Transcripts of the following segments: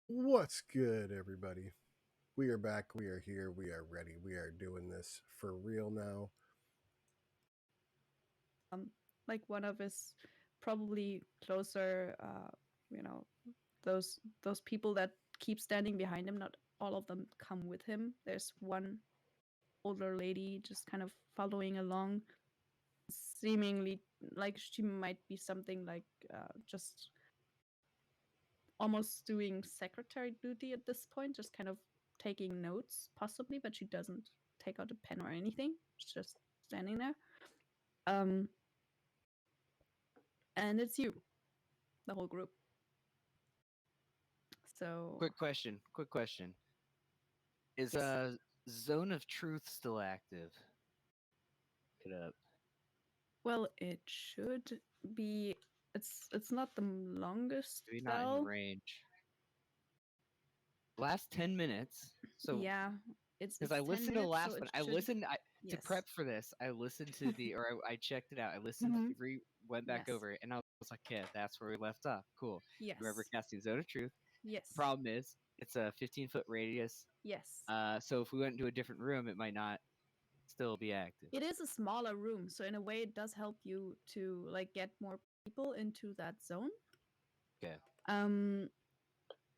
What's good, everybody? We are back. We are here. We are ready. We are doing this for real now. Like one of his probably closer, you know, those people that keep standing behind him. Not all of them come with him. There's one older lady just kind of following along, seemingly like she might be something like just almost doing secretary duty at this point, just kind of taking notes possibly, but she doesn't take out a pen or anything. She's just standing there. Um, and it's you, the whole group. So Quick question. Quick question. Is yes. Zone of Truth still active? Look it up. Well, it should be. It's not the longest Maybe not in spell. range. Last 10 minutes. So Yeah, because it's I 10 listened to the minutes, so last it one, I should. listened to Yes. prep for this. I listened to I checked it out. I listened, Mhm. went back Yes. over it, and I was like, "Yeah, that's where we left off. Cool." Whoever Yes. casting Zone of Truth. The Yes. problem is it's a 15-foot radius. Yes. So if we went into a different room, it might not still be active. It is a smaller room, so in a way, it does help you to like get more people into that zone. Okay.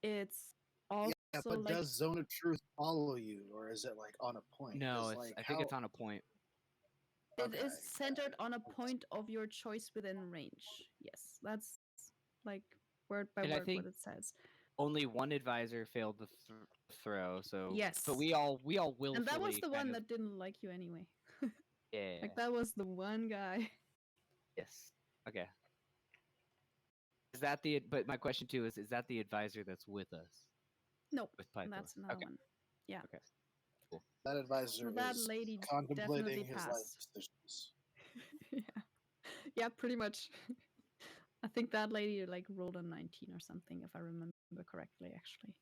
It's also Yeah, but like does Zone of Truth follow you, or is it like on a point? No, Because it's. like I think how? it's on a point. it Okay, is centered on a point of your choice within range. Yes, that's like word by And I word what think it says. only one advisor failed the throw. So, Yes. but we all And that was willfully the kind one of that didn't like you anyway. yeah. Like that was the one guy. Yes. Okay. Is that the? But my question too is that the advisor that's with us Nope. with And Pythor? that's another Okay. one. Yeah. Okay. Cool. that So advisor that is lady definitely contemplating his life passed. decisions. Yeah. Yeah, pretty much. I think that lady like rolled a 19 or something, if I remember correctly, actually.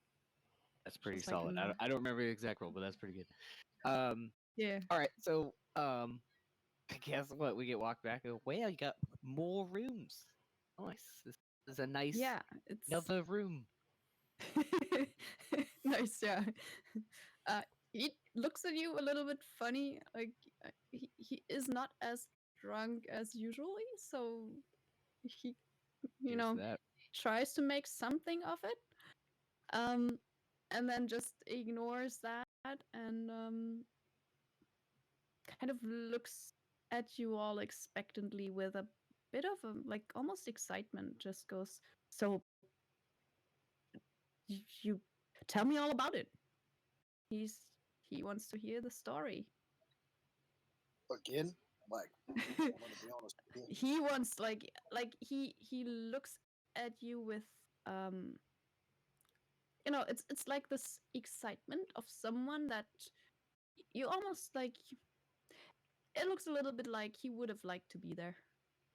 That's pretty Just like solid. in I the don't remember the exact roll, but that's pretty good. yeah. All right. So guess what? We get walked back. Oh, well, you got more rooms. Nice. This is a nice Yeah, it's another room. nice. Yeah. He looks at you a little bit funny. Like he is not as drunk as usually, so he, you Here's know, that. tries to make something of it. Um, and then just ignores that and kind of looks at you all expectantly with a bit of a like almost excitement. Just goes, so you tell me all about it. He wants to hear the story. Again, like I'm gonna be honest with you. He wants like he looks at you with um it's like this excitement of someone that you almost like it looks a little bit like he would have liked to be there.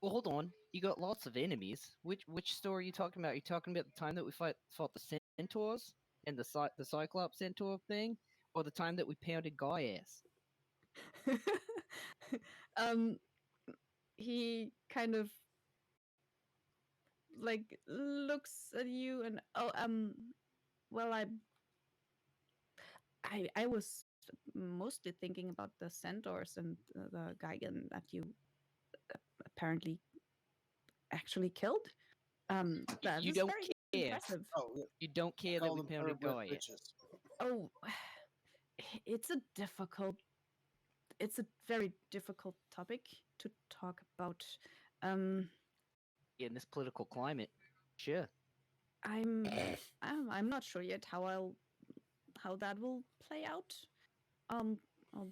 Well, hold on. You got lots of enemies. Which story are you talking about? Are you talking about the time that we fought the centaurs and the Cyclops centaur thing, or the time that we pounded Guy ass? um he kind of like looks at you and well I was mostly thinking about the centaurs and the Gigan that you apparently actually killed. That You is don't very care. impressive. Oh, yeah, You don't I care that call we them pounded thoroughbred Guy ass. bitches. Oh, it's a difficult. It's a very difficult topic to talk about. Um, In this political climate, sure. I'm I'm not sure yet how that will play out. Um, I'll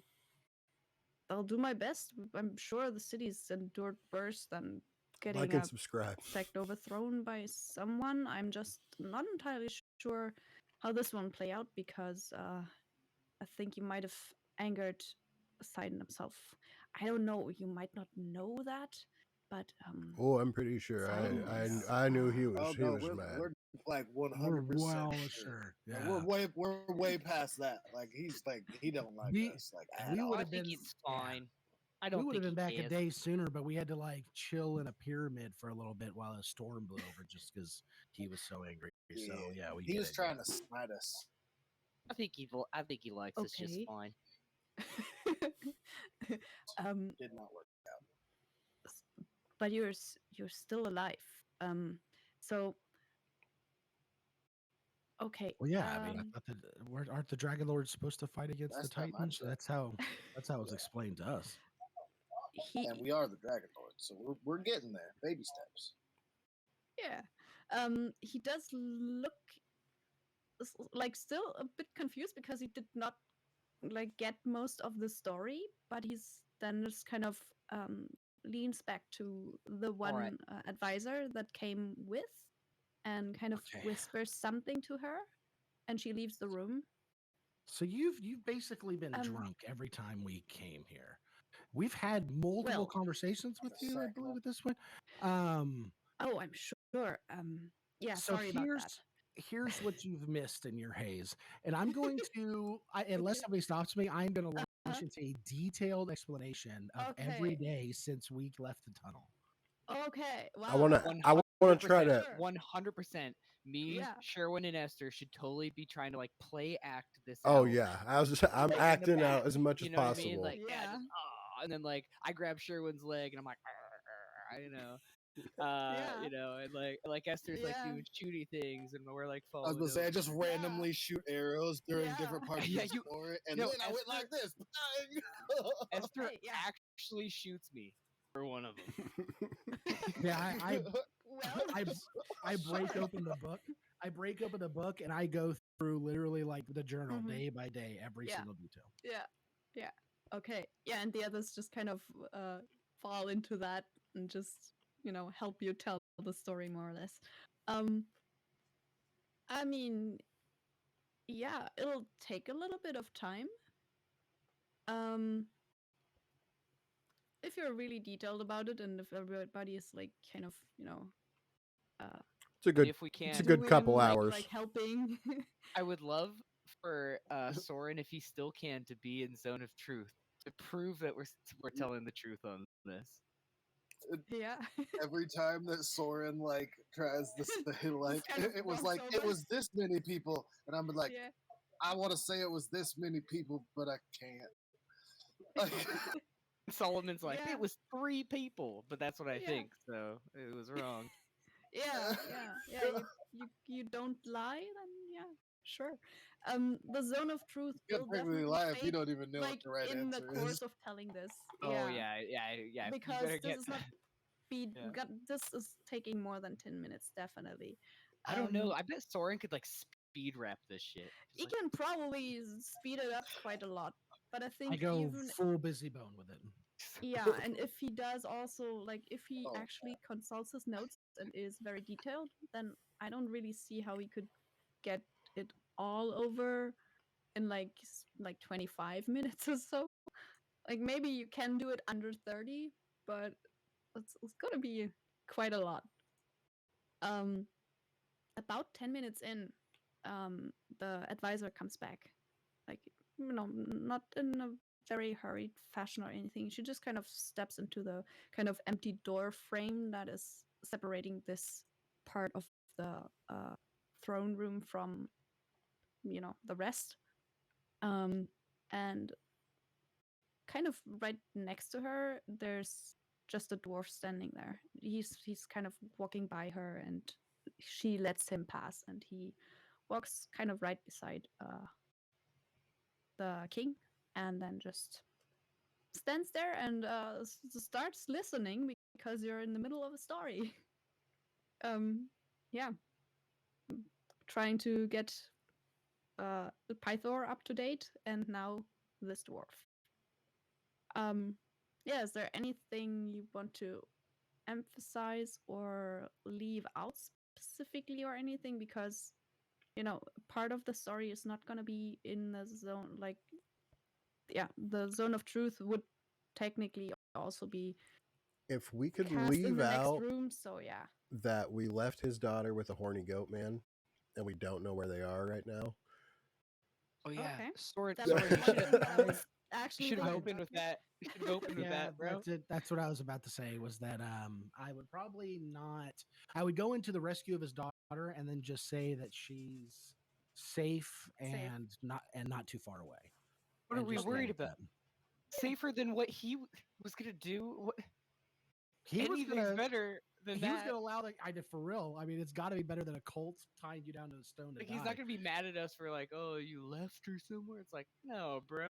I'll do my best. I'm sure the city's endured worse than Like getting and a subscribe. sect overthrown by someone. I'm just not entirely sure how this one play out because I think you might have angered Poseidon himself. I don't know. You might not know that, but Oh, I'm pretty sure. Poseidon is. I knew he Oh was no, mad. we're like We're 100% well sure. sure. Like, Yeah. we're way past that. Like he's like he don't like We us like at we all. would I have think been it's fine. I We don't would have think been he back a cares. day sooner, but we had to like chill in a pyramid for a little bit while a storm blew over just because he was so angry. So yeah, we he get was it. trying to smite us. I think he likes us just Okay. fine. Did not work. But you're still alive. So okay. Well, yeah, I mean, I thought that aren't the Dragon Lords supposed to fight against That's the not my Titans? job. That's how it was Yeah. explained to us. And we are the Dragon Lords, so we're getting there, baby steps. Yeah. He does look like still a bit confused because he did not like get most of the story, but he's then just kind of leans back to the one Alright. advisor that came with and kind of Okay. whispers something to her, and she leaves the room. So you've basically been drunk every time we came here. We've had multiple Well, conversations with the you, I second believe, one. at this point. Um, oh, I'm sure. Yeah, so sorry about that. here's what you've missed in your haze, and I'm going to, unless somebody stops me, I'm going to launch into a detailed explanation of every Okay. day since we left the tunnel. Okay. Wow. I want to try to. 100%. Me, Yeah. Sherwin, and Esther should totally be trying to like play act this Oh out. yeah, I'm like, in the acting out back, as much you as know what I possible. mean? Like, yeah, Yeah. just, and then like I grab Sherwin's leg and I'm like, you know, Yeah. you know, and like Esther's like Yeah. doing shooty things, and we're like I was following. gonna say I over. just randomly shoot arrows during Yeah. different parts Yeah, of the story, and no, then I went like this. Esther Hey, yeah. actually shoots me for one of them. Yeah, Well, I break sure. open the book. I break open the book and I go through literally like the journal Mhm. day by day, every Yeah. single detail. Yeah. Okay. Yeah, and the others just kind of fall into that and just, help you tell the story more or less. I mean, yeah, it'll take a little bit of time. If you're really detailed about it and if everybody is like kind of, It's a good. If we can, It's a good couple doing, hours. like helping. I would love for Soren, if he still can, to be in Zone of Truth to prove that we're telling the truth on this. Yeah. Every time that Soren like tries to say like kind of it was walks like over. it was this many people, and I'm like, Yeah. I want to say it was this many people, but I can't. Like, Solomon's like, Yeah. it was 3 people, but that's what I Yeah. think, so it was wrong. Yeah. You don't lie, then yeah, sure. The zone of truth you will can technically definitely lie if you fade, don't even know like what the right in the answer course is. of telling this. Oh yeah. You Because better this get. is not be Yeah. this is taking more than 10 minutes, definitely. I don't know. I bet Soren could like speed wrap this shit. He Just like, can probably speed it up quite a lot, but I I think go even full busy bone with it. yeah, and if he does also like if he Oh, actually consults his notes and is very detailed, then I don't really see how he could get it all over in like 25 minutes or so. Like maybe you can do it under 30, but it's gonna be quite a lot. Um, about 10 minutes in, the advisor comes back, like not in a very hurried fashion or anything. She just kind of steps into the kind of empty door frame that is separating this part of the throne room from the rest. And kind of right next to her, there's just a dwarf standing there. He's kind of walking by her, and she lets him pass, and he walks kind of right beside the king, and then just stands there and starts listening because you're in the middle of a story. Yeah, trying to get Pythor up to date, and now this dwarf. Yeah, is there anything you want to emphasize or leave out specifically or anything? Because part of the story is not going to be in the zone, like the zone of truth would technically also be If we could cast in leave the next out room, so yeah. that we left his daughter with a horny goat man, and we don't know where they are right now, Oh yeah, Okay. Soren. That Soren, was you one should have. thing I was You actually should have thinking opened about. with that. You should have opened with Yeah, that, bro. that's it. That's what I was about to say. Was that I would probably not. I would go into the rescue of his daughter and then just say that she's safe Safe. and not too far away. What are And we just leave worried it at about? that. Safer than what he was gonna do? What? He was Anything's gonna better than he was that. gonna allow the I did for real. I mean, it's got to be better than a cult tying you down to a stone to Like die. he's not gonna be mad at us for like, oh, you left her somewhere. It's like, no, bro,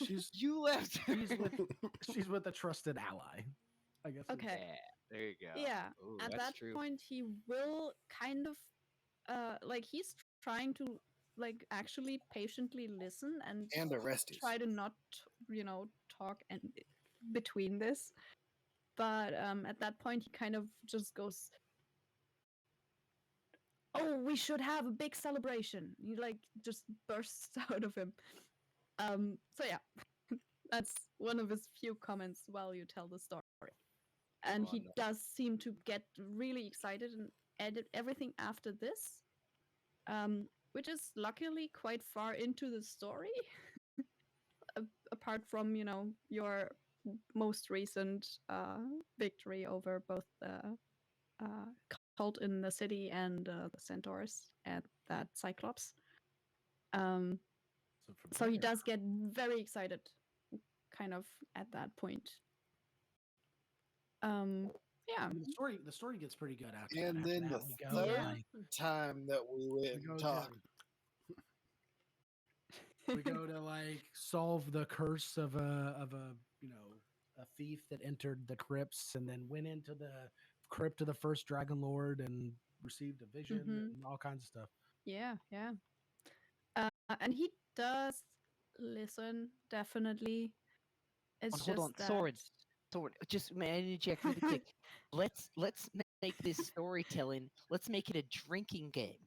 She's you left. her." she's with a trusted ally. I guess. Okay. Yeah, there you go. Yeah. Ooh, At that's that true. point, he will kind of, like he's trying to like actually patiently listen and And Orestes. try to not, talk and between this. But at that point, he kind of just goes, "Oh, we should have a big celebration." He like just bursts out of him. So yeah, that's one of his few comments while you tell the story. And Oh, he no. does seem to get really excited and edit everything after this, which is luckily quite far into the story. Apart from your most recent victory over both the cult in the city and the centaurs and that cyclops. Um, from so he there, does get very excited, kind of at that point. Yeah. I mean, the story gets pretty good after And that. After then that, the we go third Yeah. like time that we went we go and to talked. we go to like solve the curse of a a thief that entered the crypts and then went into the crypt of the first dragon lord and received a vision Mhm. and all kinds of stuff. Yeah, yeah. And he does listen, definitely. It's Hold on, just that. Soren. Just may I interject really quick? Let's make this storytelling. Let's make it a drinking game.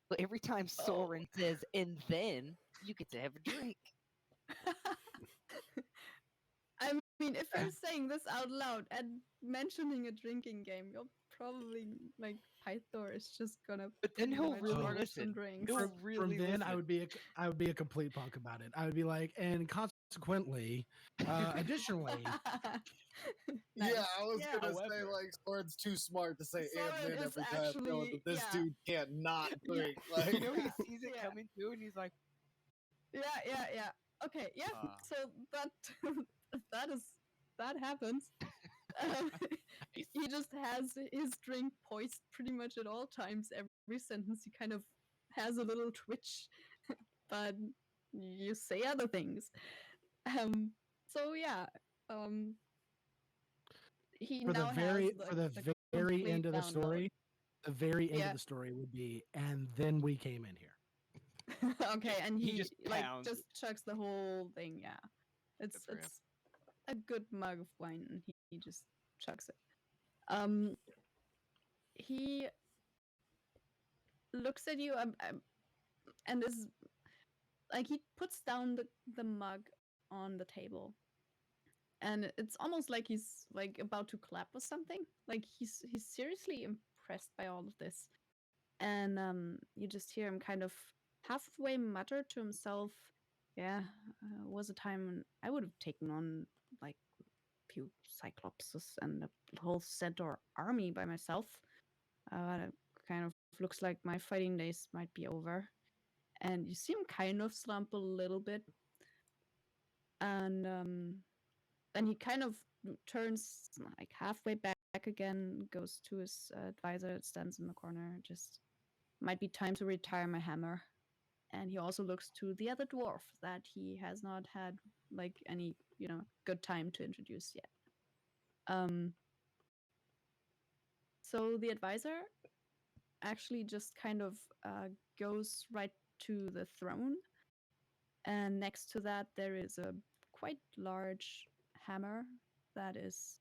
But every time Oh. Soren says "and then," you get to have a drink. I mean, if you're saying this out loud and mentioning a drinking game, you're probably like Pythor is just gonna But then pretty he'll much really order listen. some drinks. He'll From really then, listen. I would be a complete punk about it. I would be like, and consequently, additionally, Nice. Yeah, I was Yeah. gonna say However- like Soren's too smart to say Soren and then is every time, knowing actually- that this yeah. dude can't not Yeah. drink. Like, You know, he sees it Yeah. coming through, and he's like, Yeah. Okay, yeah. So that that happens. Um, he just has his drink poised pretty much at all times. Every sentence he kind of has a little twitch, but you say other things. So yeah, um, he for the now has very complete end of the download. story, the very end Yeah. of the story would be, and then we came in here. Okay, and he he just like pounds just chugs the whole thing. Yeah, it's for him. it's a good mug of wine, and he just chugs it. Um, he looks at you and is like he puts down the mug on the table, and it's almost like he's like about to clap or something. Like he's seriously impressed by all of this, and you just hear him kind of halfway mutter to himself, "Yeah, was a time when I would have taken on like a few cyclopses and a whole centaur army by myself. It kind of looks like my fighting days might be over." And you see him kind of slump a little bit, and then he kind of turns like halfway back again, goes to his advisor that stands in the corner. Just might be time to retire my hammer. And he also looks to the other dwarf that he has not had like any good time to introduce yet. So the advisor actually just kind of goes right to the throne, and next to that there is a quite large hammer that is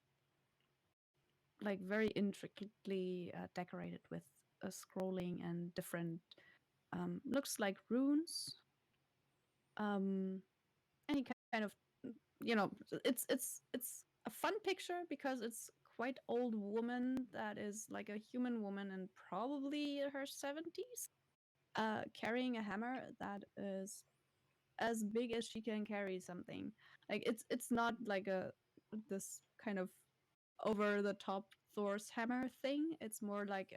like very intricately decorated with a scrolling and different looks like runes. And he kind of it's a fun picture because it's quite old woman that is like a human woman and probably her 70s, carrying a hammer that is as big as she can carry something. Like it's not like this kind of over the top Thor's hammer thing. It's more like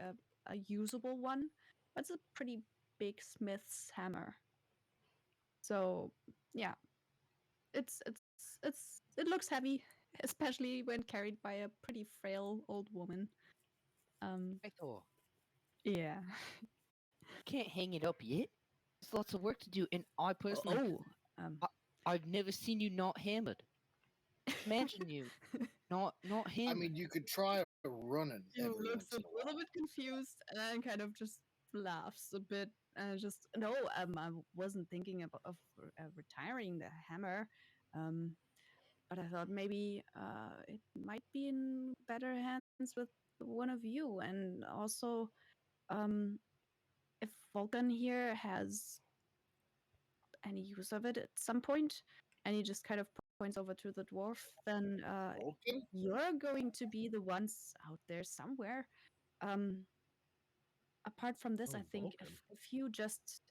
a usable one. But it's a pretty big smith's hammer. So yeah, it looks heavy, especially when carried by a pretty frail old woman. I thought, Yeah. can't hang it up yet. There's lots of work to do, and I personally, Oh. Um. I've never seen you not hammered. Imagine you not I hammered. mean, you could try running He every looks once a in a while. little bit confused and then kind of just laughs a bit and just no. I wasn't thinking of retiring the hammer. Um. But I thought maybe it might be in better hands with one of you, and also um if Vulcan here has any use of it at some point, and he just kind of points over to the dwarf, then Vulcan? you're going to be the ones out there somewhere. Um, apart from this, Oh, I think Vulcan. if you just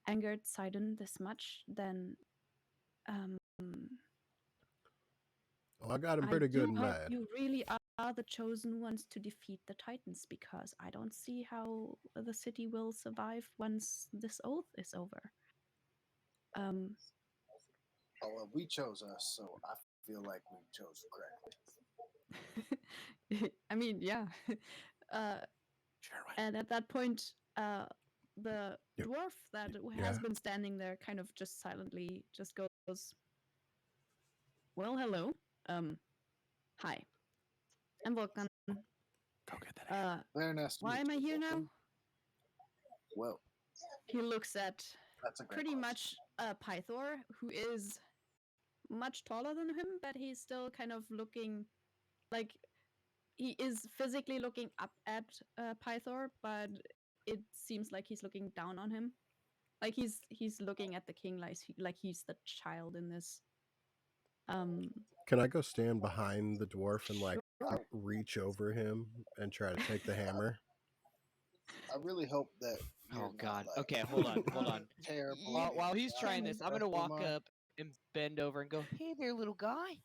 angered Sidon this much, then um, Oh, I got him I pretty do good and hope mad. you really are the chosen ones to defeat the Titans, because I don't see how the city will survive once this oath is over. Um, Oh, well, we chose us, so I feel like we chose correctly. I mean, yeah. Uh, Sherwin. and at that point, the Yep. dwarf that Yeah. has been standing there kind of just silently just goes, "Well, hello. Hi. I'm Vulcan. Go get that hammer. Very nice to Why meet am I you, here now?" Vulcan. Well, He looks at that's a great pretty question. much Pythor, who is much taller than him, but he's still kind of looking like he is physically looking up at Pythor, but it seems like he's looking down on him. Like he's looking at the king like he's the child in this. Um, Can I go stand behind the dwarf and like sure. reach over him and try to take the hammer? I really hope that you're Oh not God. like Okay, hold on, hold Uh, on. terrible. you While he's trying can this, I'm gonna Respectful, walk Mike. up and bend over and go, "Hey there, little guy.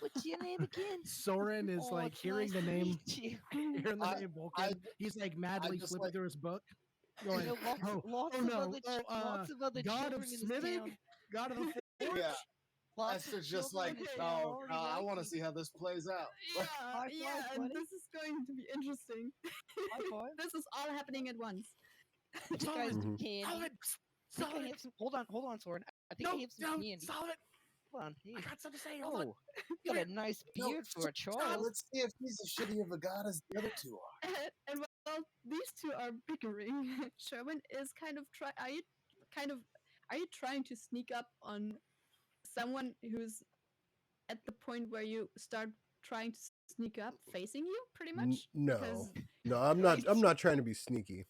What's your name again?" Soren is Oh, like it's hearing nice the to name, meet you. hearing the I- name Vulcan. He's like madly just flipping like- through his book, You going, know, "Oh, lots oh of no, other lots of other God of children in this smithing, town. God of the forge." Yeah, Lots Esther's of just children like, in this Okay. town no, already I like want to me. see how this plays out. Yeah, High yeah, five, and buddy. this is going to be interesting. High five. This is all happening at once. I think I have some Mhm. candy. Solid, I think I solid. have some. Hold on, Soren. I think No, I have some no, candy. solid. Hold on. Hey. I got something to say. Hold on. Oh, you got a nice No, beard for a stop. child. Let's see if he's as shitty of a god as the other two are. And well, these two are bickering. Sherwin is kind of are you trying to sneak up on someone who's at the point where you start trying to sneak up facing you, pretty much? No, Because no, I'm not. like- I'm not trying to be sneaky.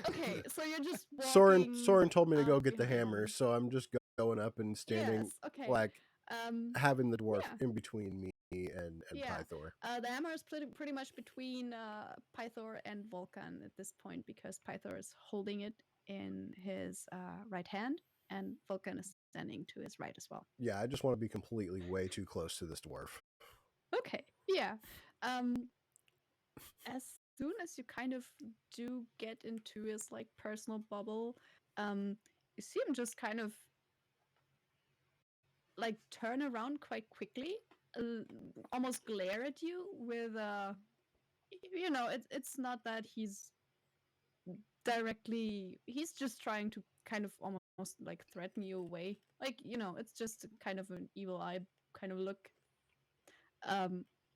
okay, so you're just Soren walking told me to go up get the behind hammer, him. so I'm just going up and standing, Yes, okay. like having the dwarf Yeah. in between me and Yeah. Pythor. The hammer is pretty much between Pythor and Vulcan at this point, because Pythor is holding it in his right hand, and Vulcan is standing to his right as well. Yeah, I just want to be completely way too close to this dwarf. Okay, yeah. As soon as you kind of do get into his like personal bubble, you see him just kind of like turn around quite quickly, almost glare at you with it's not that he's directly, he's just trying to kind of almost like threaten you away, like it's just kind of an evil eye kind of look.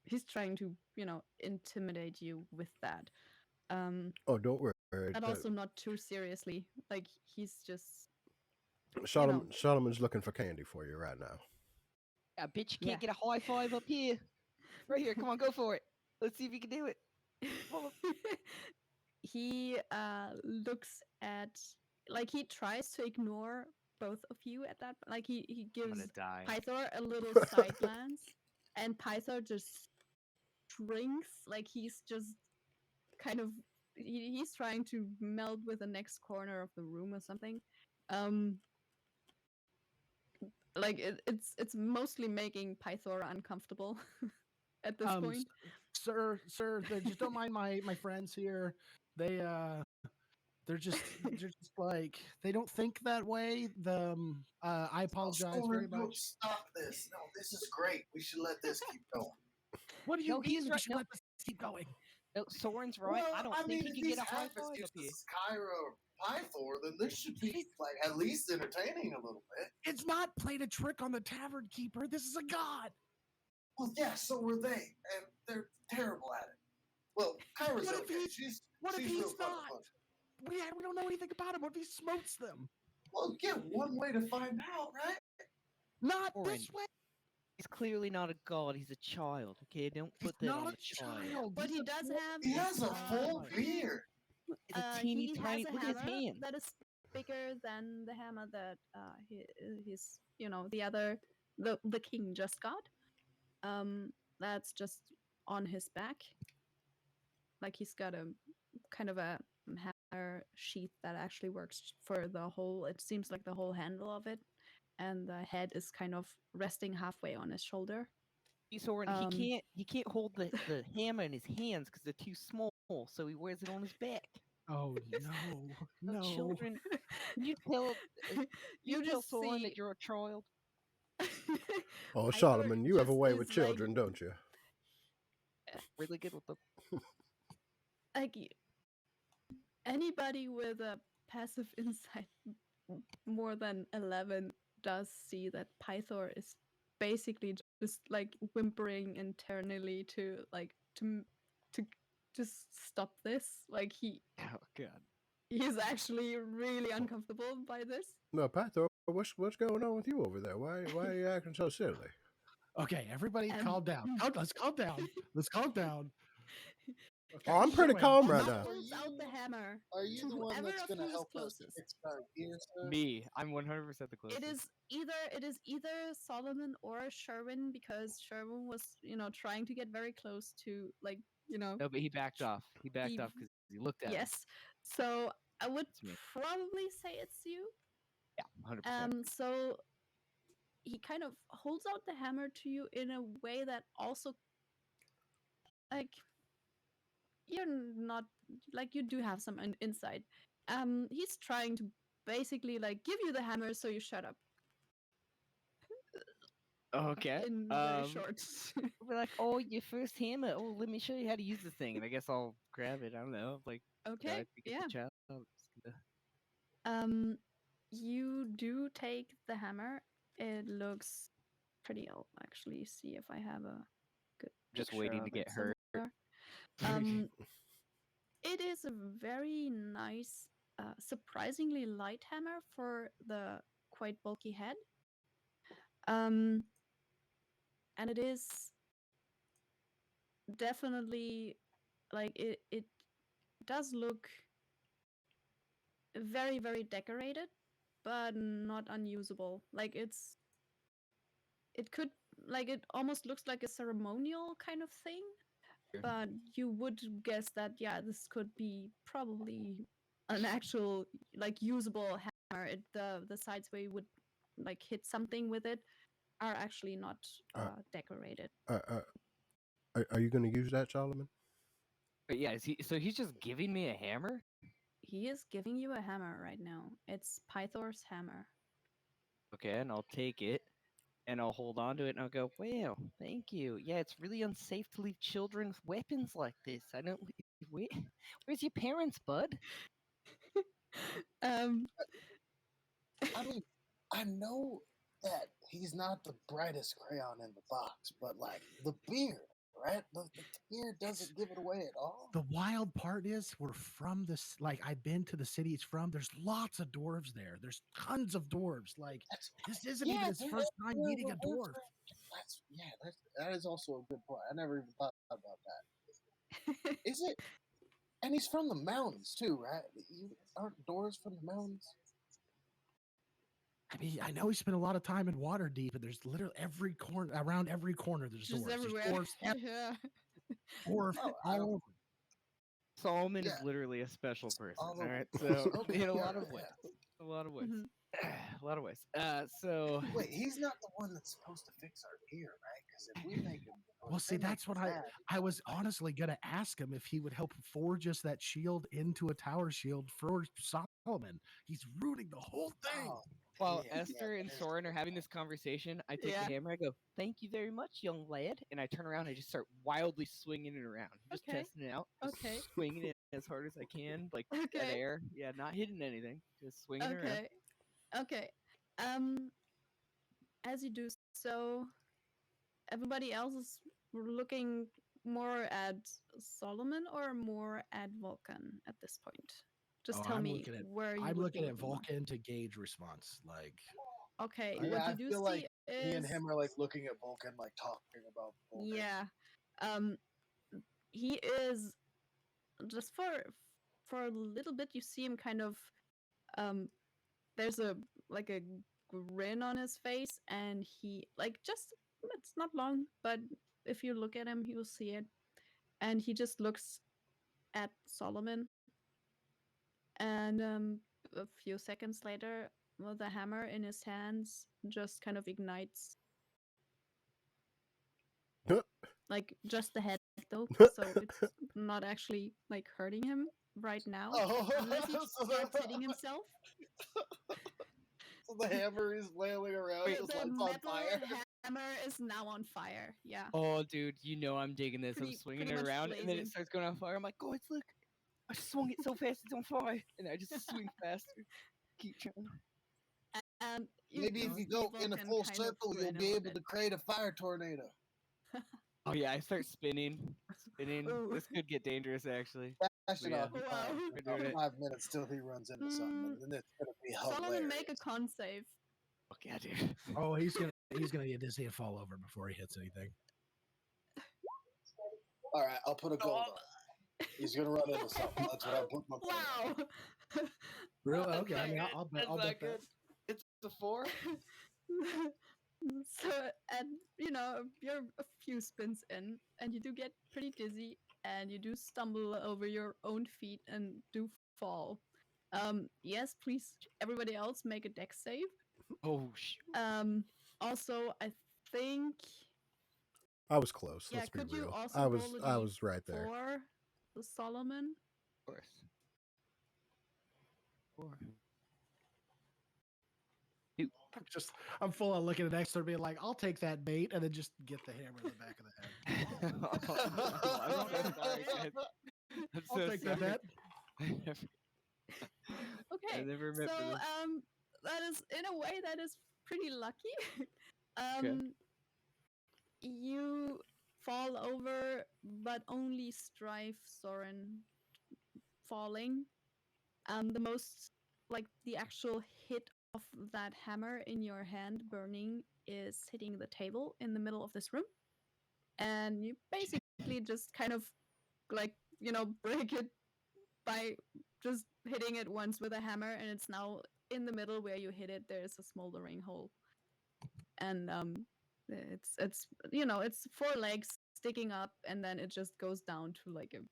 He's trying to intimidate you with that, Oh, don't worry. and also not too seriously, like he's just Shalaman's looking for candy for you right now. I bet you Yeah. can't get a high five up here. Right here. Come on, go for it. Let's see if you can do it. he looks at, like, he tries to ignore both of you at that, like he gives die. Pythor a little side glance, and Pythor just shrinks, like he's just kind of he's trying to meld with the next corner of the room or something. like it's mostly making Pythor uncomfortable at this s- point. sir, just don't mind my friends here. They're just like they don't think that way. I apologize very No, much. stop this. No, this is great. We should let this keep going. What do you No, mean? he's We right. should No, let this keep going. no, Soren's right. I don't think he if can he's get a high half as five up useless here. as Kyra or Pythor, then this should be like at least entertaining a little bit. It's not played a trick on the tavern keeper. This is a god. Well, yeah, so were they, and they're terrible at it. Well, Kyra's What if okay. he's- She's if real he's fun to not? punch. We don't know anything about him. What if he smotes them? Well, yeah, one way to find out, right? Not Soren, this way. he's clearly not a god. He's a child. Okay, don't He's put that not on a the child. child. But He's he a does boy. have He has a full Right. beard. It's a teeny he tiny. has a Look at his hammer hand. that is bigger than the hammer that he's the other the king just got. That's just on his back. Like he's got a kind of a hammer sheath that actually works for the whole. It seems like the whole handle of it, and the head is kind of resting halfway on his shoulder. Soren, he can't hold the hammer in his hands because they're too small. So he wears it on his back. Oh no, Oh, no. children, can you tell You tell just Soren see that you're a child? Oh, Pythor Solomon, you have a just way with is like- children, don't you? Really good with the. like anybody with a passive insight more than 11 does see that Pythor is basically just like whimpering internally to to just stop this. Like Oh God. he's actually really uncomfortable by this. No, Pythor, what's going on with you over there? Why are you acting so silly? Okay, everybody, calm down. Let's calm down. Let's calm down. Okay, Oh, I'm pretty so, calm And right he now. holds out the hammer Are you to the one whoever that's of going to you is help us closest. fix our gear, sir? Me, I'm 100% the closest. It is either Solomon or Sherwin, because Sherwin was trying to get very close to No, but he backed off. He backed the- off because he looked at him. yes. So I would It's me. probably say it's you. Yeah, 100%. So he kind of holds out the hammer to you in a way that also, like, you're not like, you do have some insight. He's trying to basically like give you the hammer so you shut up Okay. in very short. We're like, oh, your first hammer. Oh, let me show you how to use this thing, and I guess I'll grab it. I don't know, like. Okay, I think it's yeah. a child. I'm just gonna- You do take the hammer. It looks pretty. I'll actually see if I have a good. Just picture waiting to of get it hurt. somewhere. It is a very nice, surprisingly light hammer for the quite bulky head. And it is definitely like it does look very, very decorated, but not unusable. Like it could, like, it almost looks like a ceremonial kind of thing, but you would guess that, yeah, this could be probably an actual like usable hammer. The sides where you would like hit something with it are actually not decorated. Are you going to use that, Solomon? But yeah, so he's just giving me a hammer? He is giving you a hammer right now. It's Pythor's hammer. Okay, and I'll take it, and I'll hold on to it, and I'll go, wow, thank you. Yeah, it's really unsafe to leave children with weapons like this. I don't. Where's your parents, bud? I mean, I know that he's not the brightest crayon in the box, but like the beard, right? The beard doesn't give it away at all. The wild part is we're from this. Like I've been to the city it's from. There's lots of dwarves there. There's tons of dwarves. Like this isn't even his first time meeting a dwarf. That is also a good point. I never even thought about that. Is it? And he's from the mountains too, right? Aren't dwarves from the mountains? I mean, I know he spent a lot of time in Waterdeep, but there's literally around every corner. There's Just dwarves. everywhere. There's dwarves, Yeah. dwarf I all don't- over. Solomon is Yeah. literally a special person. All All over. right, so Okay, in a yeah, lot of yeah. ways. A lot of ways. Mhm. A lot of ways. So Wait, he's not the one that's supposed to fix our gear, right? Because if we make him, Well, see, that's what I was honestly gonna ask him if he would help forge us that shield into a tower shield for Solomon. He's rooting the whole thing. Oh, while yeah, Esther and there's Soren are the having this conversation, I take Yeah. the hammer. I go, "Thank you very much, young lad," and I turn around. I just start wildly swinging it around, just Okay. testing it out, just Okay. swinging it as hard as I can, like dead Okay. air. Yeah, not hitting anything, just swinging it around. Okay. Okay. As you do so, everybody else is looking more at Solomon or more at Vulcan at this point. Just Oh, tell I'm me looking at where you I'm would looking be at looking more. Vulcan to gauge response. Like, Okay, I- what Yeah, you I do feel see like is me and him are like looking at Vulcan, like talking about Vulcan. yeah. He is just for a little bit. You see him kind of there's a like a grin on his face, and he like just it's not long, but if you look at him, you will see it, and he just looks at Solomon, and a few seconds later, well, the hammer in his hands just kind of ignites, like just the head though, so it's not actually like hurting him right now, Oh, unless he so starts hitting himself. So the hammer is flailing around, Wait, just The lights on metal fire. hammer is now on fire. Yeah. Oh, dude, you know I'm digging this. I'm Pretty- swinging pretty it much around, and then it blazing. starts going on fire. I'm like, guys, look! I swung it so fast, it's on fire, and I just swing faster. Keep trying. And Maybe if see you go in a Vulcan full kind of circle, you'll grin a be little able bit. to create a fire tornado. Oh yeah, I start spinning. Ooh. This could get dangerous, actually. That should Yeah. all be Wow. fine We're for doing about it. 5 minutes till he runs into something, and then it's gonna be Solomon, hilarious. make a con save. Fuck yeah, dude. oh, he's gonna get dizzy and fall over before he hits anything. All right, I'll put a gold on it. He's gonna run into something. That's what I put my point on. Wow. Really? That's Okay. I not mean, good. I'll bet. That's I'll not bet that. good. It's a 4. So, and you're a few spins in, and you do get pretty dizzy, and you do stumble over your own feet and do fall. Yes, please, everybody else make a dex save. Oh shoot. Also, I think I was close. yeah. Let's be Could you real. also I was roll a I was right there. for the Solomon? Of course. 4. I'm full on looking at Dexter being like, I'll take that bait, and then just get the hammer in the back of the head. Oh, no, I'm so sorry, guys. I'm I'll so take that sorry. bet. Okay, never remember so this. that is in a way that is pretty lucky. Okay. You fall over, but only strive Soren falling. The most like the actual hit of that hammer in your hand burning is hitting the table in the middle of this room, and you basically just kind of like break it by just hitting it once with a hammer, and it's now in the middle where you hit it. There's a smoldering hole, and it's it's 4 legs sticking up, and then it just goes down to like a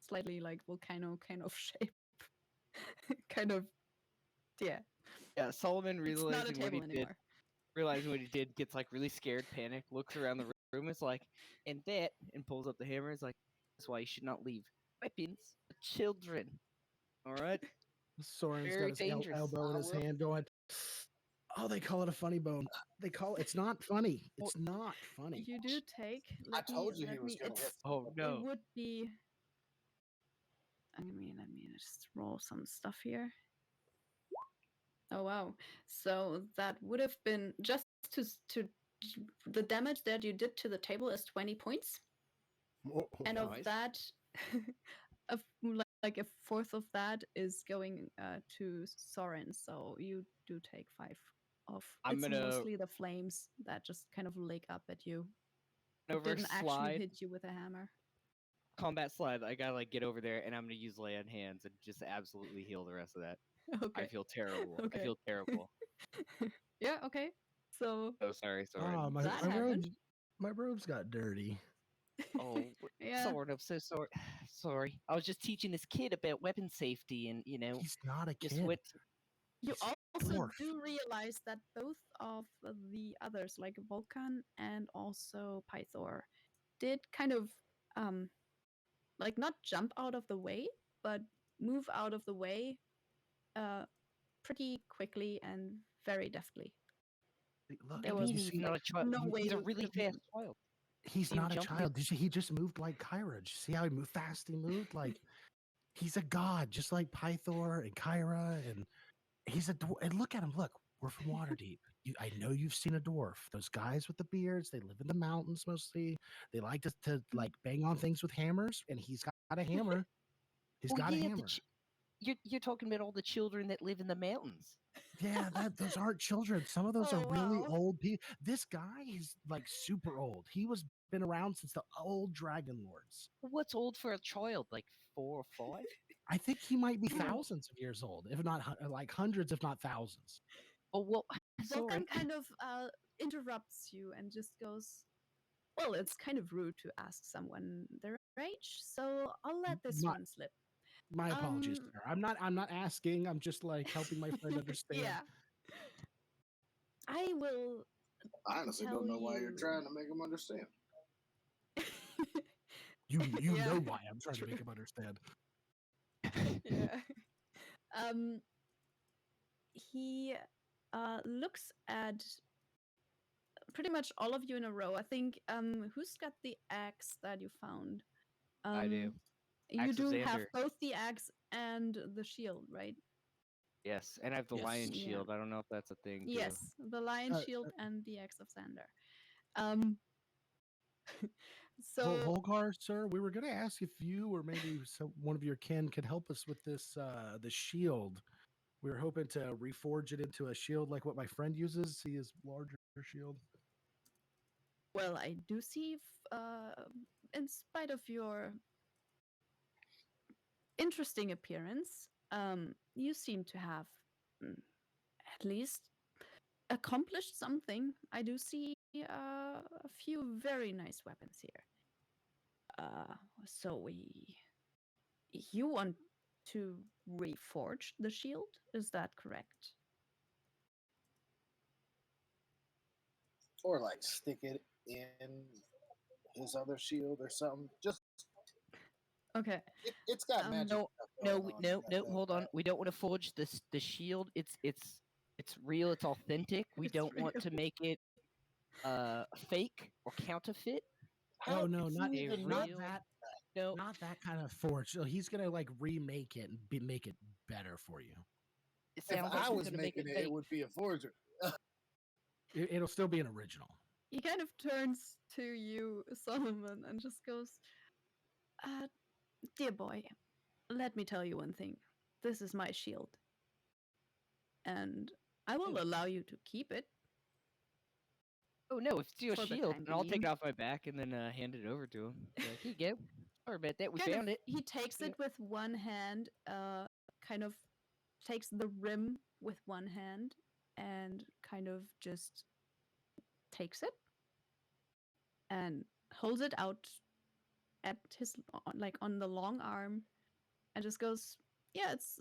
slightly like volcano kind of shape. Kind of, yeah. Yeah, Solomon It's not a realizing what he table did, anymore. gets like really scared, panic, looks around the room, is like, and pulls up the hammer. Is like, that's why you should not leave weapons with children. All right. Soren's Very got his dangerous. elbow in his hand going, oh, they call it a funny bone. It's not funny. It's not funny. You do take. I told you he was gonna hit. Oh It no. would be. Let me just roll some stuff here. Oh wow! So that would have been just to the damage that you did to the table is 20 points, and of Nice. that, like a fourth of that is going to Soren. So you do take 5 off. I'm It's gonna mostly the flames that just kind of lick up at you. It over didn't actually slide, hit you with a hammer. combat slide. I gotta like get over there, and I'm gonna use lay on hands and just absolutely heal the rest of that. Okay. I feel terrible. Okay. I feel terrible. Yeah. Okay. So So sorry, Soren. Oh, That happened. my robes got dirty. Oh, yeah. Soren, I'm so sorry. Sorry, I was just teaching this kid about weapon safety, and He's not a just kid. went. You He's also dwarf. do realize that both of the others, like Vulcan and also Pythor, did kind of like not jump out of the way, but move out of the way uh, pretty quickly and very deftly. Look, There I was mean, you he's see, not a child. no way He's a you really could. fast child. he's See him not a jumping. child. He just moved like Kyra. Did you see how he moved fast? He moved like he's a god, just like Pythor and Kyra, and he's a dwarf. And look at him. Look, we're from Waterdeep. I know you've seen a dwarf. Those guys with the beards. They live in the mountains mostly. They like to like bang on things with hammers, and he's got a hammer. He's Oh got a yeah, hammer. you're talking about all the children that live in the mountains. Yeah, those aren't children. Some of those are Oh really wow! old people. This guy is like super old. He was been around since the old Dragon Lords. What's old for a child? Like 4 or 5? I think he might be Hmm. thousands of years old, if not like hundreds, if not thousands. Oh well, Vulcan Soren. kind of interrupts you and just goes, "Well, it's kind of rude to ask someone their age, so I'll let this My, one slip." my apologies, Um, sir. I'm not asking. I'm just like helping my friend understand. yeah, I will I honestly tell don't know why you're you. trying to make him understand. You Yeah, know why I'm trying true. to make him understand. Yeah. Um, he looks at pretty much all of you in a row. I think who's got the axe that you found? I do. You Axe of do have Xander. both the axe and the shield, right? Yes, and I have the Yes. lion Yeah. shield. I don't know if that's a thing too. Yes, the lion Uh, shield and the axe of Xander. Um, so Volgar, sir, we were going to ask if you or maybe one of your kin could help us with this the shield. We were hoping to reforge it into a shield like what my friend uses. He has larger shield. well, I do see, in spite of your interesting appearance, you seem to have mm, at least accomplished something. I do see a few very nice weapons here. So you want to reforge the shield? Is that correct? Or like stick it in his other shield or something. Just Okay. it's got Um, magic. No, stuff no, going we- on no, in that no. thing, Hold on. right? We don't want to forge the shield. It's real. It's authentic. We It's don't want real. to make it fake or counterfeit. How Oh no, do not you A even not know? real. that No, not that kind of forge. So he's gonna like remake it and make it better for you. it If sounds like I he's was gonna make making it it, it fake. would be a forgery. It'll still be an original. He kind of turns to you, Solomon, and just goes, "Dear boy, let me tell you one thing. This is my shield, and I will allow you to keep it Oh no, if it's your for the shield, time and I'll take being." it off my back and then hand it over to him. Be like, here you go. Sorry about that. We Kind of, found it. he takes Yeah. it with one hand, kind of takes the rim with one hand, and kind of just takes it and holds it out at his like on the long arm, and just goes, "Yeah, it's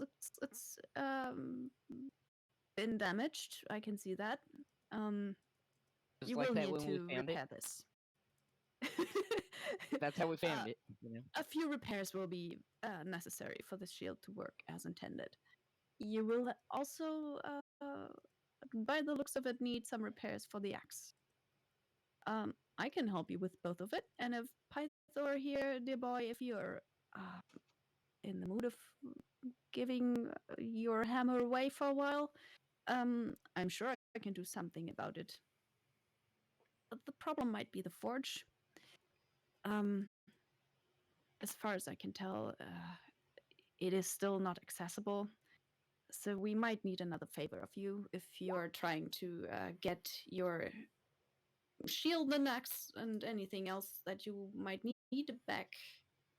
been damaged. I can see that. Um, Just you like will that need when we to found it. repair this." That's how we Uh, found it. You know. A few repairs will be necessary for the shield to work as intended. You will also, by the looks of it, need some repairs for the axe. I can help you with both of it, and if Pythor here, dear boy, if you're in the mood of giving your hammer away for a while, I'm sure I can do something about it. But the problem might be the forge. Um, as far as I can tell, it is still not accessible. So we might need another favor of you if you're trying to get your shield and axe and anything else that you might need back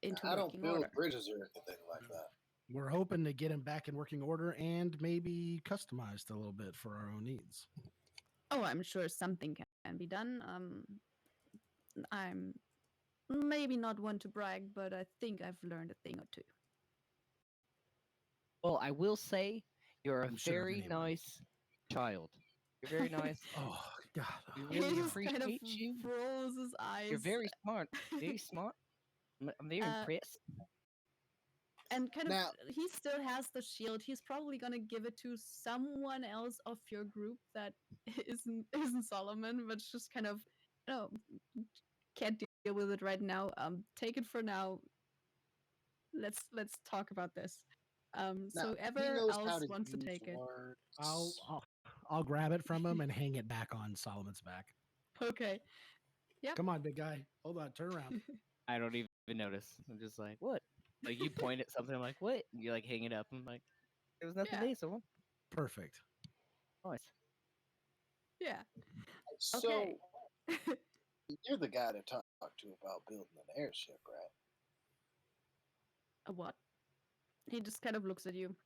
into I don't working build order. bridges or anything like that. We're hoping to get him back in working order and maybe customized a little bit for our own needs. Oh, I'm sure something can be done. I'm maybe not one to brag, but I think I've learned a thing or two. Well, I will say You're a I'm sure of very anyone. nice child. You're very nice. Oh God. We He really just kind of appreciate you. rolls his You're eyes. very smart. Very smart. I'm very Uh, impressed. and kind of Now- he still has the shield. He's probably gonna give it to someone else of your group that isn't Solomon, but it's just kind of no, can't deal with it right now. Take it for now. Let's talk about this. Now, So he ever knows how else to wants to use take it. words. I'll grab it from him and hang it back on Solomon's back. Okay. Yep. Come on, big guy. Hold on. Turn around. I don't even notice. I'm just like, what? Like you point at something, I'm like, what? And you like hang it up. I'm like, there was nothing Yeah. there, so Perfect. nice. Yeah. So Okay. you're the guy to talk to about building an airship, right? A what? He just kind of looks at you,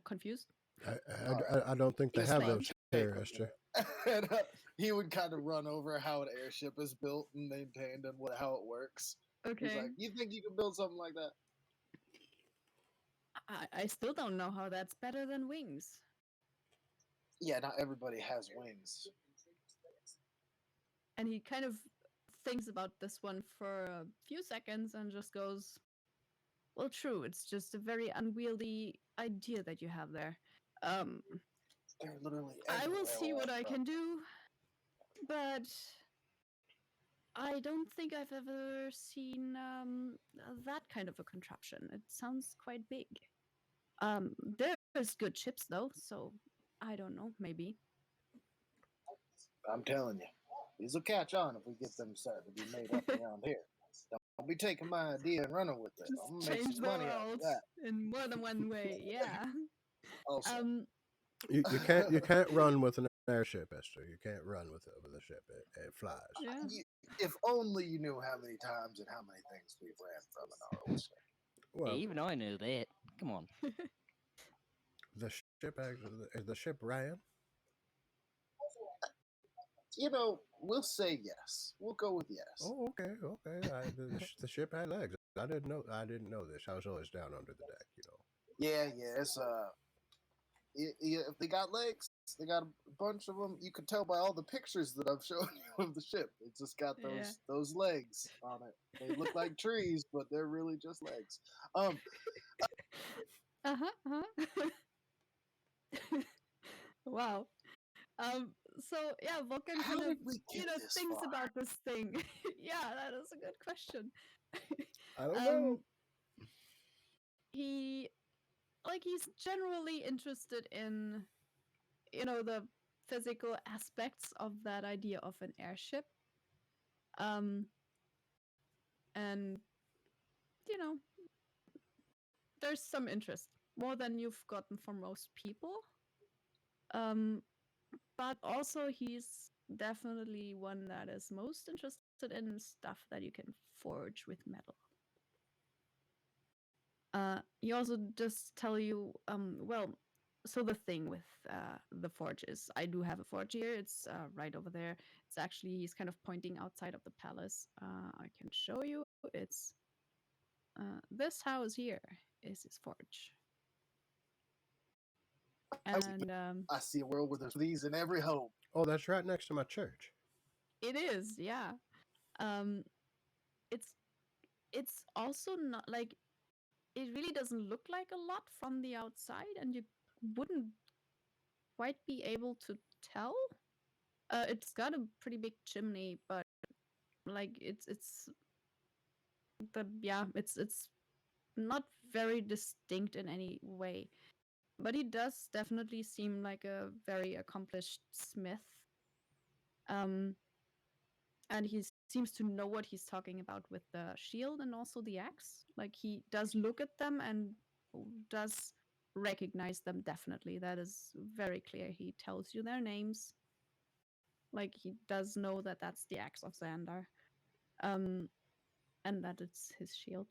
confused. I don't think they This have man those here, paper. Esther. And, he would kind of run over how an airship is built and maintained and how it works. Okay. He's like, "You think you can build something like that?" I still don't know how that's better than wings. Yeah, not everybody has wings. And he kind of thinks about this one for a few seconds and just goes, well, true, it's just a very unwieldy idea that you have there. They're literally. I will everywhere see all what I across. can do, but I don't think I've ever seen that kind of a contraption. It sounds quite big. There's good chips though, so I don't know, maybe. I'm telling you, these will catch on if we get them starting to be made up around here. Don't be taking my idea and running with it. I'm Just gonna make change some the money out of world that. in more than one way. Yeah. Also, You can't run with an airship, Esther. You can't run with a ship. It flies. Yeah. if only you knew how many times and how many things we've ran from in our old ship. Well, Even I know that. Come on. the ship actually, the ship ran. You know, we'll say yes. We'll go with yes. Oh, okay. The ship had legs. I didn't know. I didn't know this. I was always down under the deck. Yeah, it's if they got legs, they got a bunch of them. You can tell by all the pictures that I've shown you of the ship. It's just got those legs on it. They look like trees, but they're really just legs. Wow. So yeah, Vulcan How kind of did we get this thinks far? about this thing. Yeah, that is a good question. I don't know. He's generally interested in the physical aspects of that idea of an airship. And you know, there's some interest, more than you've gotten from most people. But also he's definitely one that is most interested in stuff that you can forge with metal. He also just tell you, well, so the thing with the forge is, I do have a forge here. It's right over there. It's actually, he's kind of pointing outside of the palace. I can show you. It's this house here is his forge. And I see a world where there's these in every home. Oh, that's right next to my church. it is, yeah. It's also not like, it really doesn't look like a lot from the outside, and you wouldn't quite be able to tell. It's got a pretty big chimney, but like it's not very distinct in any way. But he does definitely seem like a very accomplished smith. And he seems to know what he's talking about with the shield and also the axe. Like, he does look at them and does recognize them, definitely. That is very clear. He tells you their names. Like, he does know that that's the axe of Xandar. And that it's his shield.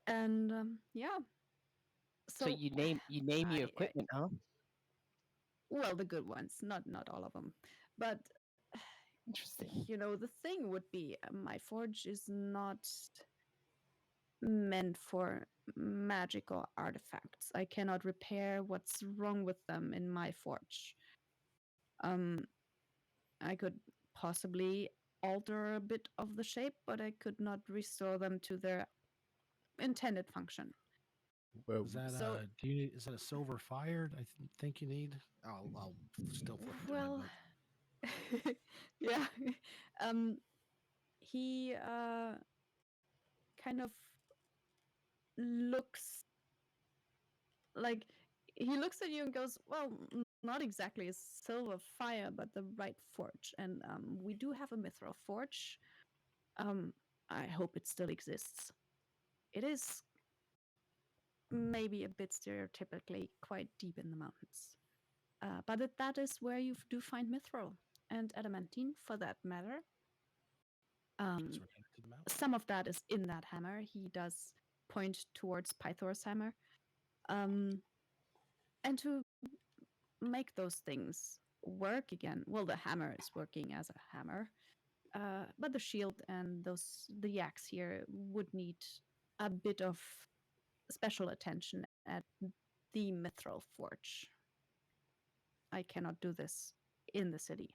And yeah. So you name your equipment, huh? Well, the good ones, not all of them. But Interesting. the thing would be, my forge is not meant for magical artifacts. I cannot repair what's wrong with them in my forge. Um, I could possibly alter a bit of the shape, but I could not restore them to their intended function. Well, Is that So, is that a silver fired? Think you need. I'll still flip through my well, book. yeah. Um, he kind of looks like he looks at you and goes, "Well, not exactly a silver fire, but the right forge. And we do have a mithril forge. Um, I hope it still exists. It is maybe a bit stereotypically quite deep in the mountains, but that is where you do find mithril and adamantine, for that matter. It's Um, related to the mountain. some of that is in that hammer. He does point towards Pythor's hammer. And to make those things work again, well, the hammer is working as a hammer, but the shield and the axe here would need a bit of special attention at the mithril forge. I cannot do this in the city.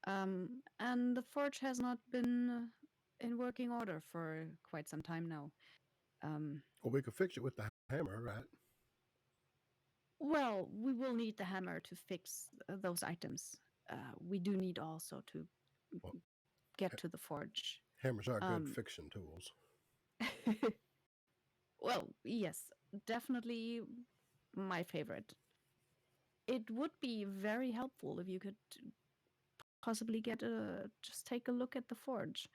And the forge has not been in working order for quite some time now. well, we could fix it with the hammer, right? Well, we will need the hammer to fix those items. We do need also to Well, get to the forge. hammers are good Um, fixing tools. well, yes, definitely my favorite. It would be very helpful if you could possibly just take a look at the forge.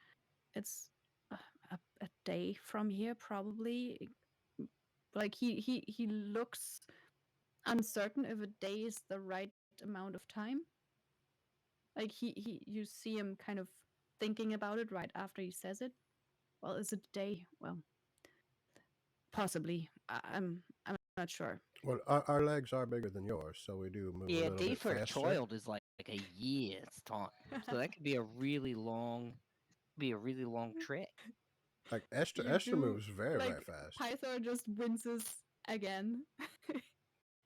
It's a day from here, probably. Like he looks uncertain if a day is the right amount of time. Like you see him kind of thinking about it right after he says it. Well, is it a day? Well, possibly. I'm not sure. Well, our legs are bigger than yours, so we do move a Yeah, a little day bit for a faster. child is like a year's time. So that could be a really long trek. Like Esther, You Esther do moves very, like very fast. Pythor just winces again.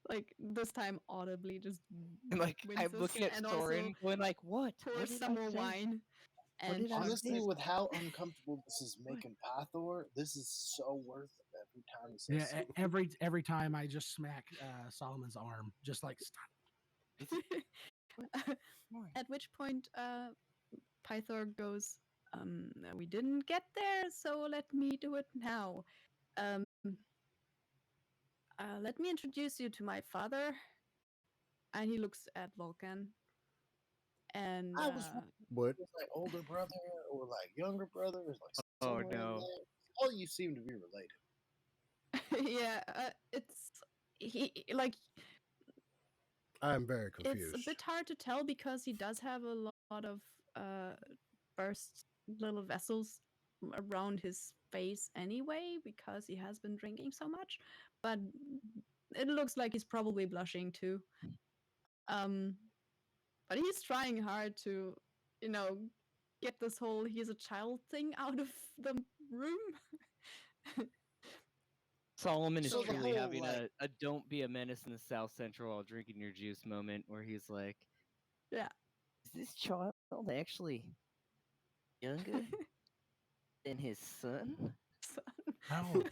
Like this time audibly just And like I'm winces looking at and also Soren going like, what? What pours did some I more say? wine What and did I Honestly, say? with how uncomfortable this is making Pathor, this is so worth it every time he says Yeah, something. every time I just smack Solomon's arm, just like stop. at which point Pythor goes, we didn't get there, so let me do it now. Um, let me introduce you to my father. And he looks at Vulcan. And I was wondering What? if it was like older brother or like younger brother, or like Oh somewhere in no. there. All you seem to be related. yeah, it's he like I am very it's a confused. bit hard to tell because he does have a lot of burst little vessels around his face anyway because he has been drinking so much. But it looks like he's probably blushing too. Um, but he's trying hard to, you know, get this whole he's a child thing out of the room. Solomon is So the truly whole, having like- a don't be a menace in the South Central while drinking your juice moment where he's like, Yeah. is this child actually younger than his son? No,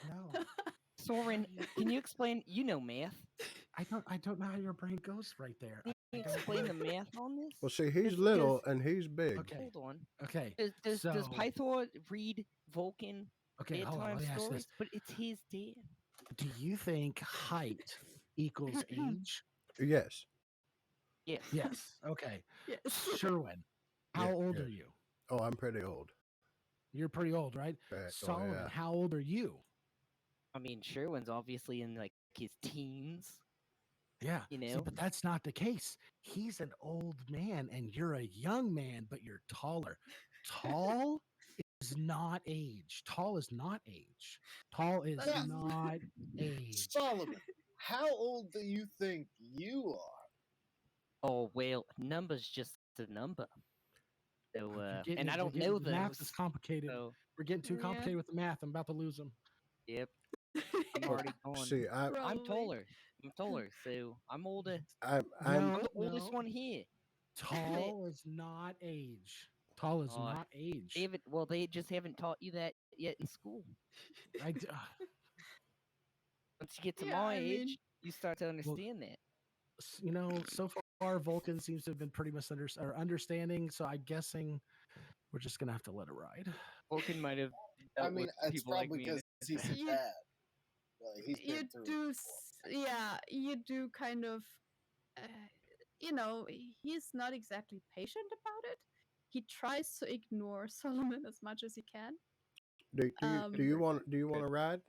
no. Soren, can you explain? You know math. I don't know how your brain goes right there. Can I you don't explain know. the math on this? Well, see, he's Does- little does- and he's big. Okay. Hold on. Okay. Does so Pythor read Vulcan okay, hold on. bedtime Let me ask stories? this: But it's his dad. do you think height equals age? Yes. Yes. Yes. Okay. Yes. Sherwin, how Yeah, old yeah. are you? Oh, I'm pretty old. You're pretty old, right? Oh, Solomon, yeah. how old are you? I mean, Sherwin's obviously in like his teens. Yeah. You See, know? but that's not the case. He's an old man and you're a young man, but you're taller. Tall is not age. Tall is not age. Tall is That is- not age. Solomon, how old do you think you are? Oh well, number's just a number. So You're and I you're don't getting- know the math is those. complicated. So We're getting too Yeah. complicated with the math. I'm about to lose them. Yep, I'm Well, already gone. see, I'm Probably. taller. I'm taller, so I'm older. I'm I'm the No, oldest no. one here. Tall is not age. Tall is Oh, not age. they haven't. Well, they just haven't taught you that yet in school. I d- Once you get to Yeah, my I mean, age, you start to understand that. so far Vulcan seems to have been pretty misunderstanding or understanding. So I'm guessing we're just gonna have to let it ride. Vulcan might have I dealt mean, with it's people like probably me. In because he's You- bad. Like, he's you been through. do, it before. yeah, you do kind of, uh, you know, he's not exactly patient about it. He tries to ignore Solomon as much as he can. do you want Good. to ride?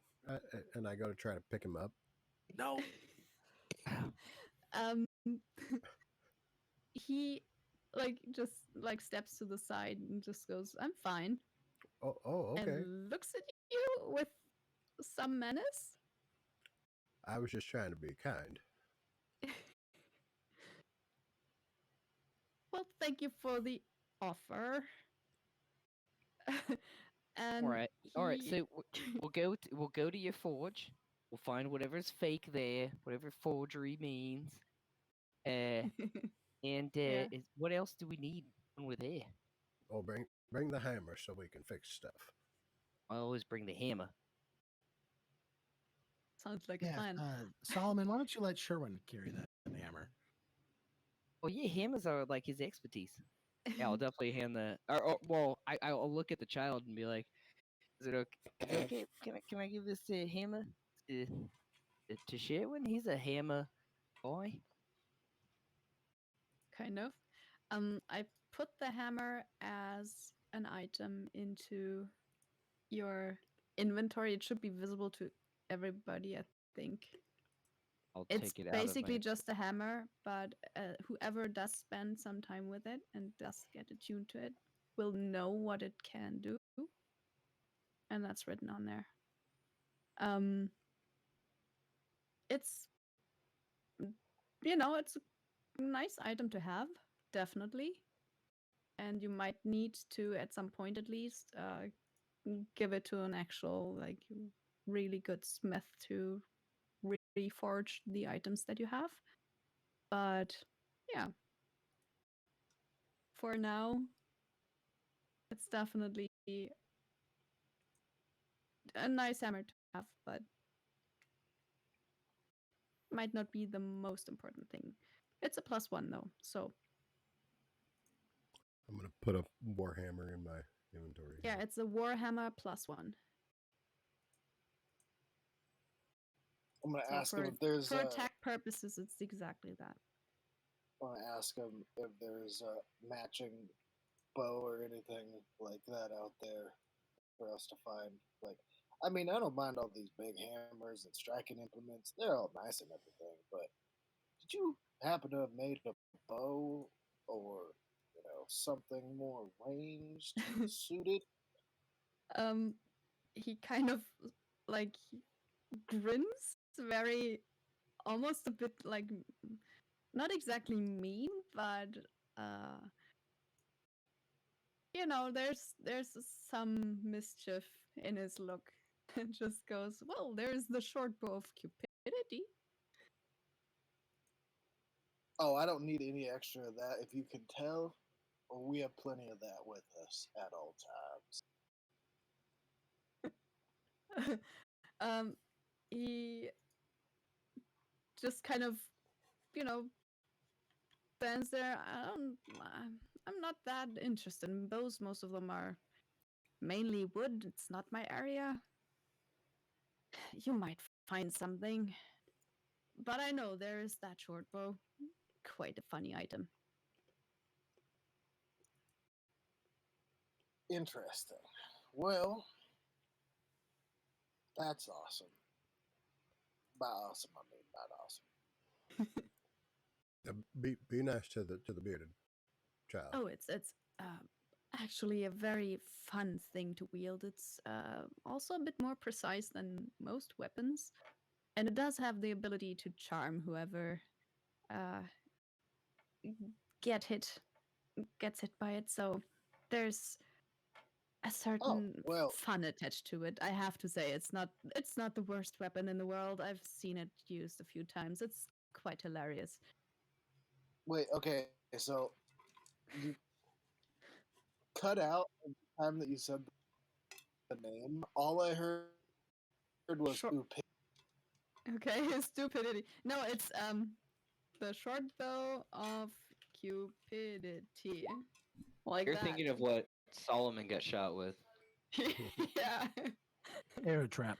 And I go to try to pick him up. No. um, he like just like steps to the side and just goes, "I'm fine," Oh, okay. and looks at you with some menace. I was just trying to be kind. Well, thank you for the offer. And All right. he- So we'll go to your forge. We'll find whatever's fake there, whatever forgery means. And Yeah. what else do we need when we're there? Oh, bring the hammer so we can fix stuff. I always bring the hammer. Sounds like a Yeah, plan. Solomon, why don't you let Sherwin carry that hammer? Oh yeah, hammers are like his expertise. Yeah, I'll definitely hand the. Well, I'll look at the child and be like, "Is it okay? Is it okay? Can I give this hammer to Sherwin? He's a hammer boy." Kind of. I put the hammer as an item into your inventory. It should be visible to everybody, I think. I'll It's take it out of basically my. just a hammer, but whoever does spend some time with it and does get attuned to it will know what it can do, and that's written on there. It's it's a nice item to have, definitely, and you might need to at some point at least give it to an actual like really good smith to reforge the items that you have. But yeah, for now, it's definitely a nice hammer to have, but might not be the most important thing. It's a +1 though, so I'm gonna put a warhammer in my inventory. yeah, it's a warhammer +1. I'm gonna So ask him for if there's for attack purposes, it's exactly that. I want to ask him if there's a matching bow or anything like that out there for us to find. Like, I mean, I don't mind all these big hammers and striking implements; they're all nice and everything. But did you happen to have made a bow or something more ranged suited? He kind of like grins very almost a bit like not exactly mean, but uh there's some mischief in his look. And just goes, well, there's the short bow of cupidity. Oh, I don't need any extra of that. If you can tell, we have plenty of that with us at all times. He just kind of, you know, stands there. I'm not that interested in bows. Most of them are mainly wood. It's not my area. You might find something. But I know there is that short bow. Quite a funny item. Interesting. Well, that's awesome. By awesome, I mean not awesome. Be nice to the bearded child. Oh, it's actually a very fun thing to wield. It's also a bit more precise than most weapons, and it does have the ability to charm whoever uh, get hit gets hit by it. So there's a certain well. fun attached to it. I have to say, it's not the worst weapon in the world. I've seen it used a few times. It's quite hilarious. Wait, okay, so you cut out the time that you said the name. All I heard was Sure. Okay, stupidity. No, it's the short bow of cupidity. Like You're that. thinking of what Solomon got shot with. Yeah. Arrow trap.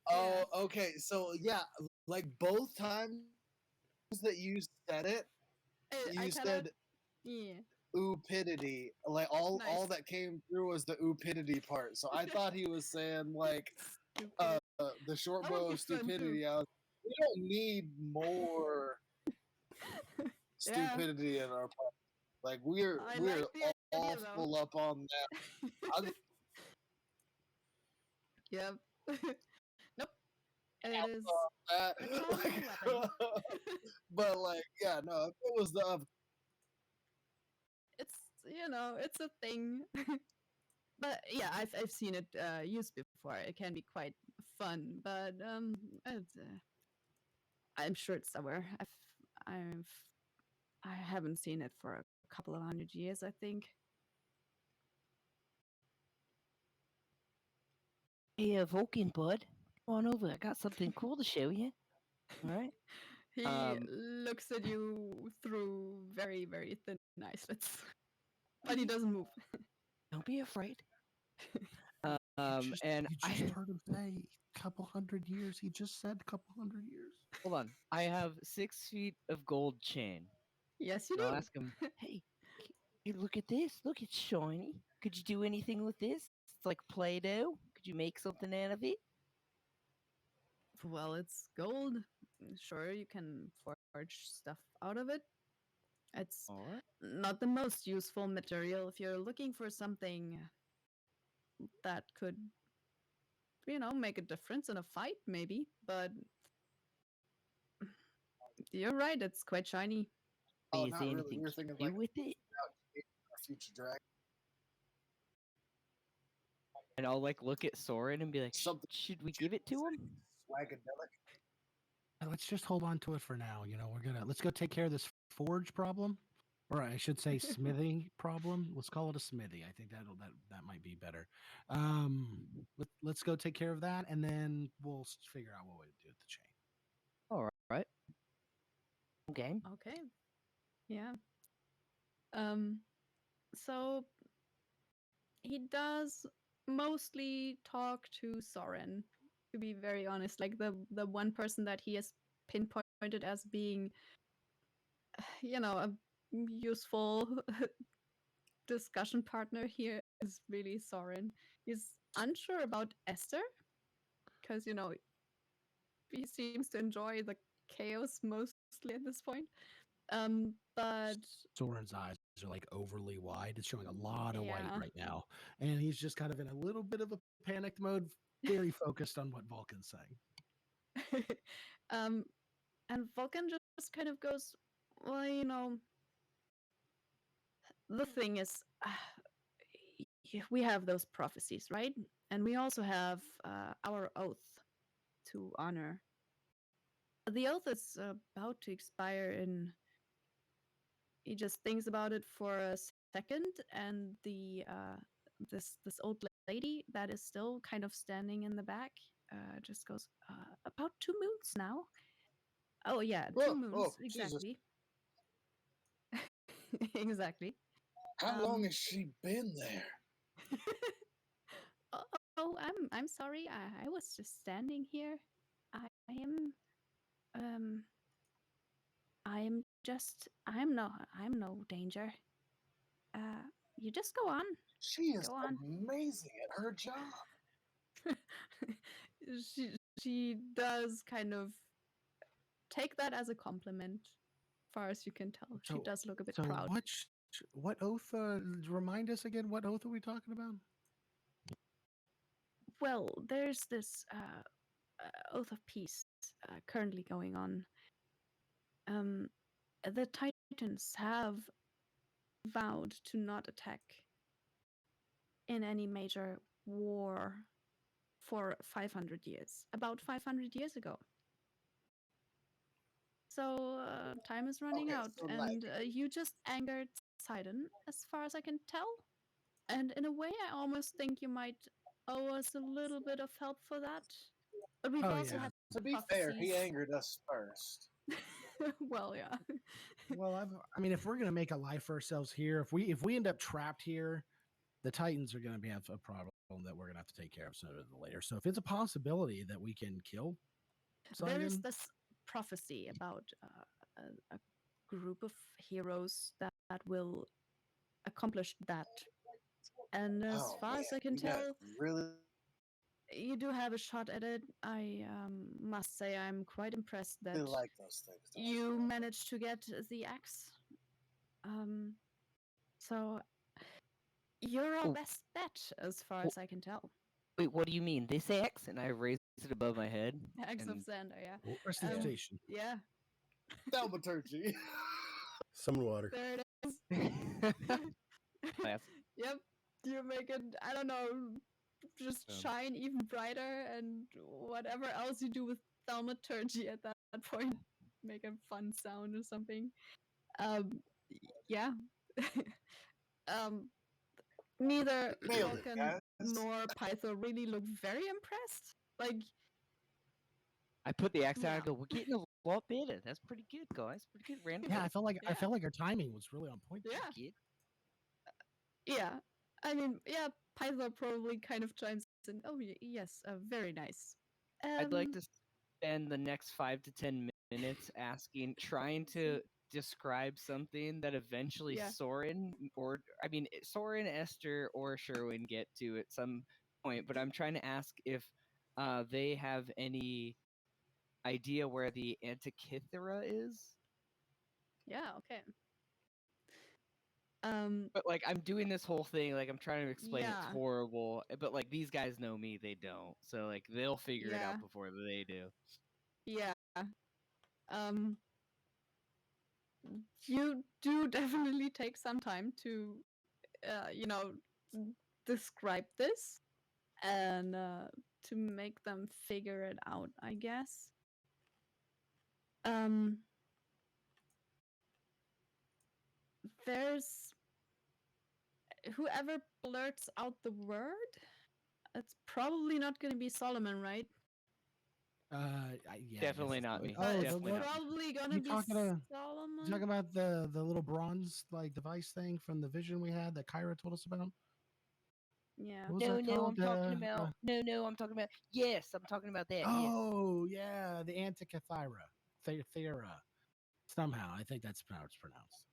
Oh, okay. So yeah, like both times that you said it, I you kind of said yeah. oopidity. Like all Nice. that came through was the oopidity part. So I thought he was saying like Stupid. the short That would bow be of fun, too. stupidity. We don't need more Yeah. stupidity in our part. Like we're I we're like the all idea though. full up on that. Yep. Nope. It is That. a charming weapon. But like, yeah, no, if it was the It's it's a thing. But yeah, I've seen it used before. It can be quite fun, but I'm sure it's somewhere. I've I haven't seen it for a couple of 100 years, I think. Hey, Vulcan bud, come on over. I got something cool to show you. All right. He Um, looks at you through very, very thin eyelids, but he doesn't move. don't be afraid. You And just heard him say couple hundred years. He just said couple hundred years. hold on. I have 6 feet of gold chain. Yes, you And I'll do. ask him, hey, look at this. Look, it's shiny. Could you do anything with this? It's like Play-Doh. Could you make something out of it? Well, it's gold. Sure, you can forge stuff out of it. It's All right. not the most useful material if you're looking for something that could, make a difference in a fight, maybe. But you're right, it's quite shiny. oh, Is not there really. anything We were you thinking can like do with it? our future dragon. And I'll like look at Soren and be like, Something should we give it to him? swagadelic. Let's just hold on to it for now. Let's go take care of this forge problem, or I should say smithy problem. Let's call it a smithy. I think that might be better. Let's go take care of that, and then we'll figure out what way to do with the chain. All right. Okay. Okay. Yeah. Um so he does mostly talk to Soren, to be very honest. Like the one person that he has pinpointed as being, a useful discussion partner here is really Soren. He's unsure about Esther because he seems to enjoy the chaos mostly at this point. But Soren's eyes are like overly wide. It's showing a lot of white yeah, right now, and he's just kind of in a little bit of a panicked mode, very focused on what Vulcan's saying. um, and Vulcan just kind of goes, well, the thing is, we have those prophecies, right? And we also have our oath to honor. The oath is about to expire in. He just thinks about it for a second, and this old lady that is still kind of standing in the back just goes, about 2 moons now. Oh yeah, two Oh, moons Jesus! exactly. Exactly. How long has she been there? I'm sorry. I was just standing here. I am um I'm no danger. You just go on. She is Go on. amazing at her job. She does kind of take that as a compliment, far as you can tell. She does look a bit proud. What oath? Remind us again. What oath are we talking about? Well, there's this oath of peace currently going on. The Titans have vowed to not attack in any major war for 500 years, about 500 years ago. So time is running Okay, out, so and you just angered Poseidon, as far as I can tell. And in a way, I almost think you might owe us a little bit of help for that. But we've Oh, also yeah. had to be fair, he prophecies. angered us first. Well, yeah. Well, I mean, if we're gonna make a life for ourselves here, if we end up trapped here, the Titans are gonna have a problem that we're gonna have to take care of sooner than later. So if it's a possibility that we can kill There is Poseidon, this prophecy about a group of heroes that will accomplish that. And as Oh far man, as I can you guys tell, really you do have a shot at it. I must say I'm quite impressed that like those things. Don't you managed to get the axe. Um, so you're our Oh. best bet, as far as I can tell. Wait, what do you mean? This axe? And I raise it above my head. Axe of and Sander, yeah. prestidigitation. Yeah, Thaumaturgy. Some water. there it is. Classic. Yep, you make it, I don't know, just shine even brighter, and whatever else you do with thaumaturgy at that point, make a fun sound or something. Yeah. um, Neither Nailed it, Vulcan guys. nor Python really look very impressed. Like, I put the axe down Yeah. and go, we're getting a lot better. That's pretty good, guys. Pretty good. Random. Yeah, I felt like Yeah. our timing was really on point. Yeah. Kid. Yeah, I mean, yeah, Python probably kind of chimes in. Oh, yes, very nice. I'd like to spend the next 5 to 10 minutes trying to describe something that eventually Yeah. Soren, Soren, Esther, or Sherwin get to at some point. But I'm trying to ask if they have any idea where the Antikythera is. Yeah. Okay. But like I'm doing this whole thing, like I'm trying to explain it's Yeah. horrible, but like these guys know me, they don't. So like they'll figure it Yeah. out before they do. Yeah. Um, you do definitely take some time to, describe this and to make them figure it out, I guess. Um, there's whoever blurts out the word. It's probably not going to be Solomon, right? Yeah, Definitely not me. Oh, But it's Definitely not me. probably going to You be talking Solomon. about the little bronze like device thing from the vision we had that Kyra told us about? Yeah. What was that No, called? I'm talking about. No, I'm talking about. Yes, I'm talking about that. Yes. Oh, yeah, the Antikythera. Thera. Somehow, I think that's how it's pronounced.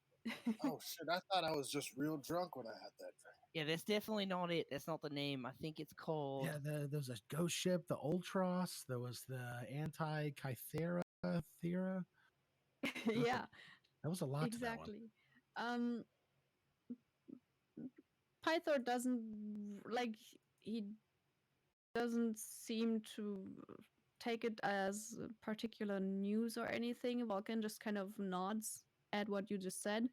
Oh shit! I thought I was just real drunk when I had that drink. Yeah, that's definitely not it. That's not the name. I think it's called. Yeah, there was a ghost ship, the Ultros. There was the Antikythera. Thera. Yeah. That was a lot Exactly. Pythor doesn't like he doesn't seem to take it as particular news or anything. Vulcan just kind of nods at what you just said.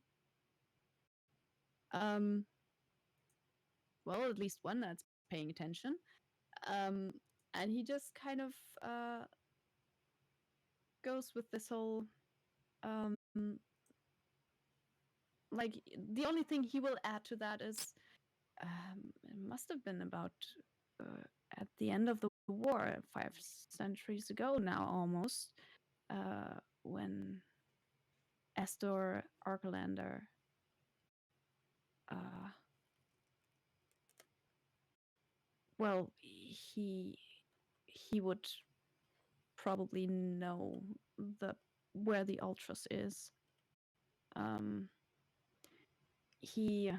Well, at least one that's paying attention. And he just kind of goes with this whole like the only thing he will add to that is it must have been about at the end of the war 5 centuries ago now almost when Astor Arkelander well he would probably know where the Ultras is. He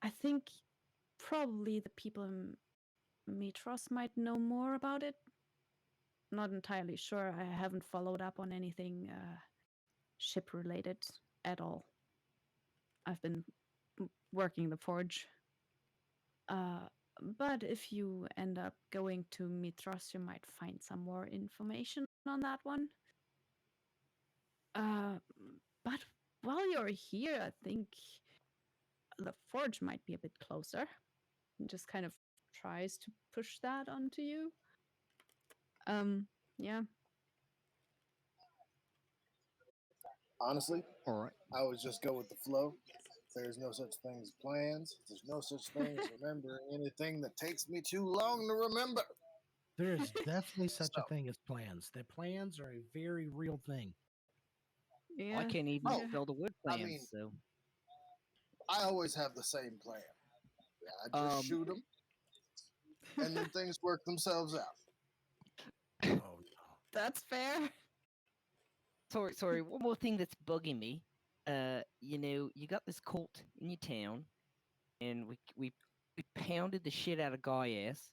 I think probably the people in Mitros might know more about it. Not entirely sure. I haven't followed up on anything ship related at all. I've been working the forge. But if you end up going to Mitros, you might find some more information on that one. But while you're here, I think the forge might be a bit closer. And just kind of tries to push that onto you. Yeah. Honestly, All right. I would just go with the flow. There's no such thing as plans. There's no such thing as remembering anything that takes me too long to remember. There is definitely such So, a thing as plans. The plans are a very real thing. Yeah. I can't even Oh, spell the word I plans, mean, so I always have the same plan. Yeah, I just shoot them, and then things work themselves out. Oh no. That's fair. sorry. One more thing that's bugging me. You got this cult in your town, and we pounded the shit out of guy ass.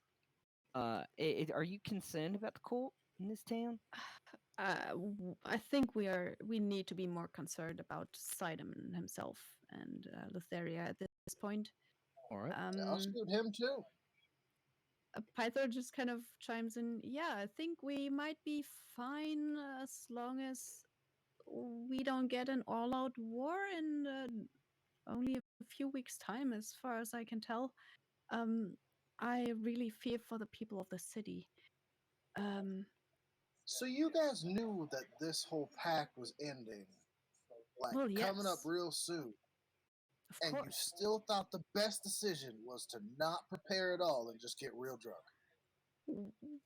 Are you concerned about the cult in this town? I think we need to be more concerned about Sidon himself and Lotharia at this point. All right. I'll shoot him too. Pythor just kind of chimes in. Yeah, I think we might be fine as long as we don't get an all-out war in only a few weeks' time, as far as I can tell. I really fear for the people of the city. So you guys knew that this whole pack was ending, like Well, coming up yes, real soon, of and you course. still thought the best decision was to not prepare at all and just get real drunk.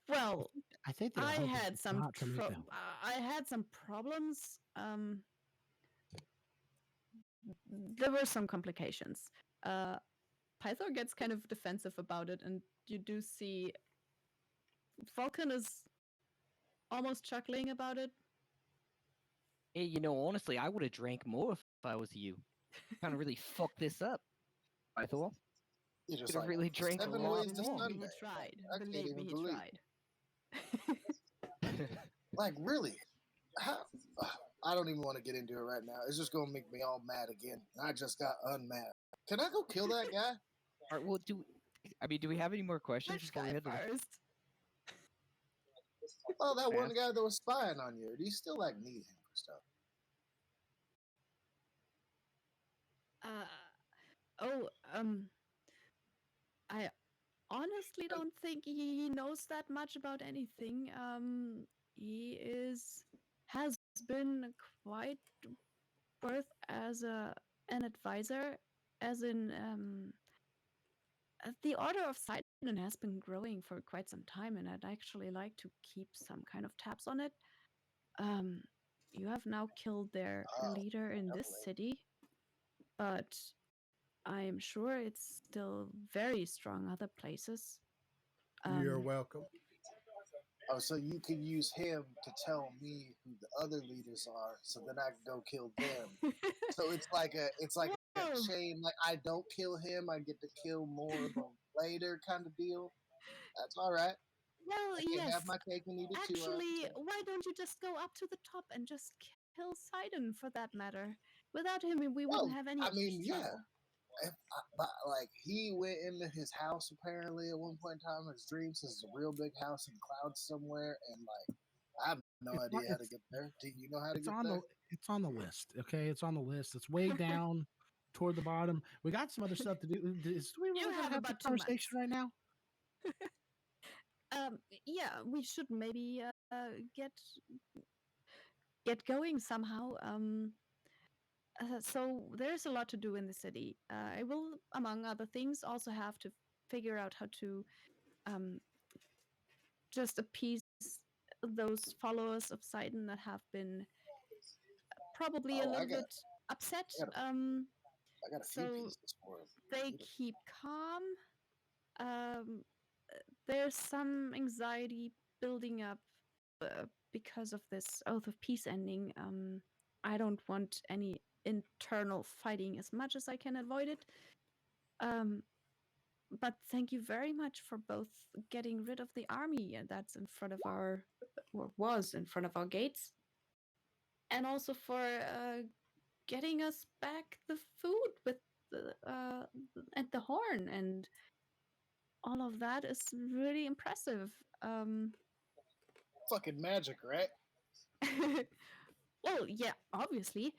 Well, I think they were I hoping had some not to meet them. I had some problems. There were some complications. Pythor gets kind of defensive about it, and you do see Falcon is almost chuckling about it. Hey, honestly, I would have drank more if I was you. Kind of really fucked this up. I thought You're just could have like really drank a 7 lot ways to more. Sunday. He tried. I can't Believe me, even he believe. tried. Like really, how? I don't even want to get into it right now. It's just gonna make me all mad again. I just got unmad. Can I go kill that guy? All right. Well, do we have any more questions Which before we guy head to the? first? Oh, that one Path? guy that was spying on you. Do you still like need him for stuff? Oh, I honestly don't think he knows that much about anything. He has been quite worth as an advisor, as in the Order of Sidon has been growing for quite some time, and I'd actually like to keep some kind of tabs on it. Um, you have now killed their leader in this definitely. city, but I'm sure it's still very strong other places. You're welcome. Oh, so you can use him to tell me who the other leaders are, so then I can go kill them. So it's like a Whoa. chain. Like I don't kill him, I get to kill more of them later, kind of deal. That's all right. Well, I can yes. have my cake and eat it too. Actually, why don't you just go up to the top and just kill Sidon for that matter? Without him, we wouldn't Well, have any I mean, yeah. trouble. But like he went into his house apparently at one point in time. His dreams is a real big house in clouds somewhere, and like I have no It's idea how to get there. Do you know how to it's get on there? it's on the list. Okay, it's on the list. It's way down toward the bottom. We got some other stuff to do. Do we really have have this about 2 conversation right now? Yeah, we should maybe get going somehow. So there's a lot to do in the city. I will, among other things, also have to figure out how to um, just appease those followers of Sidon that have been probably a Oh, little bit upset. I got a few So pieces for him. they keep calm. Um, there's some anxiety building up because of this Oath of Peace ending. I don't want any internal fighting as much as I can avoid it. But thank you very much for both getting rid of the army that's in front of our, or was in front of our gates, and also for getting us back the food with the and the horn, and all of that is really impressive. Fucking magic, right? Well, yeah, obviously.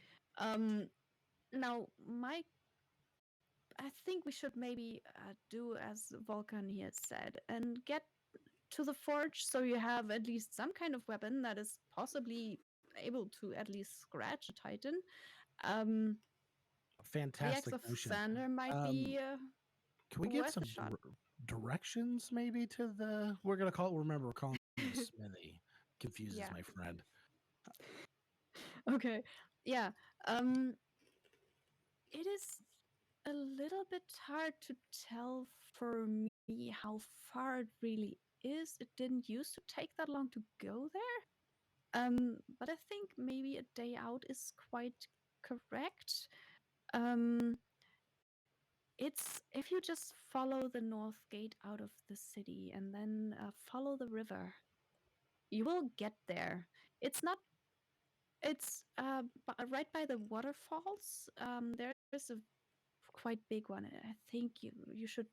Now, I think we should maybe do as Vulcan here said and get to the forge so you have at least some kind of weapon that is possibly able to at least scratch a Titan. Um, the axe Fantastic of notion. thunder might Um, be Can we get worth some a shot. directions maybe to the? We're gonna call. Remember, we're calling it the smithy. Confuses Yeah. my friend. Okay. Yeah. Um, it is a little bit hard to tell for me how far it really is. It didn't used to take that long to go there. But I think maybe a day out is quite correct. Um, it's if you just follow the north gate out of the city and then follow the river, you will get there. It's not. It's right by the waterfalls. There is a quite big one. I think you should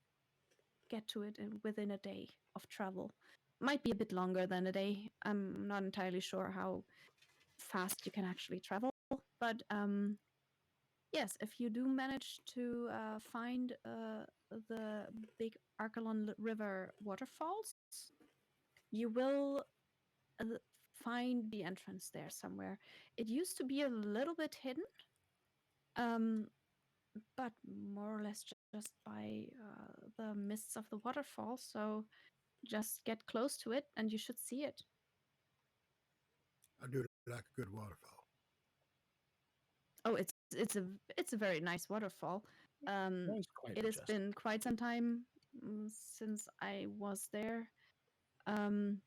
get to it within a day of travel. Might be a bit longer than a day. I'm not entirely sure how fast you can actually travel, but yes, if you do manage to find the big Archelon River waterfalls, you will uh, find the entrance there somewhere. It used to be a little bit hidden, um, but more or less just by the mists of the waterfall. So just get close to it, and you should see it. I do like a good waterfall. Oh, it's a very nice waterfall. That Um, was quite it has majestic. been quite some time since I was there. Um,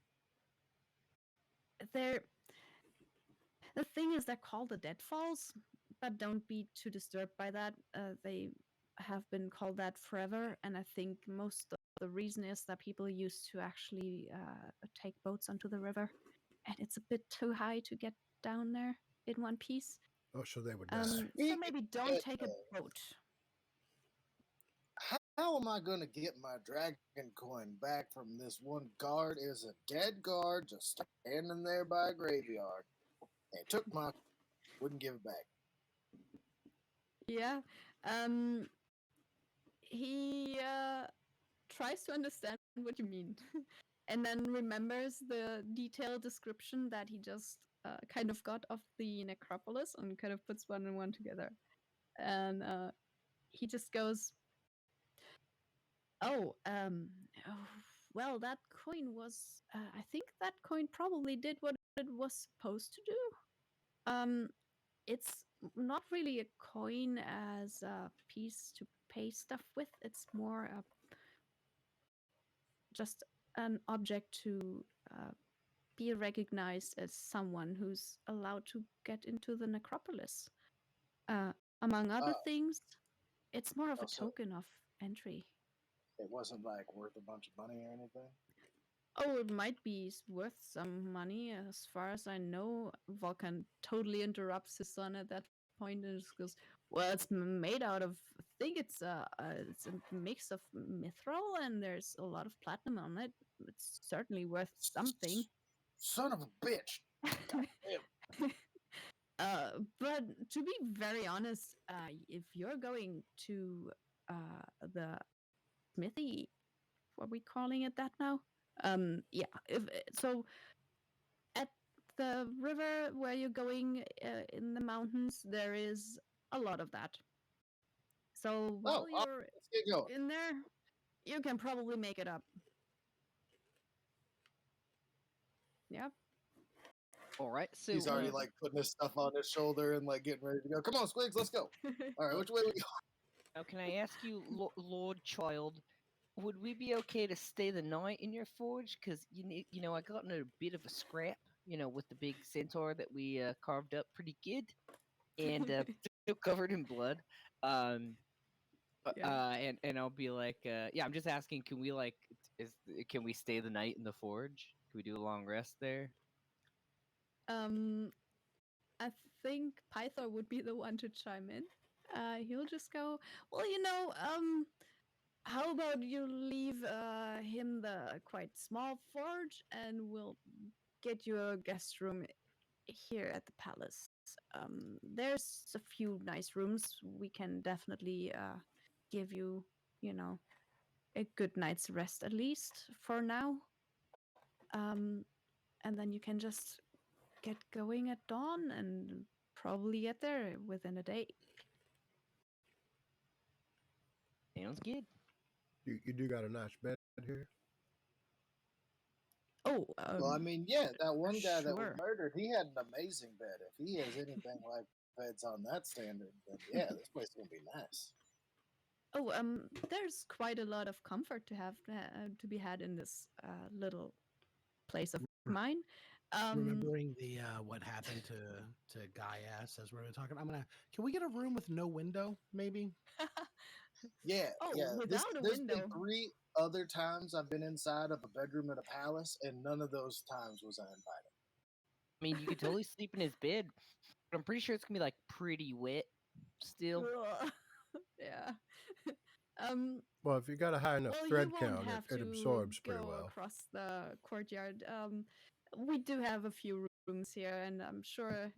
they're the thing is they're called the Deadfalls, but don't be too disturbed by that. They have been called that forever, and I think most of the reason is that people used to actually take boats onto the river, and it's a bit too high to get down there in one piece. Oh, so they would die. So Speaking maybe of don't take a dead, boat. how am I gonna get my dragon coin back from this one guard? Is a dead guard just standing there by a graveyard. They took my wouldn't give it back. Yeah. He tries to understand what you mean and then remembers the detailed description that he just kind of got of the necropolis and kind of puts one and one together. And he just goes, oh, oh, well, that coin was, I think that coin probably did what it was supposed to do. It's not really a coin as a piece to pay stuff with, it's more just an object to be recognized as someone who's allowed to get into the necropolis. Uh, among other Uh, things, it's more of a also, token of entry. it wasn't like worth a bunch of money or anything. Oh, it might be worth some money. As far as I know, Vulcan totally interrupts his son at that point and just goes, "Well, it's made out of. I think it's a mix of mithril, and there's a lot of platinum on it. It's certainly worth something." Son of a bitch! God damn. But to be very honest, if you're going to the smithy, what are we calling it that now? Yeah. If so, at the river where you're going in the mountains, there is a lot of that. So while Oh, you're let's get going. in there, you can probably make it up. Yep. All right. So He's already like putting his stuff on his shoulder and like getting ready to go. Come on, Squigs, let's go. All right, which way we go? now, can I ask you, Lord Child, would we be okay to stay the night in your forge? Because I got in a bit of a scrap, with the big centaur that we carved up pretty good, and still covered in blood. Um, Yeah. and I'll be like, yeah, I'm just asking, can we stay the night in the forge? Can we do a long rest there? Um, I think Pythor would be the one to chime in. He'll just go, well, how about you leave him the quite small forge and we'll get you a guest room here at the palace. There's a few nice rooms. We can definitely give you, you know, a good night's rest at least for now. And then you can just get going at dawn and probably get there within a day. Sounds good. You do got a nice bed here. Oh, Well, I mean, yeah, that one guy that was sure. murdered, he had an amazing bed. If he has anything like beds on that standard, then yeah, this place is gonna be nice. Oh, there's quite a lot of comfort to be had in this little place of mine. Remembering the what happened to Gaius as we were talking, can we get a room with no window, maybe? Yeah, Oh, yeah. without a There's been window. 3 other times I've been inside of a bedroom at a palace, and none of those times was I invited. I mean, you could totally sleep in his bed, but I'm pretty sure it's gonna be like pretty wet still. Ugh. Yeah. um. Well, if you got a high enough Well, thread you won't count, have it to absorbs pretty go well. across the courtyard. We do have a few rooms here, and I'm sure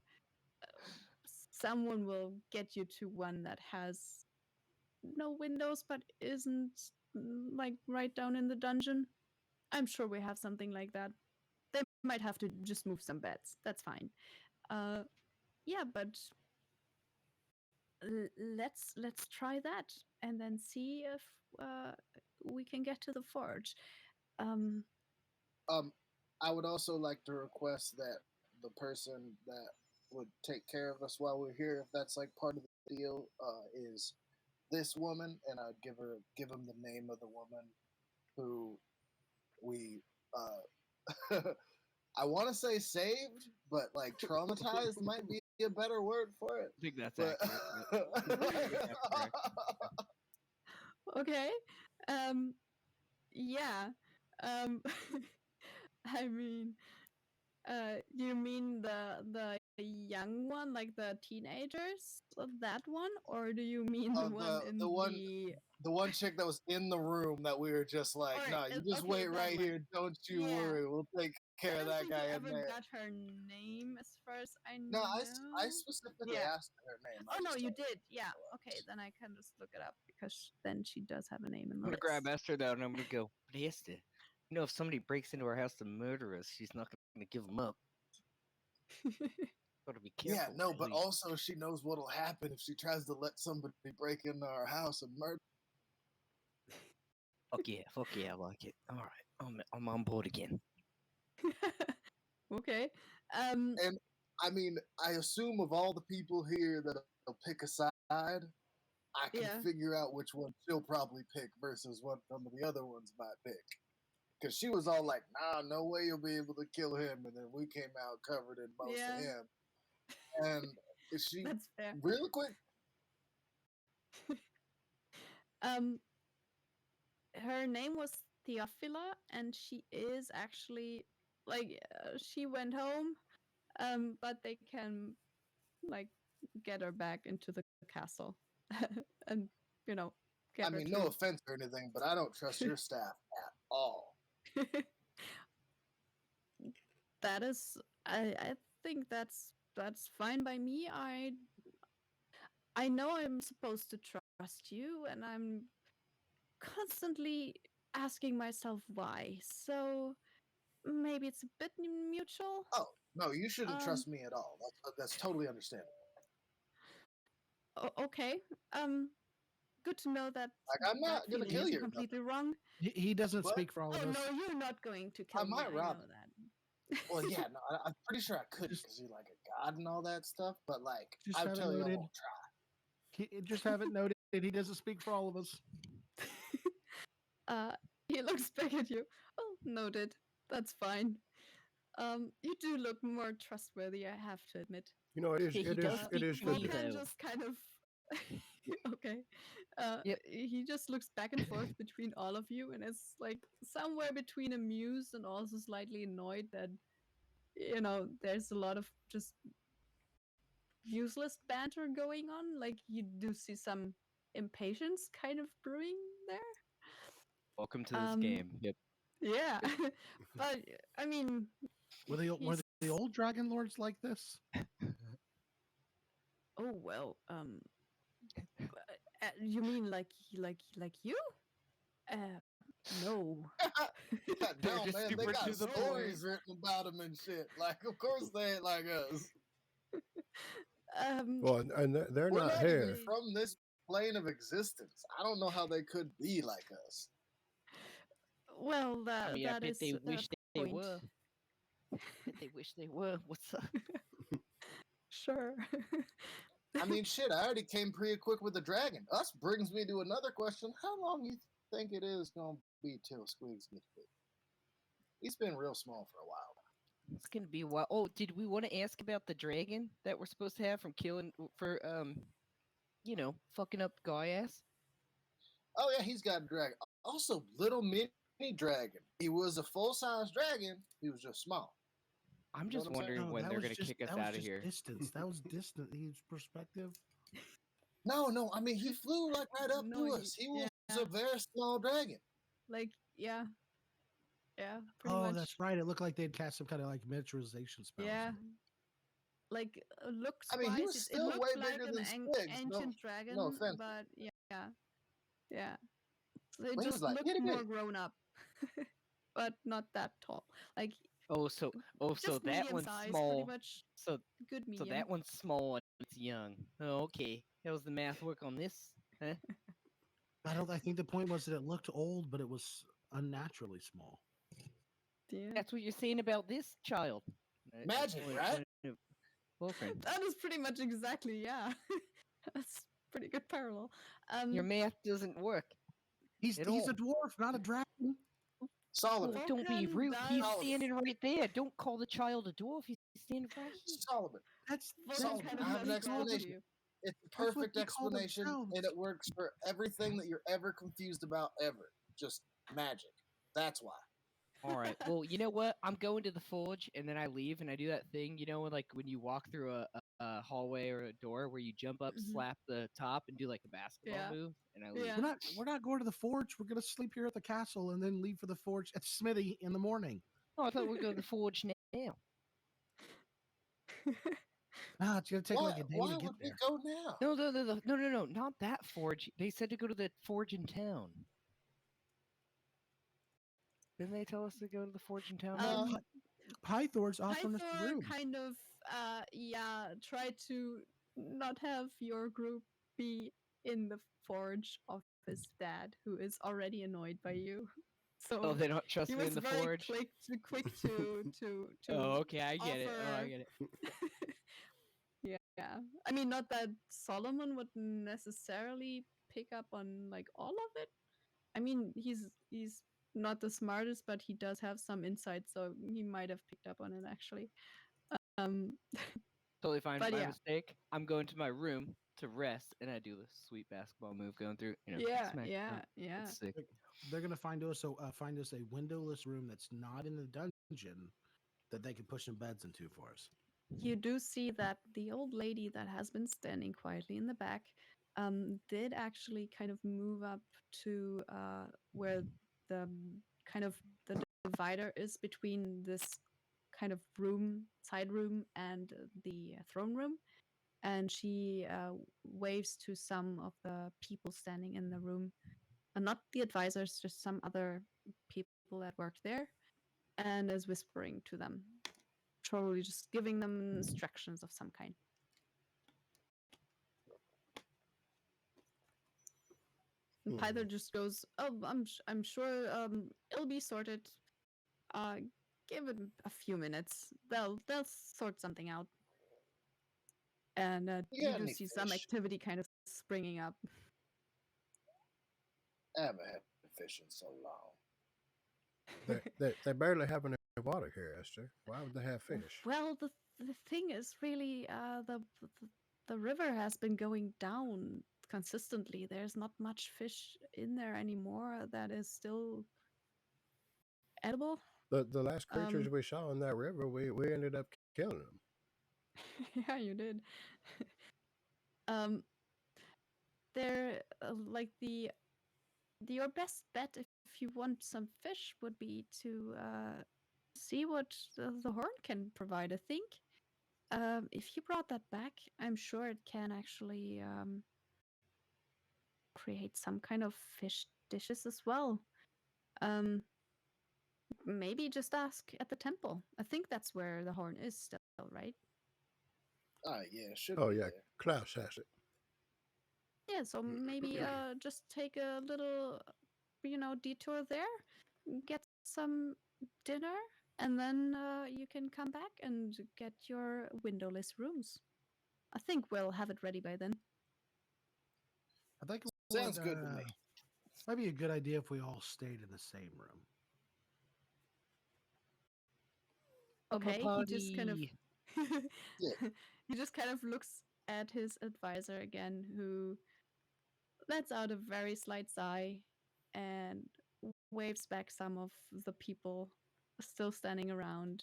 someone will get you to one that has no windows but isn't like right down in the dungeon. I'm sure we have something like that. They might have to just move some beds. That's fine. Uh, yeah, but let's try that and then see if we can get to the forge. Um, Um, I would also like to request that the person that would take care of us while we're here, if that's like part of the deal, is this woman, and I'd give him the name of the woman who we I want to say saved, but like traumatized might be a better word for it. I think that's But accurate. That's correct. okay. Yeah. Um, I mean, you mean the young one, like the teenagers of that one, or do you mean the one the in the one the? the one chick that was in the room that we were just like, All right, no, you just okay, wait that right one. here. Don't you Yeah, worry. We'll take care I of don't that think you guy in ever there. got her name, as far as I No, know. I specifically Yeah. asked her name. I Oh no, just you told her did. Yeah. Okay, then I can just look it up because then she does have a name in I'm the gonna grab list. Esther though, and I'm gonna go. But Esther, you know, if somebody breaks into our house to murder us, she's not gonna give them up. Gotta be Yeah, careful. no, but Please. also she knows what'll happen if she tries to let somebody break into our house and murder. Fuck yeah, I like it. All right, I'm on board again. Okay. Um. And I mean, I assume of all the people here that'll pick a side, I can Yeah. figure out which one she'll probably pick versus what some of the other ones might pick. Because she was all like, nah, no way you'll be able to kill him. And then we came out covered in most Yeah. of him. And she, That's fair. real quick, Um. Her name was Theophila, and she is actually like she went home. But they can like get her back into the castle, and you know I get her mean, no to. offense or anything, but I don't trust your staff at all. That is, I think that's fine by me. I know I'm supposed to trust you, and I'm constantly asking myself why. So maybe it's a bit mutual. Oh, no, you shouldn't Um, trust me at all. That's totally understandable. okay. Um, good to know that Like, I'm that not going to feeling kill isn't you or nothing, completely wrong. He doesn't but speak for all Oh of us. no, you're not going to I kill me. might I rob know you. that. Well, yeah, no, I'm pretty sure I couldn't Just- because you're like a god and all that stuff. But like, Just I have it tell you, I'm noted. gonna try. Just have it noted. He doesn't speak for all of us. uh, he looks back at you. Oh, noted. That's fine. You do look more trustworthy, I have to admit. You know, Hey, he does it speak is for good me, to. Volkan though. just kind of okay. Yep. He just looks back and forth between all of you, and it's like somewhere between amused and also slightly annoyed that there's a lot of just useless banter going on. Like you do see some impatience kind of brewing there. Welcome to this Um, game. Yep. Yeah, but I mean, Were he's the old dragon lords like this? oh well. You mean like you? No. God, They're no, just man, they super got to the stories written about them and shit. Like, of course they ain't like us. Well, and they're We're not not even here. from this plane of existence. I don't know how they could be like us. Well, I mean, I that bet is they a wish they point. were. Bet they wish they were. What's up? Sure. I mean, shit, I already came pretty quick with the dragon. Us brings me to another question. How long you think it is going to be till Squigs gets big? He's been real small for a while. It's gonna be a while. Oh, did we want to ask about the dragon that we're supposed to have from killing for fucking up guy ass? Oh, yeah, he's got a dragon. Also, little mini dragon. He was a full-size dragon. He was just small. I'm You know just what I'm saying? wondering No, when that they're was gonna just kick us that was out of just here. distance. That was distant. His perspective. No, I mean, he flew like right up No, to us. He was yeah. a very small dragon. Like, yeah. Yeah, pretty Oh, much. that's right. It looked like they'd cast some kind of like miniaturization spell. Yeah. Or something. Like, looks I mean, he wise, was it still looked way like bigger an than Squigs. ancient dragon, no offense. but yeah. Yeah. So it But he was just like looked itty more bitty. grown up. But not that tall. Like, Oh, so just that medium one's size, pretty small. much. So Good so medium. that one's small and it's young. Oh, okay. How's the math work on this? Huh? I think the point was that it looked old, but it was unnaturally small. Yeah. That's what you're saying about this child. Magic, Point- right? point of Wilfred. That is pretty much exactly, yeah. That's pretty good parallel. Your math doesn't work. He's At a all. dwarf, not a dragon. Solomon. Oh, don't be Vulcan rude. He's does- standing right there. Don't call the child a dwarf. He's standing right here. Solomon. That's Vulcan Solomon, kind I of have an does draw to explanation. you. It's a That's what perfect they call explanation, themselves. and it works for everything that you're ever confused about ever. Just magic. That's why. All right. Well, you know what? I'm going to the forge, and then I leave, and I do that thing. You know, like when you walk through a hallway or a door, where you jump up, Mhm. slap the top, and do like a basketball Yeah. move, and I leave. Yeah. We're not going to the forge. We're gonna sleep here at the castle and then leave for the forge at Smithy in the morning. Oh, I thought we were going to the forge now. Ah, it's gonna take Why, like a day why to get would we there. go now? No, not that forge. They said to go to the forge in town. Didn't they tell us to go to the forge in town? No. Um, Pythor's offering us the Pythor room. kind of, try to not have your group be in the forge of his dad, who is already annoyed by you. So Oh, they don't trust he me was in the very forge. quick to Oh, okay, I get it. Oh, I offer- get it. yeah. I mean, not that Solomon would necessarily pick up on like all of it. I mean, he's not the smartest, but he does have some insight, so he might have picked up on it actually. Um, Totally fine. But My yeah. mistake. I'm going to my room to rest, and I do the sweet basketball move going through. yeah, smack yeah, down. yeah. It's sick. They're gonna find us a windowless room that's not in the dungeon that they can push some beds into for us. You do see that the old lady that has been standing quietly in the back did actually kind of move up to where the kind of the divider is between this kind of side room, and the throne room. And she waves to some of the people standing in the room, and not the advisors, just some other people that work there, and is whispering to them, probably just giving them instructions of some kind. And Python just goes, "Oh, I'm sure it'll be sorted. Uh, give it a few minutes. They'll sort something out." And You you got do any see some fish? activity kind of springing up. I haven't had fish in so long. They barely have any water here, Esther. Why would they have fish? Well, the thing is really the river has been going down consistently. There's not much fish in there anymore that is still edible. The last creatures we saw in that river, we ended up killing them. Yeah, you did. They're like your best bet, if if you want some fish, would be to see what the horn can provide. I think if you brought that back, I'm sure it can actually create some kind of fish dishes as well. Um, maybe just ask at the temple. I think that's where the horn is still, right? Yeah, it should Oh be yeah, there. Klaus has it. Yeah, so maybe just take a little, detour there, get some dinner, and then you can come back and get your windowless rooms. I think we'll have it ready by then. I think it Sounds good to me. might be a good idea if we all stayed in the same room. Okay, he just kind of Yeah. he just kind of looks at his advisor again, who lets out a very slight sigh and waves back some of the people still standing around.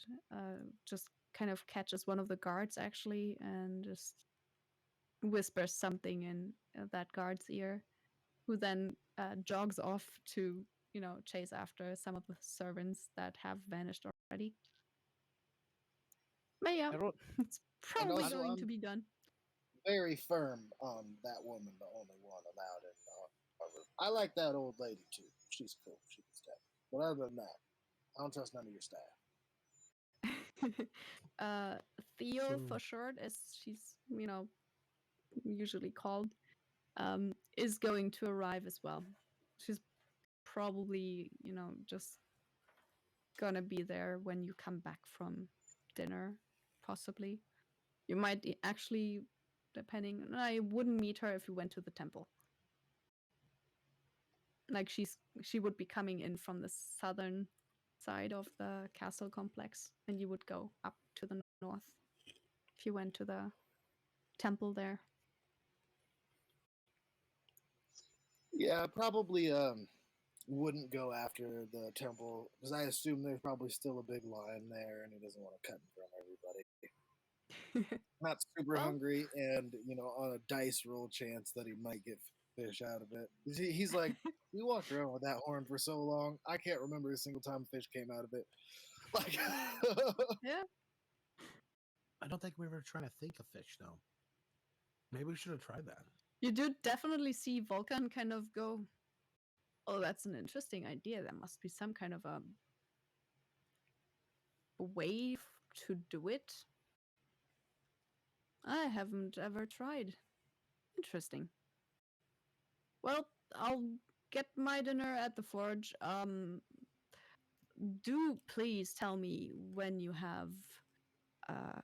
Just kind of catches one of the guards actually, and just whispers something in that guard's ear, who then jogs off to chase after some of the servants that have vanished already. But yeah, I don't. it's probably also, going to be done. Very firm on that woman, the only one allowed in our room. I like that old lady too. She's cool. She can stay. But other than that, I don't trust none of your staff. Theo, So- for short, as she's usually called, is going to arrive as well. She's probably just gonna be there when you come back from dinner, possibly. You might actually, depending. I wouldn't meet her if you went to the temple. Like she would be coming in from the southern side of the castle complex, and you would go up to the north if you went to the temple there. Yeah, I probably wouldn't go after the temple because I assume there's probably still a big line there, and he doesn't want to cut in front of everybody. Not super Well- hungry, and on a dice roll chance that he might get fish out of it. He's like, we walked around with that horn for so long, I can't remember a single time fish came out of it. Like, Yeah. I don't think we were trying to think of fish though. Maybe we should have tried that. You do definitely see Vulcan kind of go, oh, that's an interesting idea. There must be some kind of a way to do it. I haven't ever tried. Interesting. Well, I'll get my dinner at the forge. Do please tell me when you have uh,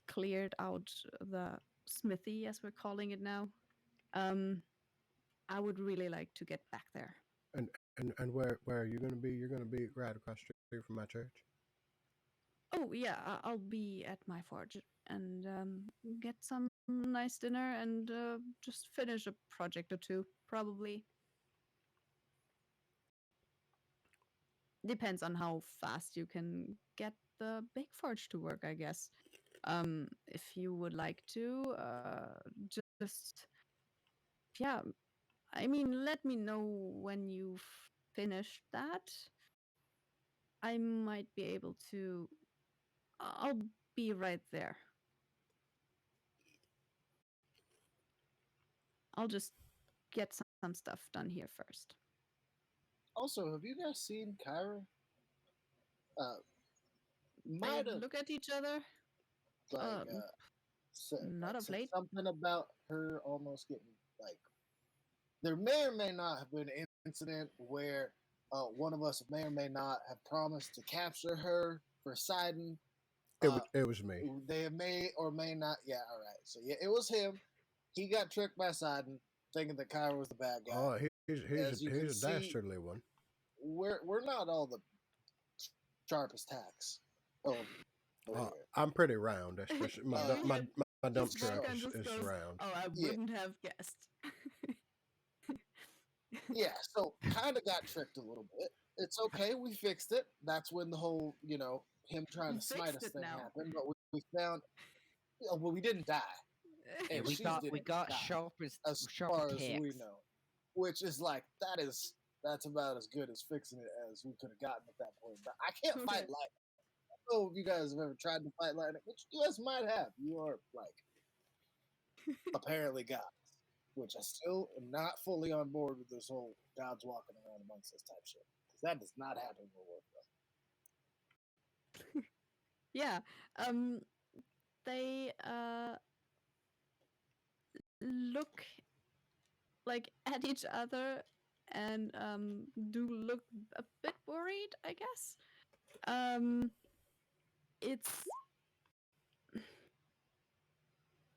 cleared out the smithy, as we're calling it now. I would really like to get back there. And where are you going to be? You're going to be right across the street from my church. Oh yeah, I'll be at my forge and get some nice dinner and just finish a project or two, probably. Depends on how fast you can get the big forge to work, I guess. If you would like to, just yeah, I mean, let me know when you've finished that. I might be able to. I'll be right there. I'll just get some stuff done here first. also, have you guys seen Kyra? They Might have look at each other. like Um, said, not of said late. something about her almost getting like. There may or may not have been an incident where one of us may or may not have promised to capture her for Sidon. It was me. They may or may not. Yeah, all right. So yeah, it was him. He got tricked by Sidon, thinking that Kyra was the bad guy. Oh, As you can he's a see, dastardly one. we're not all the sharpest tacks. Oh, I'm pretty round, especially my dump Just truck Vulcan just is goes, round. oh, I Yeah. wouldn't have guessed. Yeah, so kind of got tricked a little bit. It's okay, we fixed it. That's when the whole, him trying You to smite fixed us it thing now. happened. But we found, well, we didn't die Yeah, And we she got didn't sharp as sharp far as attacks. we know, which is like that is That's about as good as fixing it as we could have gotten at that point. But I can't fight Okay. lightning. I don't know if you guys have ever tried to fight lightning, which you guys might have. You are like apparently gods, which I still am not fully on board with this whole gods walking around amongst us type shit. Because that does not happen in Warcraft. Yeah. They look like at each other and do look a bit worried, I guess. It's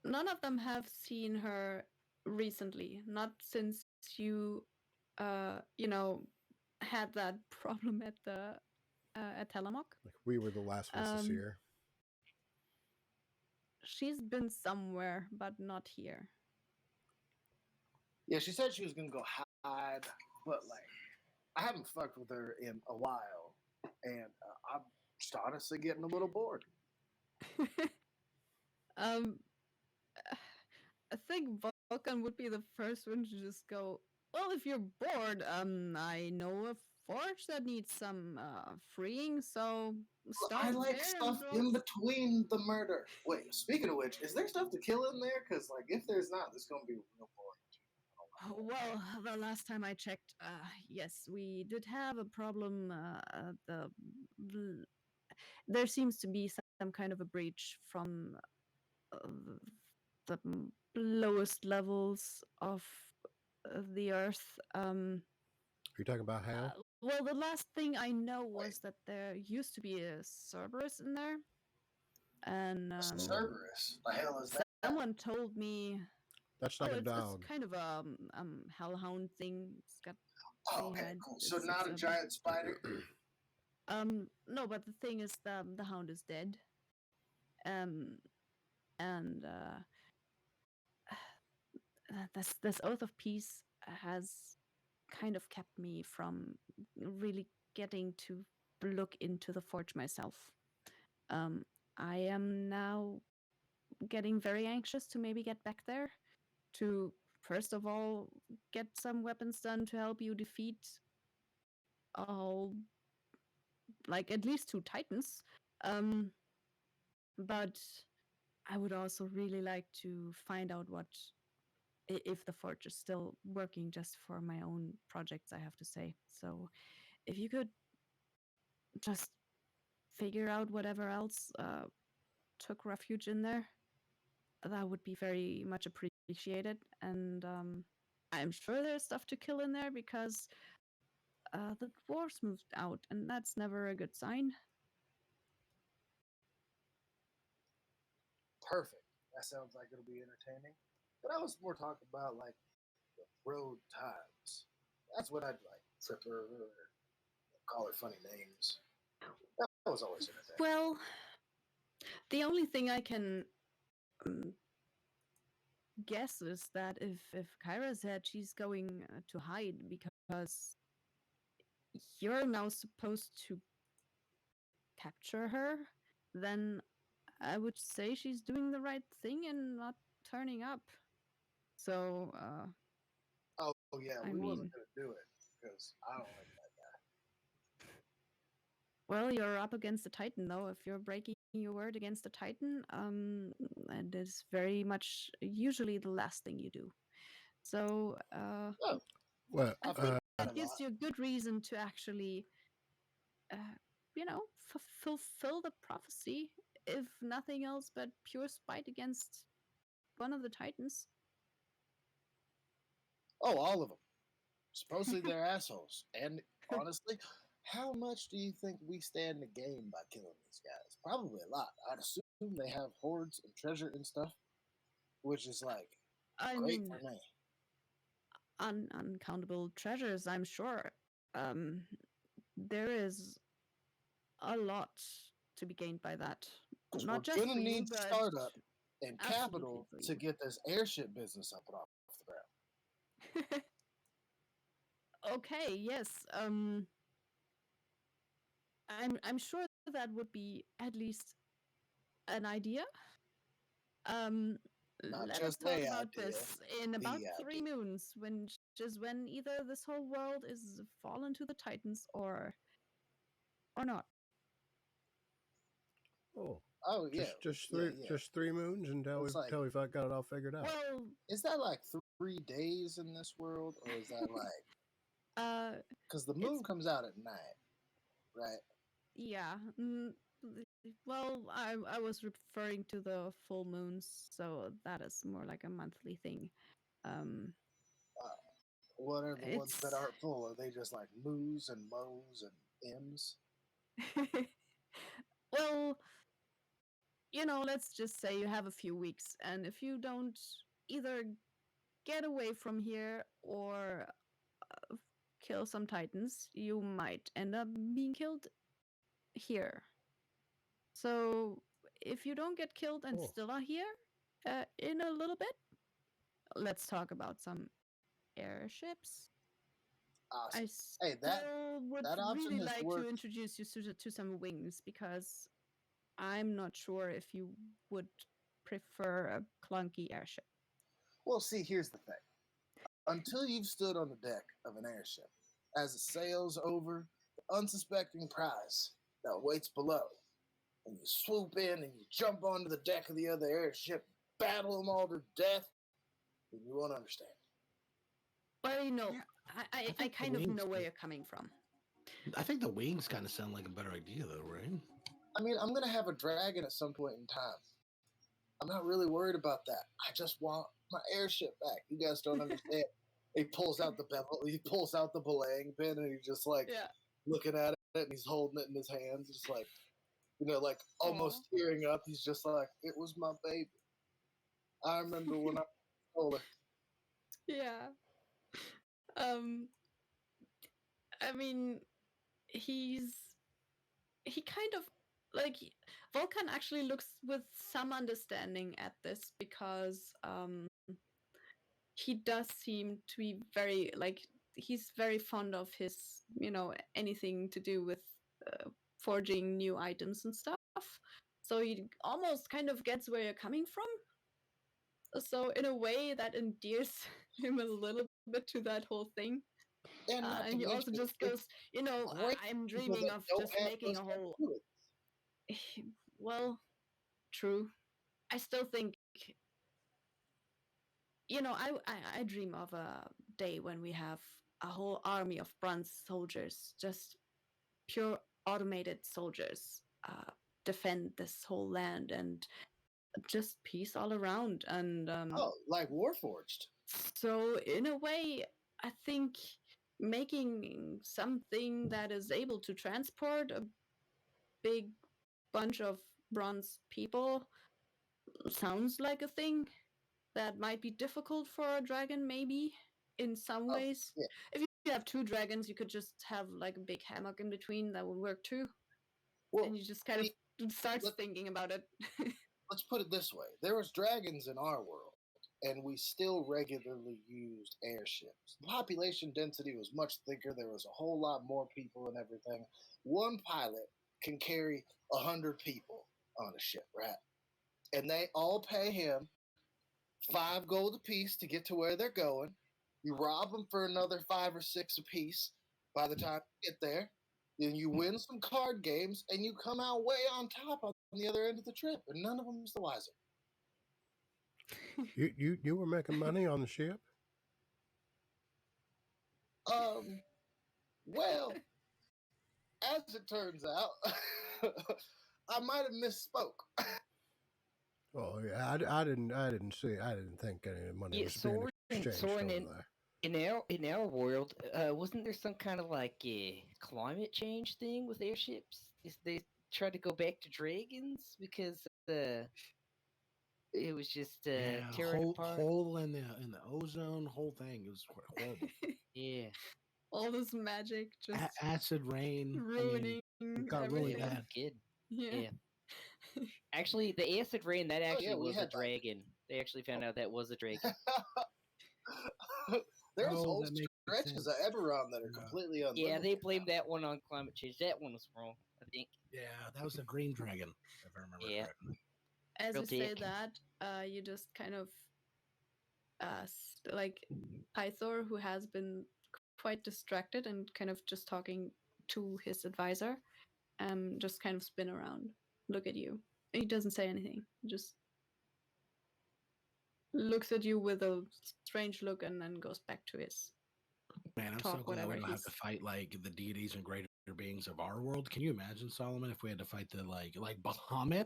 none of them have seen her recently, not since you had that problem at the at Telemok. Like we were the last ones to see her. She's been somewhere, but not here. Yeah, she said she was gonna go hide, but like I haven't fucked with her in a while, and I'm just honestly getting a little bored. um, I think Vulcan would be the first one to just go, well, if you're bored, I know a forge that needs some freeing, so start I like there stuff and in between the murder. Wait, speaking of which, is there stuff to kill in there? Because like, if there's not, this is gonna be real boring. well, the last time I checked, yes, we did have a problem. There seems to be some kind of a breach from uh, the lowest levels of the Earth. Are you talking about how? Well, the last thing I know was that there used to be a Cerberus in there, and Cerberus, the hell is that? someone told me. That's like a dog. It's kind of a hellhound thing. It's got Oh, okay, head. cool. So not a giant spider. No, but the thing is, the hound is dead. And this oath of peace has kind of kept me from really getting to look into the forge myself. I am now getting very anxious to maybe get back there to first of all get some weapons done to help you defeat all, like, at least 2 titans. But I would also really like to find out what if the forge is still working just for my own projects, I have to say. So if you could just figure out whatever else took refuge in there, that would be very much appreciated. And I'm sure there's stuff to kill in there because the dwarves moved out, and that's never a good sign. Perfect. That sounds like it'll be entertaining. But I was more talking about like the road times. That's what I'd like. Tripper, or call it funny names. That was always entertaining. Well, the only thing I can guess is that if Kyra said she's going to hide because you're now supposed to capture her, then I would say she's doing the right thing and not turning up. So, Oh yeah, I we wasn't mean, gonna do it because I don't like that guy. well, you're up against a Titan, though. If you're breaking your word against a Titan, it is very much usually the last thing you do. So, Oh, Well, I I think think that it a gives lot. you a good reason to actually, fulfill the prophecy, if nothing else but pure spite against one of the Titans. Oh, all of them. Supposedly they're assholes. And honestly, how much do you think we stand to gain by killing these guys? Probably a lot. I'd assume they have hoards and treasure and stuff, which is like I great mean, for me. uncountable treasures, I'm sure. Um, there is a lot to be gained by that. Because we're Not just gonna for you, need but startup and absolutely capital for to you. get this airship business up and off the ground. Okay, yes. I'm sure that would be at least an idea. Um, Not Let us just talk a about idea, this in about the 3 idea. moons, when just when either this whole world is fallen to the Titans or not. Oh, Oh yeah, yeah. just 3 moons until It's like, we got it all figured out. Well, is that like 3 days in this world, or is that like uh, because the it's moon comes out at night, right? yeah. Well, I was referring to the full moons, so that is more like a monthly thing. Um, Uh, what are the ones that it's aren't full? Are they just like moos and mo's and m's? well, let's just say you have a few weeks, and if you don't either get away from here or kill some Titans, you might end up being killed here. So if you don't get killed and Oh, still are here in a little bit, let's talk about some airships. I Awesome. Hey, still would that option really has like to worked. introduce you to some wings, because I'm not sure if you would prefer a clunky airship. Well, see, here's the thing. Until you've stood on the deck of an airship, as it sails over the unsuspecting prize that waits below, and you swoop in and you jump onto the deck of the other airship, battle them all to death, then you won't understand. But Yeah, I I think the kind of wings. know where you're coming from. I think the wings kind of sound like a better idea, though, right? I mean, I'm gonna have a dragon at some point in time. I'm not really worried about that. I just want my airship back. You guys don't understand. He pulls out the bevel. He pulls out the belaying pin, and he's just like Yeah. looking at it, and he's holding it in his hands, just like like Aw. almost tearing up. He's just like, "It was my baby. I remember when I told her." Yeah. Um. I mean, he's he kind of like Volkan actually looks with some understanding at this, because he does seem to be very like he's very fond of his anything to do with forging new items and stuff. So he almost kind of gets where you're coming from. So in a way that endears him a little bit to that whole thing. And not to And he also mention, just it's goes, great I'm for people dreaming that of don't just have making those a kind of whole. fluids. Well, true. I still think, I dream of a day when we have a whole army of bronze soldiers, just pure automated soldiers, defend this whole land, and just peace all around. And Oh, like Warforged. so, in a way, I think making something that is able to transport a big bunch of bronze people sounds like a thing that might be difficult for a dragon, maybe in some Oh, ways. yeah. If you have two dragons, you could just have like a big hammock in between. That would work too. Well, And you just kind of starts let, thinking about it. let's put it this way: there was dragons in our world, and we still regularly used airships. The population density was much thicker. There was a whole lot more people and everything. One pilot can carry 100 people on a ship, right? And they all pay him 5 gold apiece to get to where they're going. You rob them for another 5 or 6 apiece by the time you get there. Then you win some card games, and you come out way on top on the other end of the trip, and none of them's the wiser. You were making money on the ship? Well, as it turns out, I might have misspoke. Oh yeah, I didn't see. I didn't think any money Yeah, was being exchanged Soren, over there. in our world, wasn't there some kind of like a climate change thing with airships? Is they tried to go back to dragons because it was just Yeah, tearing whole apart? hole in the ozone, whole thing. It was horrible. Yeah, All this magic just Acid rain. I mean, ruining it got really yeah, it everything. bad. wasn't good. Yeah. Yeah, actually, the acid rain that Oh yeah, actually we was a had like dragon. They actually found out that was a dragon. there's Oh, whole that makes stretches of sense. Eberron that are Yeah. completely Yeah, unlimited. they blamed that one on climate change. That one was wrong, I think. Yeah, that was the green dragon, if I remember Yeah. correctly. as Real you say dick. that, you just kind of like Pythor, who has been quite distracted and kind of just talking to his advisor, just kind of spin around, look at you. He doesn't say anything. He just looks at you with a strange look and then goes back to his Man, I'm so talk, glad we whatever don't have to he's. fight like the deities and greater beings of our world. Can you imagine, Solomon, if we had to fight the like Bahamut?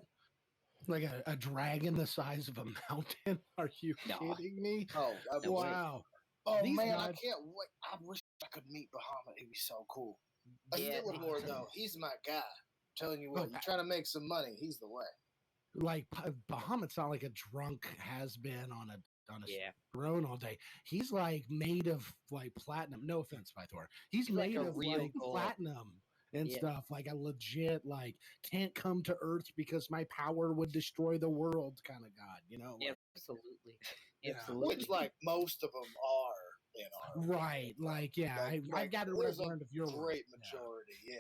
Like a dragon the size of a mountain? Are you No. kidding me? Oh, No way. Wow. oh These man, I gods- can't wait. I wish I could meet Bahamut. It'd be so cool. Yeah, Still me more too. though. He's my guy. I'm telling you what, Oh, you're trying to make some money. He's the way. like Bahamut's not like a drunk has been on a Yeah. throne all day. He's like made of like platinum. No offense, Pythor. He's He's like made a of real like god. platinum and Yeah. stuff. Like a legit like can't come to Earth because my power would destroy the world kind of god. You know? Like, Absolutely. Yeah. Absolutely. Which like most of them are in our right. Like yeah, I've gathered what I've there's a learned of your world. great Yeah. majority. Yeah.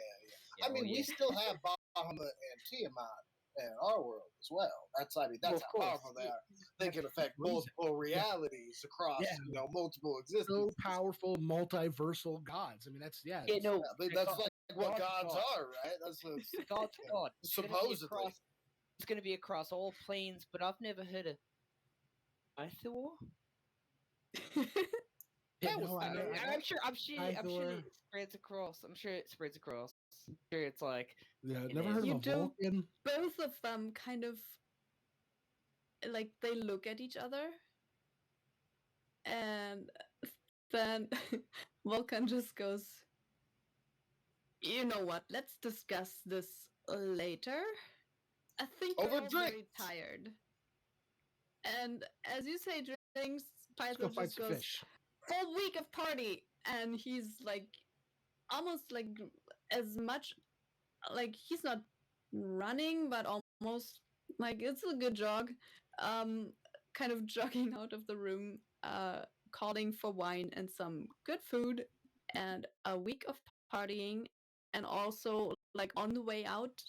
Yeah, I mean, oh, we yeah. still have Bahamut and Tiamat in our world as well. That's Well, how of course. powerful they are. They can affect Reason. multiple realities across Yeah. multiple So existences. powerful, multiversal gods. I mean, that's Yeah, it's- no. But that's like what God's gods God. are, right? That's what God's God. It's gonna be supposedly. across- It's going to be across all planes, but I've never heard of Pythor. Yeah, That was no, I know. I'm sure. I'm sure Pythor. it spreads across. I'm sure it spreads across. I'm sure it's like Yeah, it never is. heard of You a do- Vulcan. Both of them kind of like they look at each other, and then Vulcan just goes, "You know what? Let's discuss this later. I think we're Over all very drinks." tired." And as you say, drinks, Let's go Python fight just some goes, fish. "Whole week of party," and he's like, almost like as much like he's not running, but almost like it's a good jog. Kind of jogging out of the room, calling for wine and some good food and a week of partying, and also like on the way out,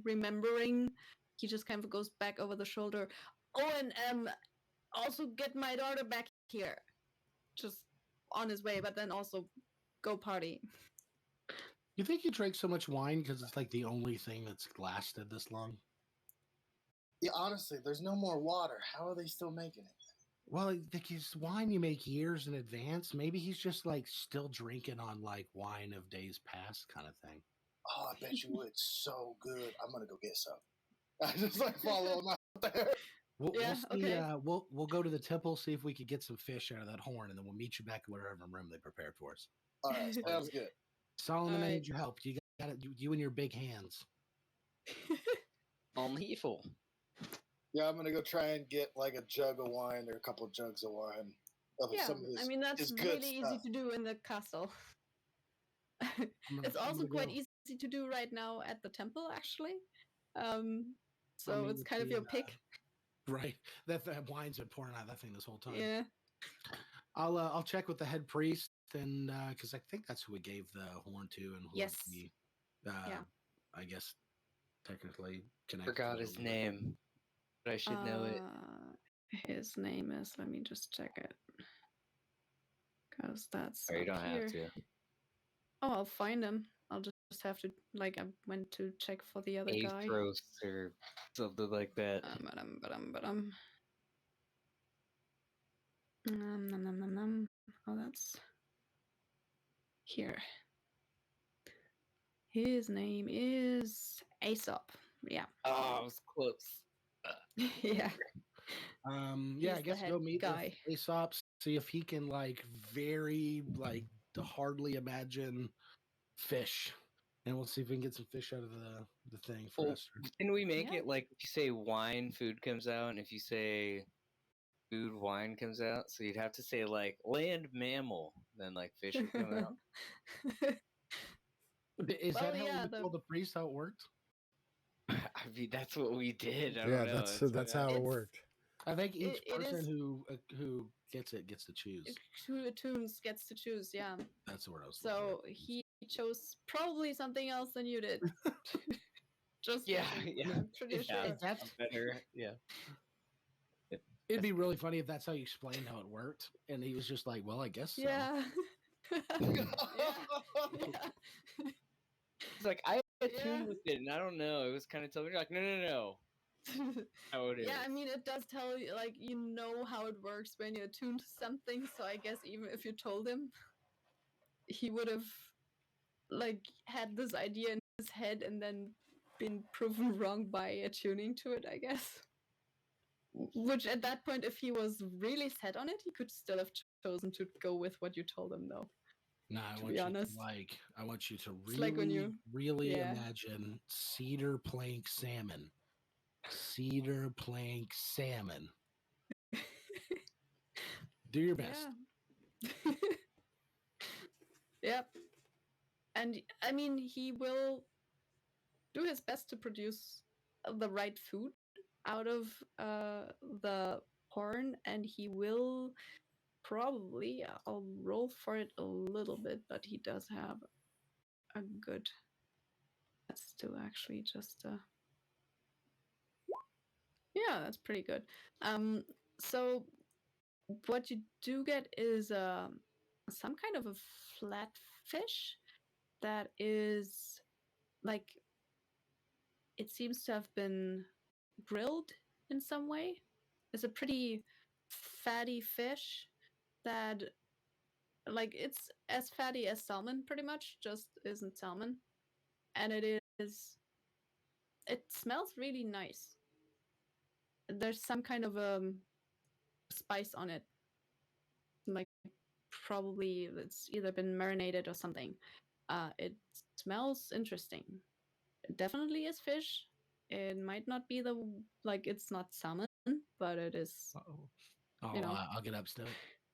remembering, he just kind of goes back over the shoulder. Oh, and also get my daughter back here, just on his way, but then also go party. You think you drank so much wine because it's like the only thing that's lasted this long? Yeah, honestly, there's no more water. How are they still making it? Well, because wine you make years in advance. Maybe he's just like still drinking on like wine of days past kind of thing. Oh, I bet you would. So good. I'm gonna go get some. I just like follow him out there. We'll Yeah, see. okay. We'll go to the temple, see if we could get some fish out of that horn, and then we'll meet you back at whatever room they prepared for us. All right, sounds good. Solomon, I Alright. need your help. You got it. You and your big hands. I'm here for. Yeah, I'm gonna go try and get like a jug of wine or a couple of jugs of wine. Of Yeah, some of his, I mean that's his good really easy stuff. to do in the castle. It's I'm also gonna quite go. easy to do right now at the temple, actually. I'll So meet it's with kind of you your in, pick. Right. That wine's been pouring out of that thing this whole time. Yeah. I'll check with the head priest and because I think that's who we gave the horn to and who Yes. would be, Yeah. I guess technically connected. Forgot to his the- name, but I should know it. His name is. Let me just check it. Because that's. Or you up don't here. have to. Oh, I'll find him. I'll just have to. Like, I went to check for the other guy. Athros or something like that. Oh, that's here. His name is Aesop. Yeah. Oh, I was close. Yeah. Yeah, I He's the guess head go meet guy. with Aesop, see if he can like very like hardly imagine fish, and we'll see if we can get some fish out of the thing for Well, us. can we make Yeah. it like if you say wine, food comes out, and if you say food, wine comes out? So you'd have to say like land mammal, then like fish would come out. Is Well, that how yeah, we told the priest how it worked? I mean, that's what we did. I Yeah, don't know. that's how it It's- worked. I think each It person is- who gets it gets to choose. Two tunes gets to choose. Yeah. That's the word I was. So he chose probably something else than you did. Just Yeah, looking. yeah. I'm pretty If- sure. if that's Better, yeah. It'd be really funny if that's how you explained how it worked, and he was just like, "Well, I guess so." Yeah. yeah. It's like I Yeah. attuned with it, and I don't know. It was kind of telling me like, no. How it is. Yeah, I mean, it does tell you, like, you know how it works when you're attuned to something. So I guess even if you told him, he would have, like, had this idea in his head and then been proven wrong by attuning to it, I guess. Which at that point, if he was really set on it, he could still have chosen to go with what you told him, though. No, I To want be you honest. to I want you to It's like when you- really yeah. imagine cedar plank salmon. Cedar plank salmon. Do your best. Yeah. Yep. And I mean, he will do his best to produce the right food out of the porn, and he will probably, I'll roll for it a little bit, but he does have a good. That's still actually just yeah, that's pretty good. So what you do get is some kind of a flat fish that is like, it seems to have been grilled in some way. It's a pretty fatty fish that, like, it's as fatty as salmon pretty much, just isn't salmon. And it smells really nice. There's some kind of spice on it, like probably it's either been marinated or something. It smells interesting. It definitely is fish. It might not be it's not salmon, but it is. You know. I'll get up to it.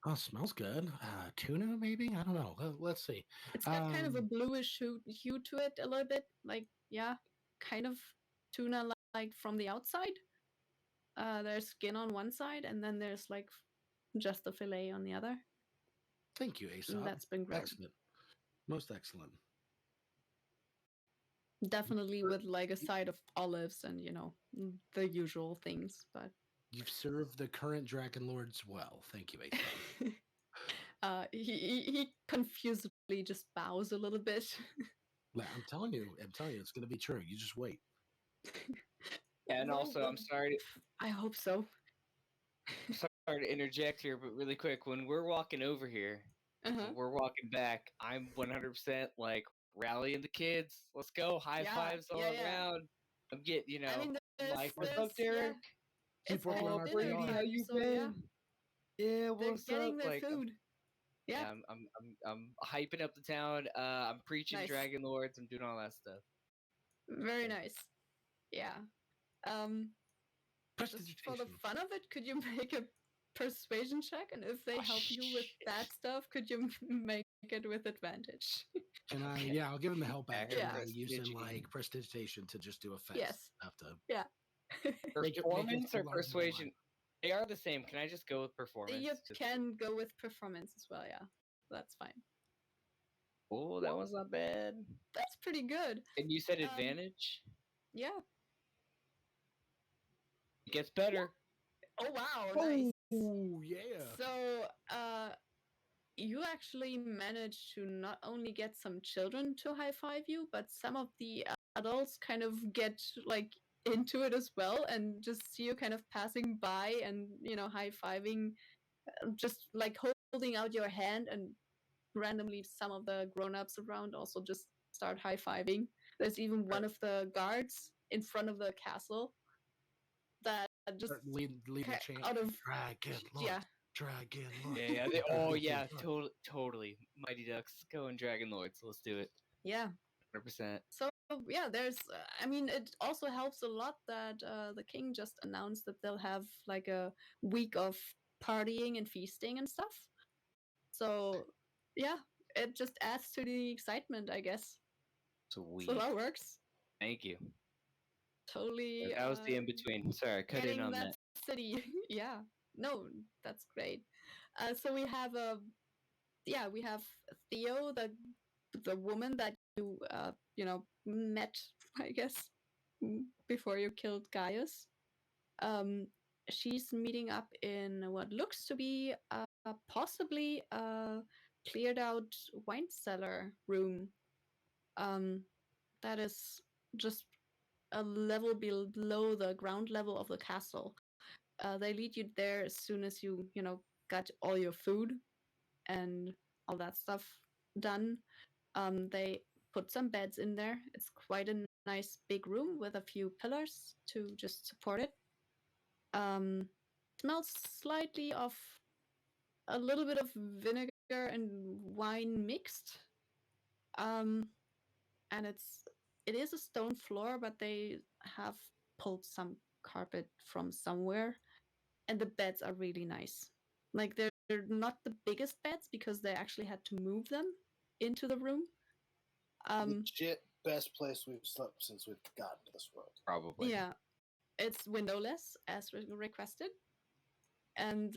Oh, smells good. Tuna, maybe? I don't know. Let's see. It's got kind of a bluish hue to it a little bit. Like, yeah, kind of tuna like from the outside. There's skin on one side, and then there's like just the fillet on the other. Thank you, Aesop. That's been grilled. Excellent. Most excellent. Definitely with like a side of olives and, the usual things, but you've served the current Dragon Lords well. Thank you, Aesop. He confusedly just bows a little bit. I'm telling you, it's going to be true. You just wait. Yeah, and also, I'm sorry. I hope so. Sorry to interject here, but really quick, when we're walking over here, when we're walking back, I'm 100% like rallying the kids. Let's go, high fives all around. I'm getting, I mean, like, what's up, Derek? Keep working on our Brady, how you been? Yeah, what's They're getting up? their Like, food. Yeah, I'm hyping up the town. I'm preaching nice. Dragon Lords. I'm doing all that stuff. Very nice. Yeah. Just for the fun of it, could you make a persuasion check? And if they help you with that stuff, could you make it with advantage? And I'll give him the help action Yeah. using like prestidigitation to just do a fast. Yes. Yeah. Performance or persuasion? They are the same. Can I just go with performance? You can go with performance as well, yeah. That's fine. Oh, that was not bad. That's pretty good. And you said advantage? Yeah. It gets better. Oh, wow. Nice. Oh, yeah. So, you actually managed to not only get some children to high five you, but some of the adults kind of get like into it as well and just see you kind of passing by and, high fiving, just like holding out your hand, and randomly some of the grown-ups around also just start high fiving. There's even one of the guards in front of the castle that just lead the chant out of Dragon Lord. Yeah. Dragon Lord. Yeah, totally. Mighty Ducks, going Dragon Lords. Let's do it. Yeah. 100%. So, yeah, there's, I mean, it also helps a lot that the king just announced that they'll have like a week of partying and feasting and stuff. So, yeah, it just adds to the excitement, I guess. Sweet. So that works. Thank you. Totally. That was the in between. Sorry, I cut in on that. City. Yeah. No, that's great. So we have we have Theo, the woman that you met, I guess, before you killed Gaius. Um, she's meeting up in what looks to be possibly a cleared out wine cellar room. Um, that is just a level below the ground level of the castle. They lead you there as soon as you know, got all your food and all that stuff done. They put some beds in there. It's quite a nice big room with a few pillars to just support it. Smells slightly of a little bit of vinegar and wine mixed. Um, and it is a stone floor, but they have pulled some carpet from somewhere, and the beds are really nice. Like they're not the biggest beds because they actually had to move them into the room. Legit best place we've slept since we've gotten to this world. Probably. Yeah, it's windowless as requested, and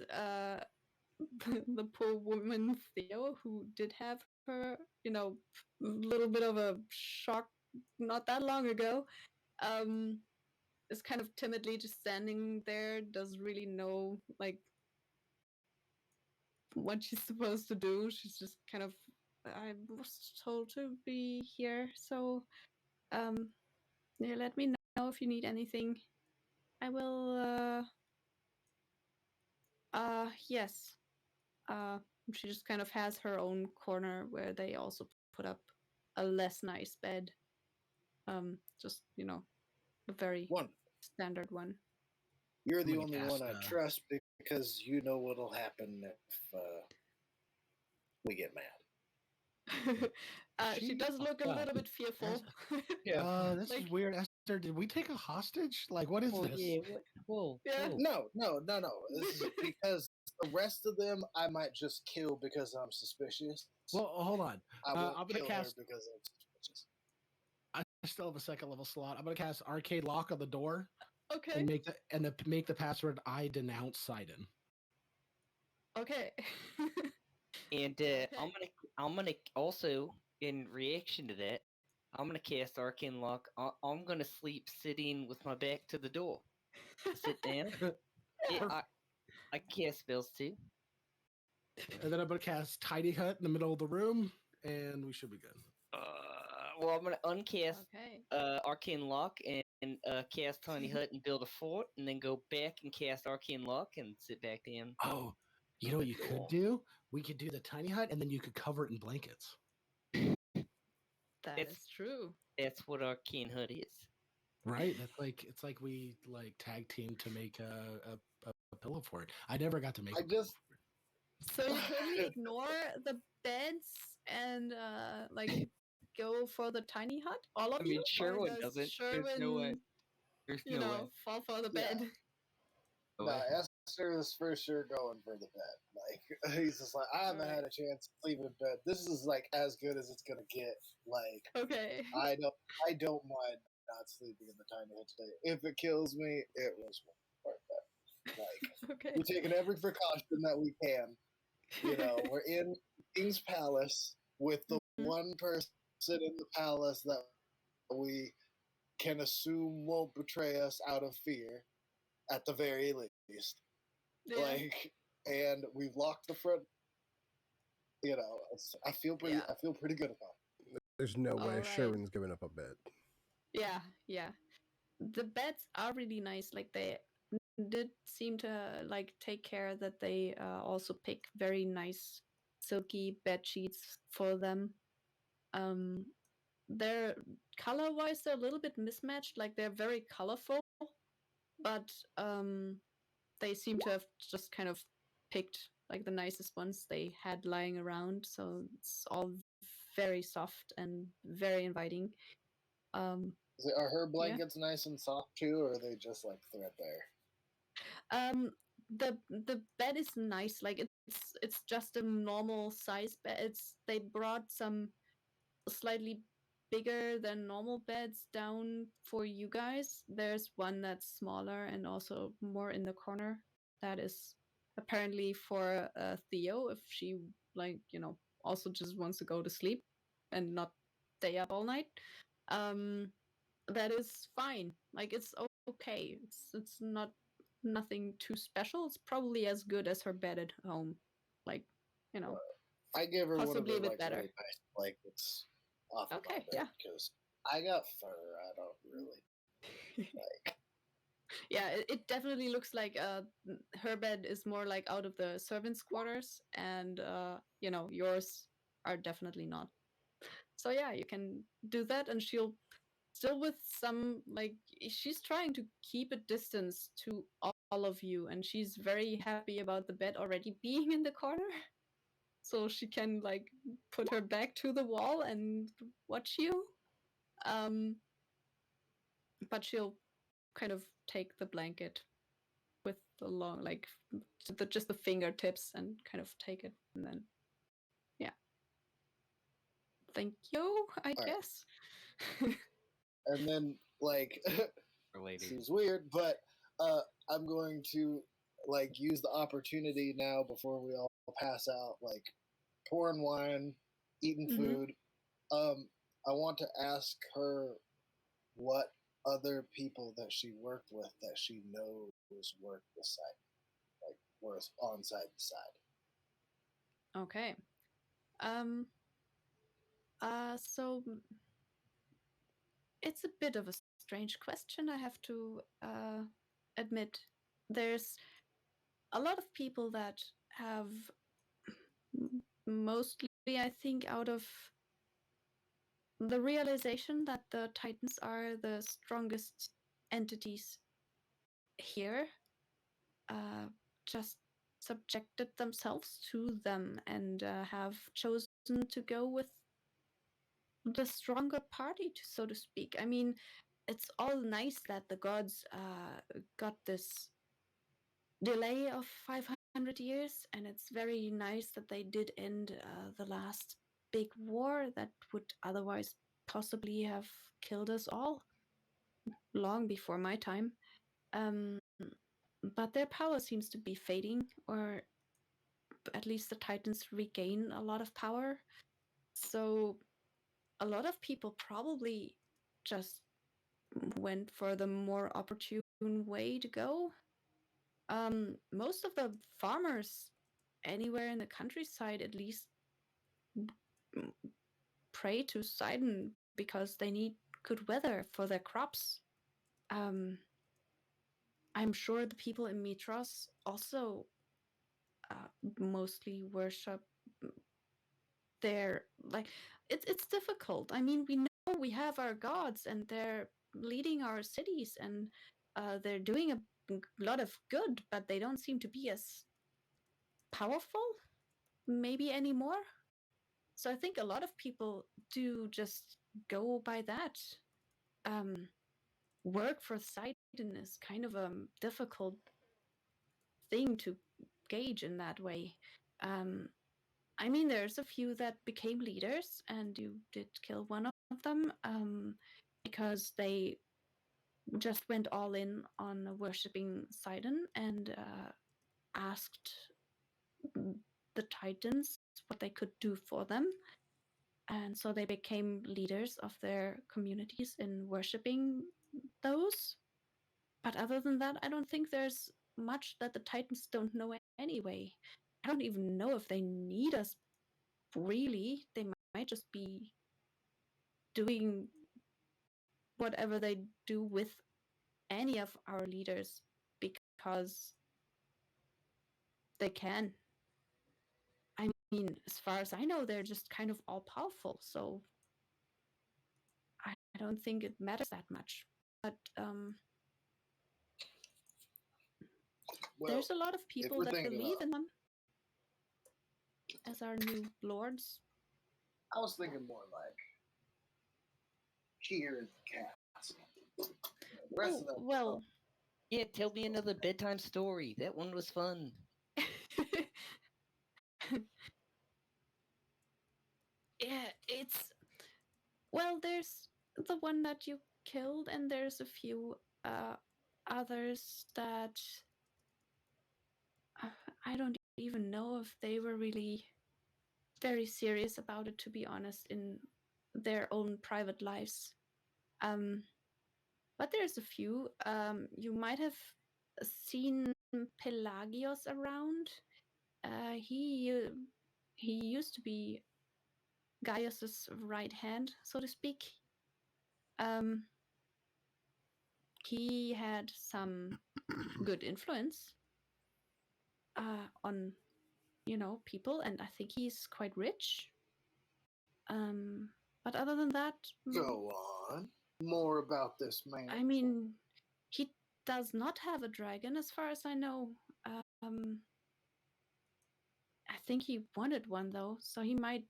the poor woman Theo, who did have her, you know, little bit of a shock not that long ago, is kind of timidly just standing there, doesn't really know like what she's supposed to do. She's just kind of, I was told to be here, so yeah, let me know if you need anything. I will yes. Uh she just kind of has her own corner where they also put up a less nice bed. Just, you know, a very One, standard one. you're I'm the gonna only cast, one I trust because you know what'll happen if we get mad. She does look a little bit fearful. Yeah. This Like, is weird. Esther, did we take a hostage? Like, what is Oh this? yeah. What? Whoa. Yeah. Whoa. No. This is because the rest of them I might just kill because I'm suspicious. Well, hold on. I won't I'm gonna kill cast. her because I'm suspicious. I still have a second level slot. I'm gonna cast Arcade Lock on the door okay. and make the password I denounce Sidon. Okay. And Okay. I'm gonna also, in reaction to that, I'm gonna cast Arcane Lock. I'm gonna sleep sitting with my back to the door. Sit down. Yeah, I can cast spells too. And then I'm gonna cast Tiny Hut in the middle of the room, and we should be good. Well, I'm gonna uncast Okay. Arcane Lock and cast Tiny Hut and build a fort, and then go back and cast Arcane Lock and sit back down. Oh, you know what you could do? We could do the Tiny Hut, and then you could cover it in blankets. That is true. That's what Arcane Hut is. Right? That's like it's like we like tag team to make a pillow for it. I never got to make. I a pillow just- for it. So you totally ignore the beds and like go for the tiny hut, all of I mean, you? Sherwin Or does doesn't. There's no way. Sherwin, There's you no know, way. fall for the Yeah. bed? No No, way. Esther is for sure going for the bed. Like he's just like, I haven't Alright. had a chance to sleep in bed. This is like as good as it's gonna get. Like Okay. I don't mind not sleeping in the tiny hut today. If it kills me, it was worth it. Like Okay. we're taking every precaution that we can. You know, we're in King's Palace with the Mhm. one person in the palace that we can assume won't betray us out of fear, at the very least. Yeah. Like, and we've locked the front. You know, I feel pretty. Yeah. I feel pretty good about it. There's no way Alright. Sherwin's giving up a bed. Yeah, yeah. The beds are really nice. Like they did seem to like take care that they also pick very nice silky bed sheets for them. Um, they're color wise they're a little bit mismatched. Like they're very colorful, but they seem to have just kind of picked like the nicest ones they had lying around. So it's all very soft and very inviting. Um, Are her blankets nice and soft too, or are they just like threadbare? The bed is nice. Like it's just a normal size bed. It's they brought some slightly bigger than normal beds down for you guys. There's one that's smaller and also more in the corner. That is apparently for Theo if she like, you know, also just wants to go to sleep and not stay up all night. Um that is fine. Like it's okay. It's not nothing too special. It's probably as good as her bed at home. Like, you know, I give her one of possibly the a bit like better. really nice blankets off of my Okay, bed yeah. because I got fur. I don't really like. Yeah, it definitely looks like her bed is more like out of the servants' quarters, and you know, yours are definitely not. So yeah, you can do that, and she'll still with some like she's trying to keep a distance to all of you, and she's very happy about the bed already being in the corner, so she can like put her back to the wall and watch you. Um, but she'll kind of take the blanket with the long like just the fingertips and kind of take it, and then yeah, thank you, I All guess. And then like Related. seems weird, but I'm going to like use the opportunity now before we all pass out, like pouring wine, eating food. I want to ask her what other people that she worked with that she knows work beside, like work on side to side. Okay. Um. So it's a bit of a strange question, I have to admit. There's a lot of people that have mostly, I think, out of the realization that the Titans are the strongest entities here, uh, just subjected themselves to them and have chosen to go with the stronger party, so to speak. I mean, it's all nice that the gods got this delay of 500 years, and it's very nice that they did end the last big war that would otherwise possibly have killed us all long before my time. Um, but their power seems to be fading, or at least the Titans regain a lot of power. So a lot of people probably just went for the more opportune way to go. Most of the farmers anywhere in the countryside at least pray to Sidon because they need good weather for their crops. Um, I'm sure the people in Mitros also mostly worship their like it's difficult. I mean, we know we have our gods and they're leading our cities and they're doing a lot of good, but they don't seem to be as powerful maybe anymore. So I think a lot of people do just go by that. Um, Work for Sidon is kind of a difficult thing to gauge in that way. Um, I mean, there's a few that became leaders, and you did kill one of them because they just went all in on worshipping Sidon and asked the Titans what they could do for them. And so they became leaders of their communities in worshipping those. But other than that, I don't think there's much that the Titans don't know anyway. I don't even know if they need us really. They might just be doing whatever they do with any of our leaders because they can. I mean, as far as I know, they're just kind of all powerful. So I don't think it matters that much. But Well, there's a lot of if people we're that thinking believe about, in them as our new lords. I was thinking more like here in the castle. The rest of them, Well, Yeah, tell me another bedtime story. That one was fun. yeah, it's well, there's the one that you killed, and there's a few others that I don't even know if they were really very serious about it, to be honest, in their own private lives. Um, but there's a few. You might have seen Pelagios around. He used to be Gaius's right hand, so to speak. He had some good influence on people, and I think he's quite rich. But other than that, Go on. More about this man. I mean, he does not have a dragon, as far as I know. I think he wanted one though, so he might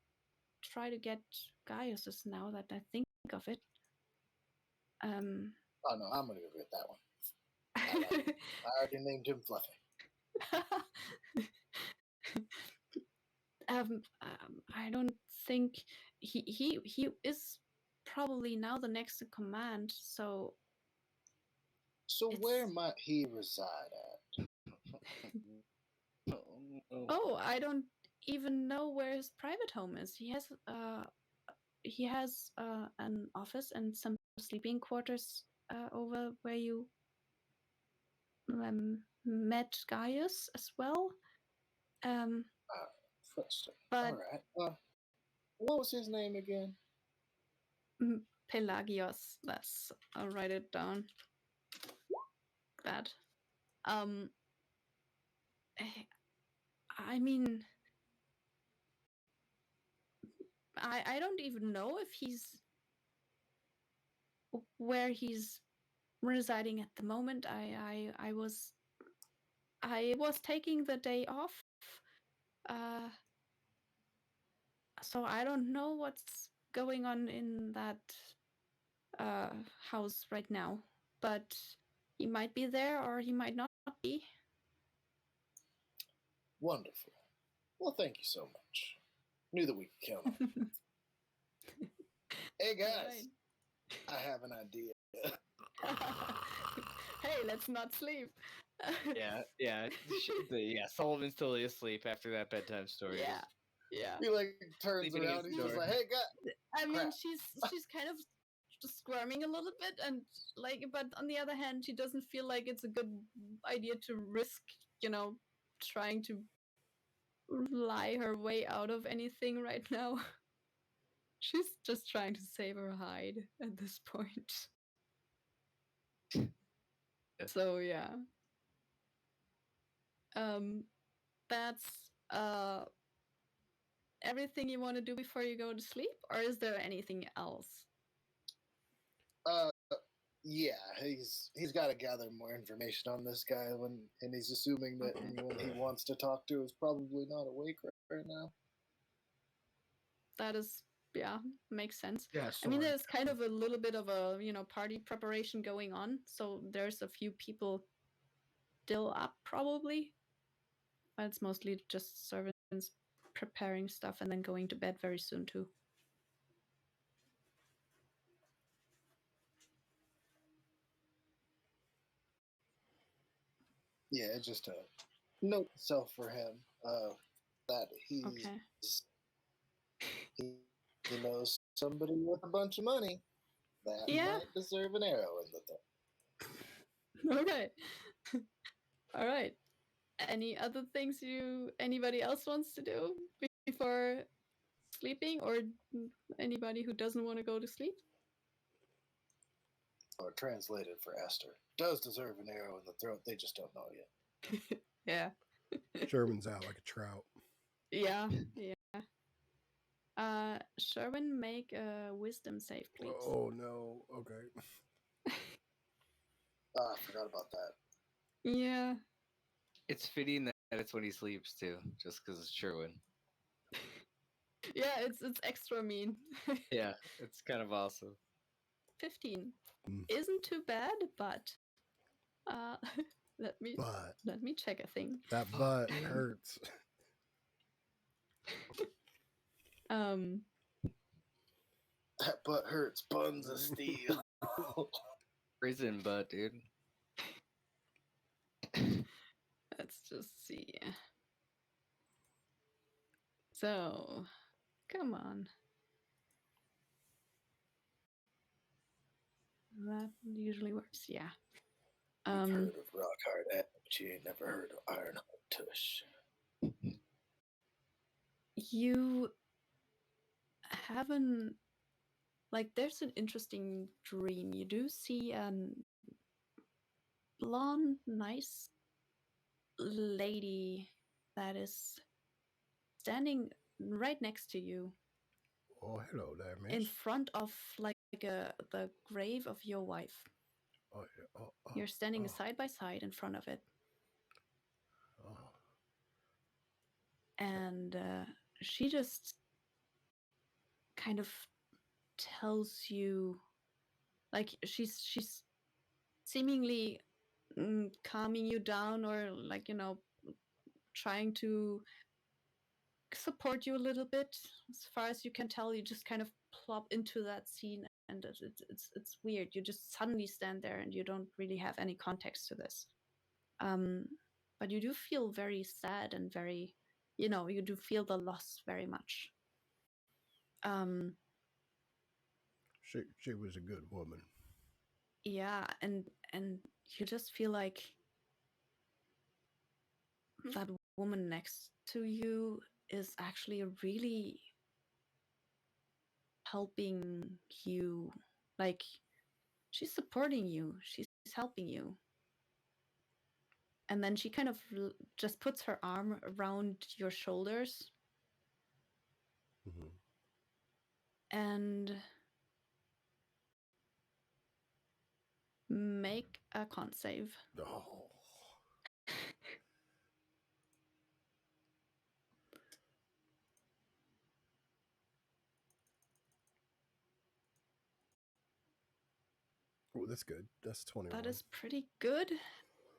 try to get Gaius's now that I think of it. Oh no, I'm gonna go get that one. I already named him Fluffy. I don't think he is probably now the next in command. So where might he reside at? Oh, I don't even know where his private home is. He has an office and some sleeping quarters over where you met Gaius as well. But all right. What was his name again? Pelagios. I'll write it down. That. I mean, I don't even know if where he's residing at the moment. I was taking the day off, so I don't know what's going on in that house right now. But he might be there, or he might not be. Wonderful. Well, thank you so much. Knew that we could count on you. Hey guys, I have an idea. Hey, let's not sleep. yeah. Sullivan's totally asleep after that bedtime story. Yeah. He turns around. He's just like, "Hey, guys." I mean, she's kind of just squirming a little bit, and but on the other hand, she doesn't feel like it's a good idea to risk, trying to lie her way out of anything right now. She's just trying to save her hide at this point. So yeah. That's everything you want to do before you go to sleep, or is there anything else? Yeah, he's got to gather more information on this guy and he's assuming that anyone he wants to talk to is probably not awake right now. That is, makes sense. Yeah, I mean, there's kind of a little bit of a party preparation going on, so there's a few people still up probably, but it's mostly just servants preparing stuff and then going to bed very soon too. Yeah, just a note self for him that he knows somebody with a bunch of money that might deserve an arrow in the thing. Okay. All right. Any other things anybody else wants to do before sleeping, or anybody who doesn't want to go to sleep? Or translated for Esther, does deserve an arrow in the throat. They just don't know yet. Yeah. Sherman's out like a trout. Yeah. Sherwin, make a wisdom save, please. Oh no. Okay. I forgot about that. Yeah. It's fitting that it's when he sleeps too, just because it's Sherwin. Yeah, it's extra mean. Yeah, it's kind of awesome. 15 isn't too bad, but let me check a thing. That butt hurts. That butt hurts. Buns of steel. Prison butt, dude. Let's just see. So, come on. That usually works. Yeah. You've heard of rock hard at, but you ain't never heard of iron hard tush. You haven't, like, there's an interesting dream. You do see blonde, nice lady that is standing right next to you Oh, hello there, miss. in front of like the grave of your wife. Oh, yeah. Oh, You're standing side by side in front of it, oh. and she just kind of tells you, like, she's seemingly calming you down, or like, trying to support you a little bit. As far as you can tell, you just kind of plop into that scene, and it's weird. You just suddenly stand there and you don't really have any context to this. But you do feel very sad and very, you do feel the loss very much. She was a good woman. Yeah, and you just feel like that woman next to you is actually really helping you. Like, she's supporting you, she's helping you. And then she kind of just puts her arm around your shoulders and make a con save. Oh. Oh, that's good. That's 21. That is pretty good.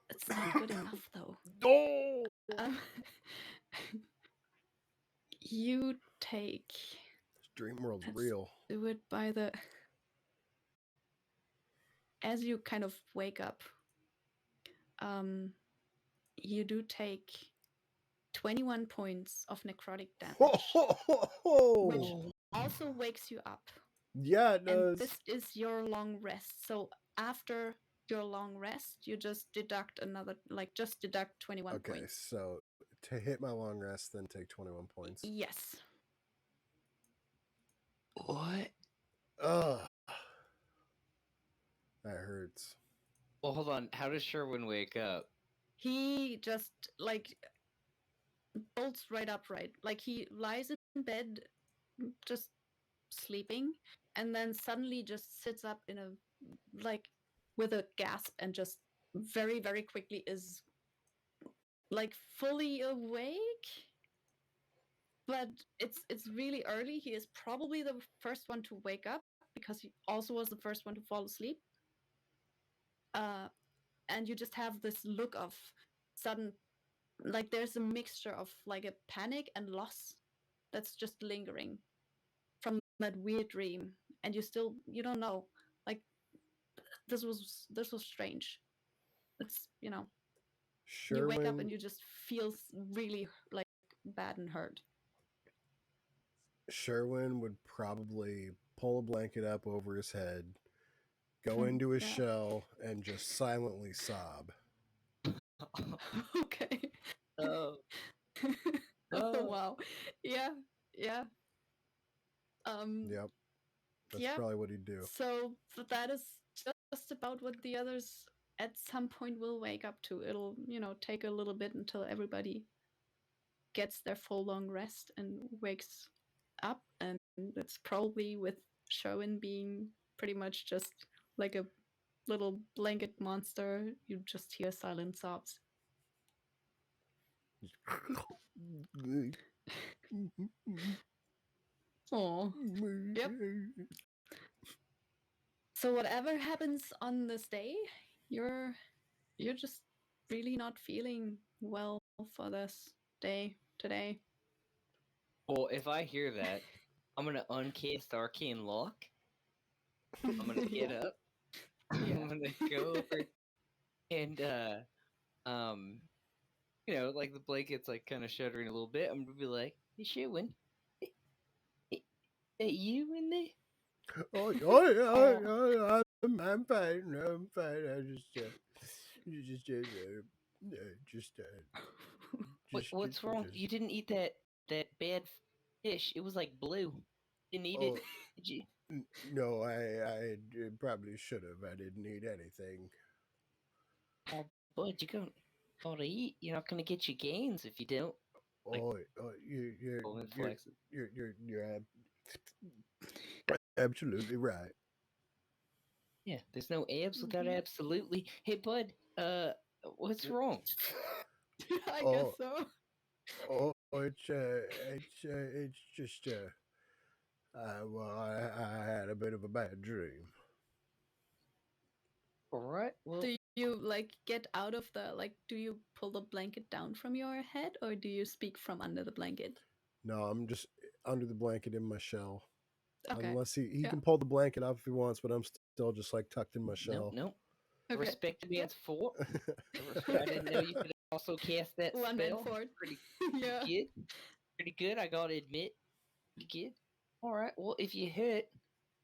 It's not good enough, though. Oh! You take... This dream world's let's real. do it by the... As you kind of wake up, you do take 21 points of necrotic damage, which also wakes you up. Yeah, it does. And this is your long rest. So after your long rest, you just deduct 21 points. Okay, so to hit my long rest, then take 21 points. Yes. What? Ugh. That hurts. Well, hold on. How does Sherwin wake up? He just, like, bolts right upright. Like, he lies in bed, just sleeping, and then suddenly just sits up with a gasp, and just very, very quickly is, like, fully awake. But it's really early. He is probably the first one to wake up because he also was the first one to fall asleep. And you just have this look of sudden, like, there's a mixture of like a panic and loss that's just lingering from that weird dream, and you don't know, like, this was strange. It's, you wake up and you just feel really, like, bad and hurt. Sherwin would probably pull a blanket up over his head, go into his shell, and just silently sob. Okay. Oh. Oh, wow. Yeah. Yep. That's probably what he'd do. So that is just about what the others at some point will wake up to. It'll, take a little bit until everybody gets their full long rest and wakes up, and it's probably with Sherwin being pretty much just like a little blanket monster. You just hear silent sobs. Oh, yep. So whatever happens on this day, you're just really not feeling well for this day today. Well, if I hear that, I'm gonna uncast Arcane Lock. I'm gonna get up. Yeah. I'm gonna go over and like the blanket's like kind of shuddering a little bit. I'm gonna be like, "Hey, Sherwin, you in there?" Oh, yeah, I'm fine. No, I'm fine. I What's wrong? You didn't eat that bad fish. It was like blue. Didn't eat it. Oh, Did you? no, I probably should have. I didn't eat anything. Oh, bud, gotta eat. You're not gonna get your gains if you don't. Like, Bowman flexes. You're absolutely right. Yeah, there's no abs without absolutely. Hey, bud, what's wrong? I guess Oh, so. it's just well, I had a bit of a bad dream. All right. Well, Do you like get out of the like? Do you pull the blanket down from your head, or do you speak from under the blanket? No, I'm just under the blanket in my shell. Okay. Unless he Yeah. can pull the blanket off if he wants, but I'm still just like tucked in my no, shell. no. I Okay. respect the man's fort. I didn't know you could also cast that One man spell. fort. Pretty Yeah. good. Pretty good. I gotta admit. Pretty good. All right. Well, if you hurt,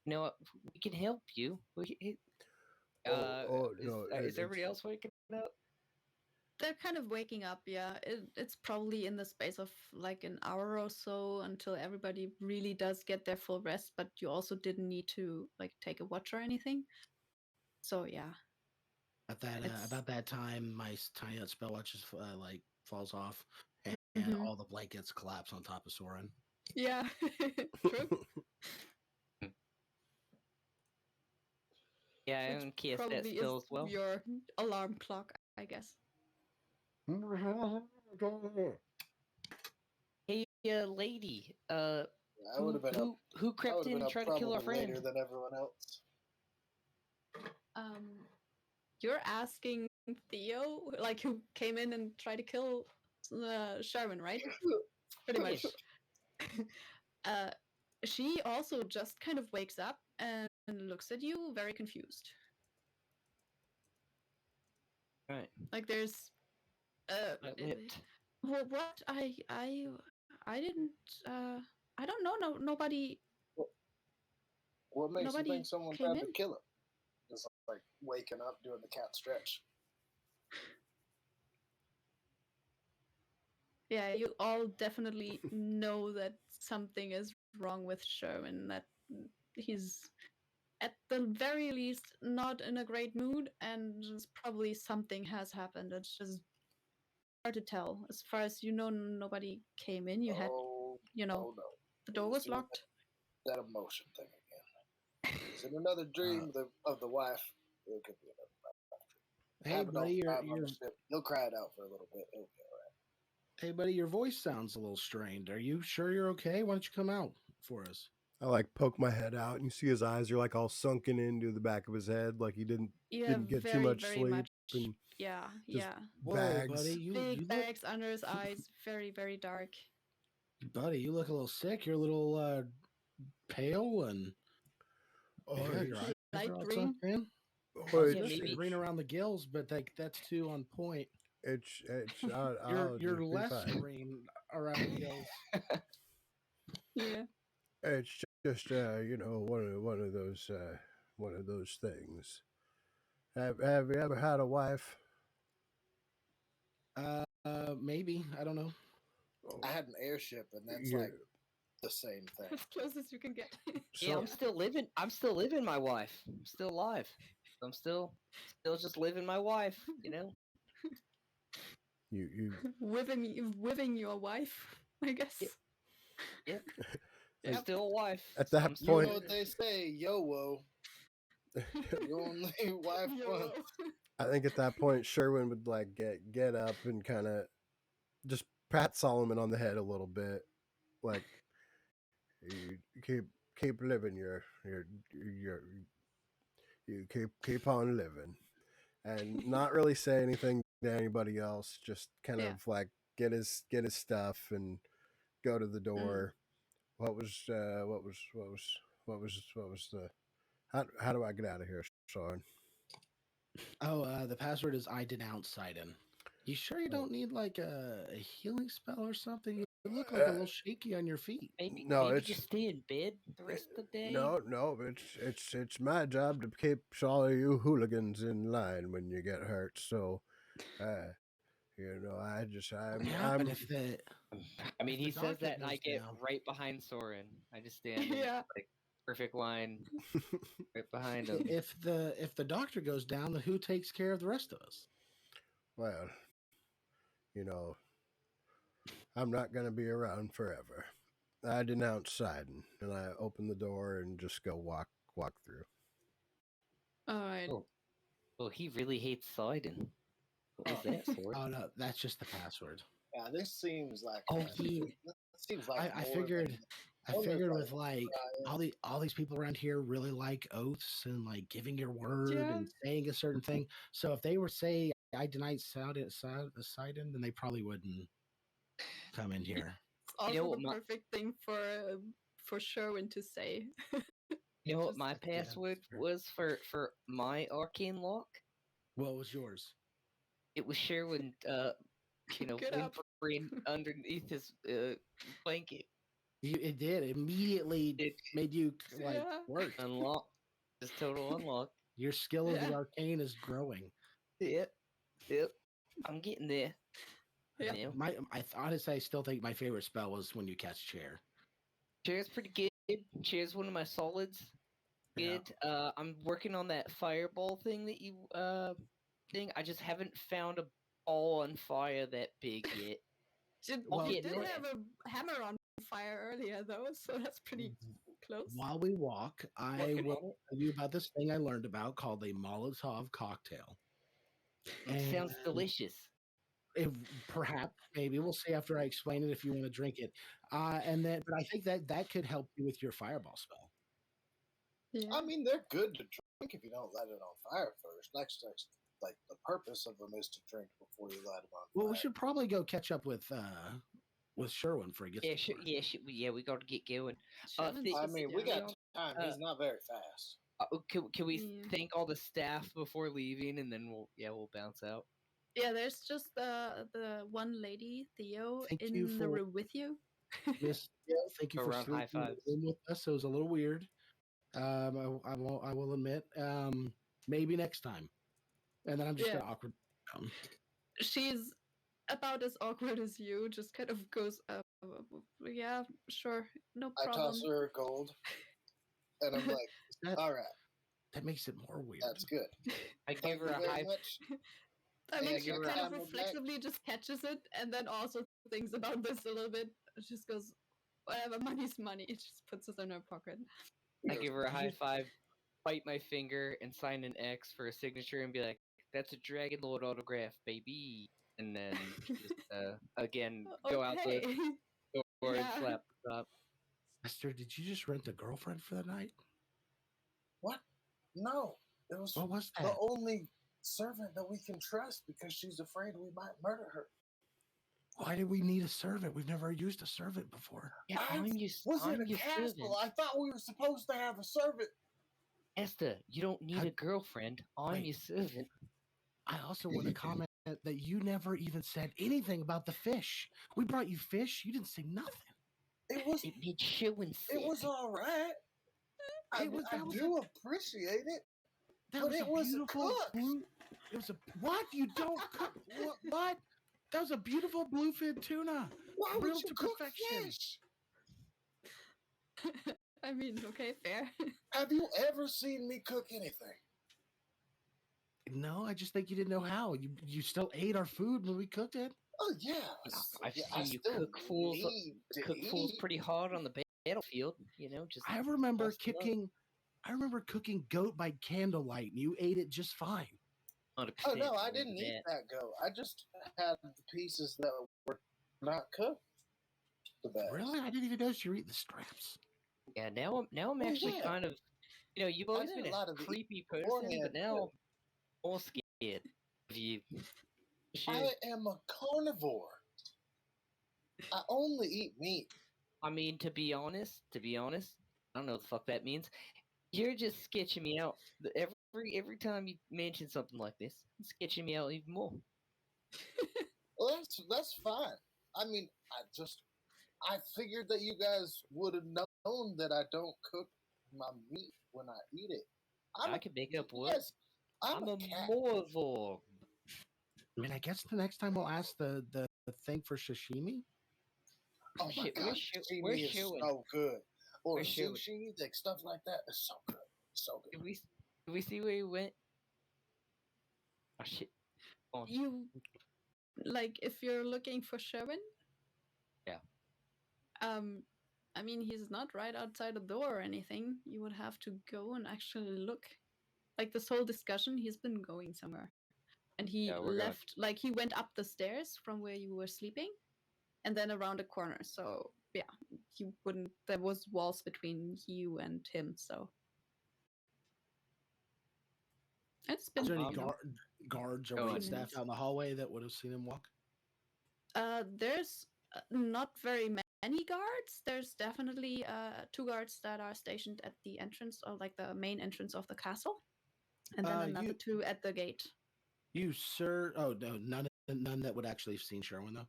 we can help you. No, Is everybody else waking up? They're kind of waking up, yeah. It's probably in the space of like an hour or so until everybody really does get their full rest, but you also didn't need to like take a watch or anything. So yeah. About that time, my tiny spell watch just like falls off, and Mhm. all the blankets collapse on top of Soren. Yeah. True. Yeah, I Which don't cast that probably spell is as well. your alarm clock, I guess. Hey, lady. I would have been up. Who I crept would have in been and up tried to kill our probably friend? later than everyone else. You're asking Theo, like who came in and tried to kill Sherman, right? Pretty much. Yes. She also just kind of wakes up and looks at you very confused. Right. Like there's Lipped. well, what I didn't I don't know, nobody What makes you nobody think someone came tried in. to kill him? Just like waking up doing the cat stretch. Yeah, you all definitely know that something is wrong with Sherman, that he's at the very least not in a great mood, and probably something has happened. It's just hard to tell. As far as you know, nobody came in. You had, Oh, you know, oh no. the door was locked. That emotion thing again. Is it another dream of the wife? It could be another wife. Hey, Happened all buddy, the time on the ship. He'll cry it out for a little bit. It'll be all right. Hey, buddy, your voice sounds a little strained. Are you sure you're okay? Why don't you come out for us? I like poke my head out, and you see his eyes are like all sunken into the back of his head, like he didn't get too much Very sleep, much. and Yeah, just yeah. Whoa, bags. buddy, you Big look, bags under his eyes, very, very dark. buddy, you look a little sick. You're a little pale, and Oh, yeah, your eyes Light are all green. sunken in. oh, I was Yeah, gonna say maybe. green around the gills, but that's too on point. I'll You're just be less fine. green around the gills. Yeah. It's just one of those things. Have you ever had a wife? Maybe I don't know. I had an airship, and that's Yeah, like the same thing. As close as you can get. Yeah, so I'm still living. I'm still living my wife. I'm still alive. I'm still just living my wife. you Wiving your wife, I guess. Yep. Like, Still a wife. at so that I'm still You point. know what they say, yo whoa. You only wife YOLO. once. I think at that point Sherwin would like get up and kind of just pat Solomon on the head a little bit, like you keep living your you keep on living, and not really say anything to anybody else. Just kind Yeah. of like get his stuff and go to the door. What was the how do I get out of here, Sean? Oh, the password is I denounce Sidon. You sure you Oh. don't need like a healing spell or something? You look like a little shaky on your feet. No, maybe it's just stay in bed the rest of the day. no. It's my job to keep all of you hooligans in line when you get hurt. So, What would happen if the I mean, if the he says doctor that, and I goes get down? right behind Soren. I just stand in Yeah. like perfect line right behind him. If the doctor goes down, then who takes care of the rest of us? well, you know, I'm not gonna be around forever. I denounce Sidon, and I open the door and just go walk through. All right. Oh, well, he really hates Sidon. What was that for? Oh no, that's just the password. Yeah, this seems like Oh, this seems like I more figured than I more than figured like with like Brian. all these people around here really like oaths and like giving your word Yeah. and saying a certain thing. So if they were say I denied Sidon, then they probably wouldn't come in here. It's also You know the what my perfect thing for Sherwin to say. you know what Just- my Yeah, password that's fair. was for my arcane lock? What was yours? It was Sherwin, Get up. whimpering underneath his blanket. It did immediately It made you like Yeah. work. unlock, just total unlock. Your skill of the Yeah. arcane is growing. Yep, yep. I'm getting there. Yeah. You know, Honestly, I still think my favorite spell was when you cast chair. chair's pretty good. Chair's one of my solids. Yeah. Good. I'm working on that fireball thing that you thing. I just haven't found a ball on fire that big yet. Well, You get did there. have a hammer on fire earlier, though, so that's pretty close. While we walk, I Working will on it. tell you about this thing I learned about called a Molotov cocktail. It And sounds delicious. if perhaps maybe we'll see after I explain it if you want to drink it. But I think that could help you with your fireball spell. Yeah. I mean, they're good to drink if you don't light it on fire first. Next, like the purpose of them is to drink before you light them on fire. Well, we should probably go catch up with Sherwin before he gets. Yeah, to work. yeah. We got to get going. Sherwin's thi- I just mean, we got down. time. He's not very fast. Can we Yeah. thank all the staff before leaving, and then we'll bounce out. Yeah, there's just the one lady, Theo, Thank you in the for- room with you. Miss, thank you for Around high sleeping in fives. the room with us. It was a little weird. I will admit. Maybe next time. And then I'm just Yeah. gonna awkward. She's about as awkward as you, just kind of goes, yeah, sure, no I problem. toss her gold, and I'm like, That all right, that makes it more weird. that's good. I Thank give her you a very high. much. I mean, Yeah, she give her a kind of hammer back. reflexively just catches it and then also thinks about this a little bit. She just goes, whatever, money's money. It just puts it in her pocket. I give her a Did high you- five, bite my finger, and sign an X for a signature, and be like, "That's a Dragon Lord autograph, baby." And then just again go out the Okay. door and Yeah. slap the top. Esther, did you just rent a girlfriend for the night? What? No, it was What was the that? only servant that we can trust because she's afraid we might murder her. Why did we need a servant? We've never used a servant before. Yeah, I I'm was in a your castle. servant. I thought we were supposed to have a servant. Esther, you don't need How- a girlfriend. I'm Wait. your servant. I also want to comment that you never even said anything about the fish. We brought you fish. You didn't say nothing. It was It made Sherwin sick. it was all right. I That was do appreciate it. That But was it a was beautiful cooked. blue. It was a what? You don't cook what? That was a beautiful bluefin tuna. Why would Grilled you to cook perfection. fish? I mean, okay, fair. Have you ever seen me cook anything? No, I just think you didn't know how. You still ate our food when we cooked it. Oh yeah, I've I seen you still cook fools need to fools eat. pretty hard on the battlefield. You know, just I remember toss it up. cooking. I remember cooking goat by candlelight, and you ate it just fine. 100% Oh no, I remember didn't eat that. that goat. I just had the pieces that were not cooked. The best. Really, I didn't even notice you were eating the straps. Yeah, now I'm Well, actually yeah. kind of, you've I always did been a lot a of the creepy person, beforehand, but now I'm more scared of you. I am a carnivore. I only eat meat. I mean, to be honest, I don't know what the fuck that means. You're just sketching me out. Every time you mention something like this, it's sketching me out even more. Well, that's fine. I mean, I figured that you guys would have known that I don't cook my meat when I eat it. I can make up what? Yes, I'm I'm a a cat. Morvor. I mean, I guess the next time we'll ask the thing for sashimi. Oh my Shit, god, we're sashimi is shooing. so good. Or We're shooing. sushi, like stuff like that is so good. So Did good. we see where he went? Oh shit. Oh You like if you're looking for Sherwin? yeah. I mean, he's not right outside the door or anything. You would have to go and actually look. Like this whole discussion, he's been going somewhere. And he Yeah, we're going. left, like he went up the stairs from where you were sleeping and then around a corner. So, yeah, you wouldn't, there was walls between you and him. So, it's been, Is there any you know, guards or Go wait on. staff out in the hallway that would have seen him walk? There's not very many guards. There's definitely 2 guards that are stationed at the entrance or like the main entrance of the castle. And then another 2 at the gate. You, sir? Oh no, none that would actually have seen Sherwin though.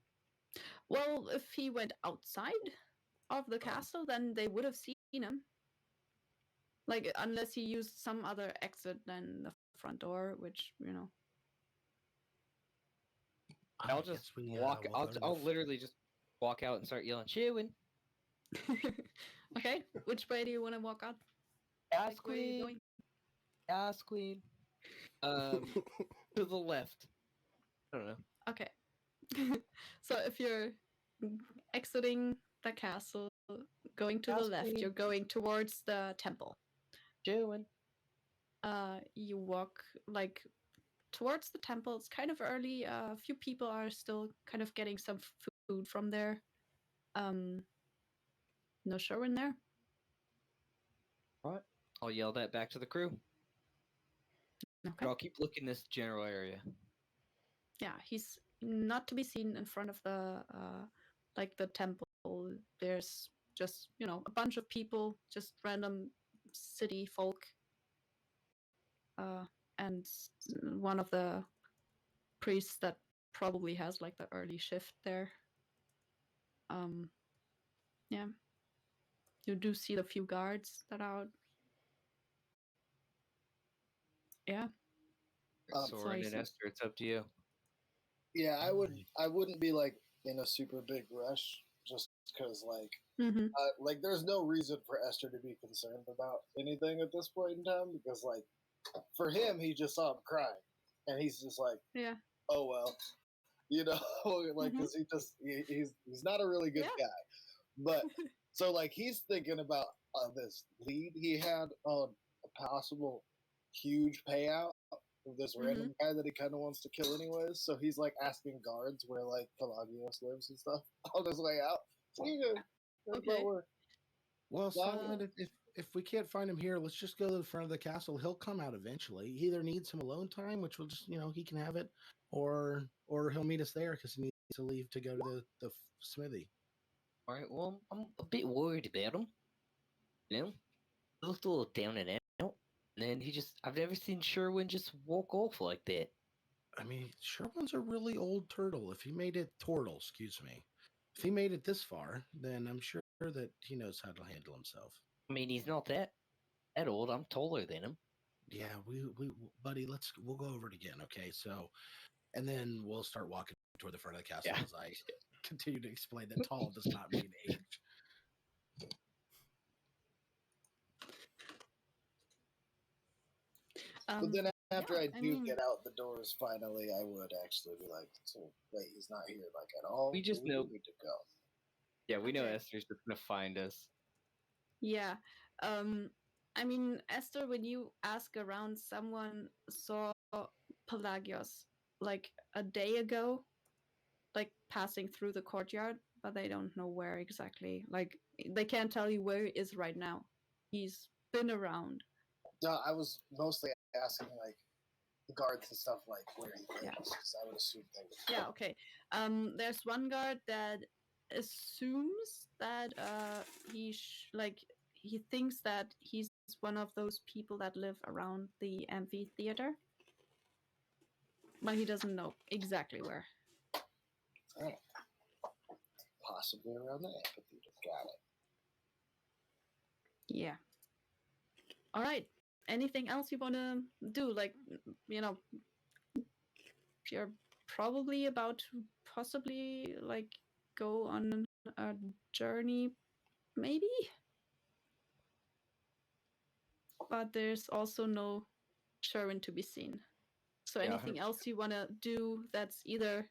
Well, if he went outside of the castle, then they would have seen him. Like, unless he used some other exit than the front door, which, you know. I'll just walk. I'll literally just walk out and start yelling, "Chewing!" Okay, which way do you want to walk out? Ass Like, where are you queen. going? Ass queen. To the left. I don't know. Okay. So if you're exiting the castle, going to the Ass left, queen. you're going towards the temple. Chewing. You walk like towards the temple. It's kind of early. A few people are still kind of getting some food from there. No Sherwin there. Right. I'll yell that back to the crew. Okay. But I'll keep looking this general area. Yeah, he's not to be seen in front of the like the temple. There's just, you know, a bunch of people, just random city folk. And one of the priests that probably has like the early shift there. Yeah. You do see the few guards that are out. Yeah. Soren and Esther, it's up to you. Yeah, I wouldn't be like in a super big rush just because like there's no reason for Esther to be concerned about anything at this point in time because like for him he just saw him crying and he's just like Yeah. oh well, you know, like because he's not a really good guy, but so like he's thinking about this lead he had on a possible huge payout of this random guy that he kind of wants to kill anyways. So he's like asking guards where like Pelagios lives and stuff on his way out. So Okay. Well, Solomon, if we can't find him here, let's just go to the front of the castle. He'll come out eventually. He either needs some alone time, which will just, you know, he can have it, or he'll meet us there because he needs to leave to go to the smithy. All right. Well, I'm a bit worried about him. You know, he looked a little down and out. And then I've never seen Sherwin just walk off like that. I mean, Sherwin's a really old turtle. If he made it, turtle, excuse me. If he made it this far, then I'm sure that he knows how to handle himself. I mean, he's not that old. I'm taller than him. Yeah, buddy, we'll go over it again, okay? So, and then we'll start walking toward the front of the castle as I continue to explain that tall does not mean age. But then after I get out the doors, finally, I would actually be like, so, wait, he's not here, like, at all? We just know. We need to go. Yeah, we know Esther's just going to find us. Yeah. I mean, Esther, when you ask around, someone saw Pelagios like a day ago, like passing through the courtyard, but they don't know where exactly. Like, they can't tell you where he is right now. He's been around. No, I was mostly asking, like, the guards and stuff, like, where he lives, because I would assume they would. Yeah, okay. There's one guard that assumes that he thinks that he's one of those people that live around the amphitheater, but he doesn't know exactly where. Oh. possibly around the amphitheater. Got it. Yeah. All right. Anything else you want to do? Like, you know, you're probably about to possibly like go on a journey, maybe. But there's also no Sherwin to be seen. So Yeah, anything else you want to do that's either,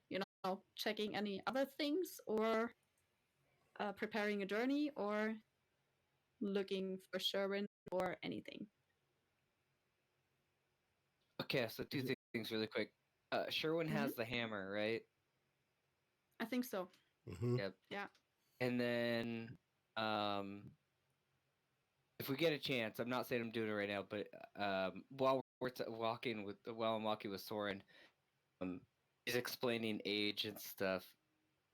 checking any other things or preparing a journey or looking for Sherwin or anything? Okay, so two things really quick. Sherwin has the hammer, right? I think so. Mm-hmm. Yep. Yeah. And then, if we get a chance, I'm not saying I'm doing it right now, but while I'm walking with Soren, he's explaining age and stuff,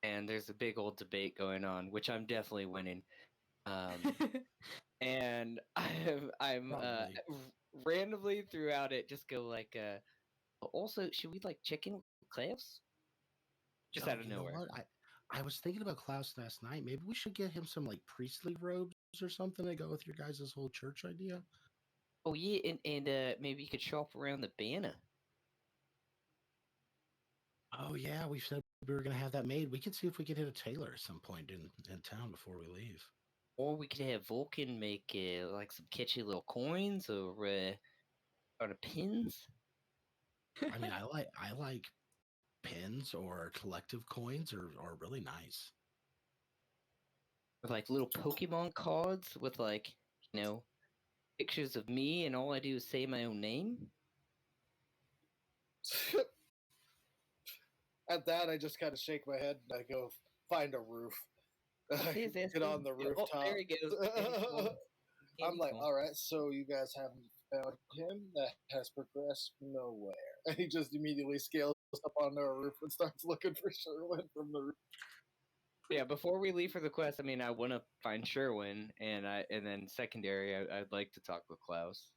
and there's a big old debate going on, which I'm definitely winning. And I'm Probably. randomly throughout it just go like, also, should we like check in with Klaus? Just Yo, out of you know nowhere. what? I was thinking about Klaus last night. Maybe we should get him some like priestly robes or something to go with your guys' whole church idea. Oh yeah, and maybe you could shop around the banner. Oh yeah, we said we were gonna have that made. We can see if we can hit a tailor at some point in town before we leave. Or we could have Vulcan make like some catchy little coins or the pins. I mean, I like pins or collective coins are really nice. Or like little Pokemon cards with like, pictures of me, and all I do is say my own name. At that, I just kind of shake my head and I go find a roof. Get on the rooftop. Oh, there he goes. I'm like, all right, so you guys haven't found him? That has progressed nowhere. And he just immediately scales up onto a roof and starts looking for Sherwin from the roof. Yeah, before we leave for the quest, I mean, I want to find Sherwin, and then secondary, I'd like to talk with Klaus.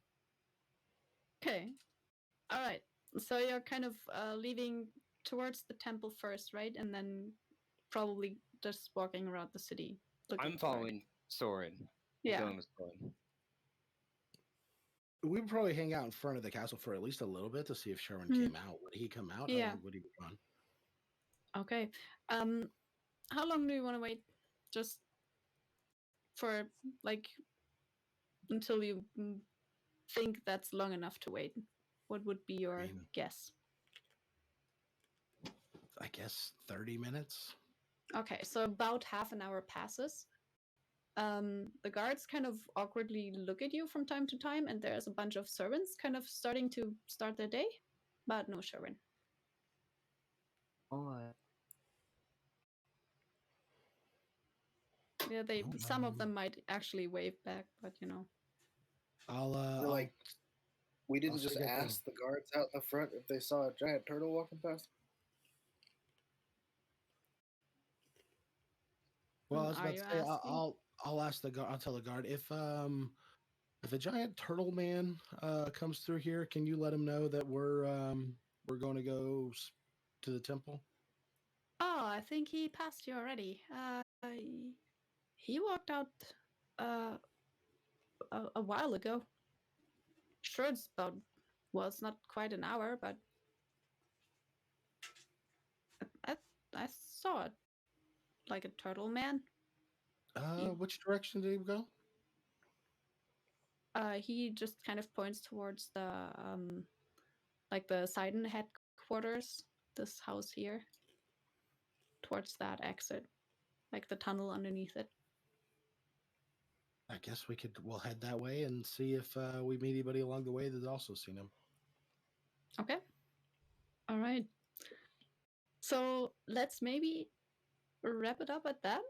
Okay. All right. So you're kind of leaving towards the temple first, right? And then probably just walking around the city. I'm following Soren. Yeah. Going with Soren. We would probably hang out in front of the castle for at least a little bit to see if Sherwin came out. Would he come out? How Yeah. long would he be gone? Okay. How long do you want to wait? Just for like until you think that's long enough to wait. What would be your guess? I guess 30 minutes. Okay, so about half an hour passes. The guards kind of awkwardly look at you from time to time, and there's a bunch of servants kind of starting to start their day, but no Sherwin. Oh, Yeah, some of them might actually wave back, but I'll we didn't I'll just forget them. ask the guards out in the front if they saw a giant turtle walking past. Well, I was Are about you to say asking? I'll ask the guard. I'll tell the guard if a giant turtle man comes through here, can you let him know that we're going to go to the temple? Oh, I think he passed you already. He walked out a while ago. Sure, it's not quite an hour, but I saw it like a turtle man. Which direction did he go? He just kind of points towards the like the Sidon headquarters, this house here, towards that exit, like the tunnel underneath it. I guess we'll head that way and see if we meet anybody along the way that's also seen him. Okay. All right. So let's maybe wrap it up at that.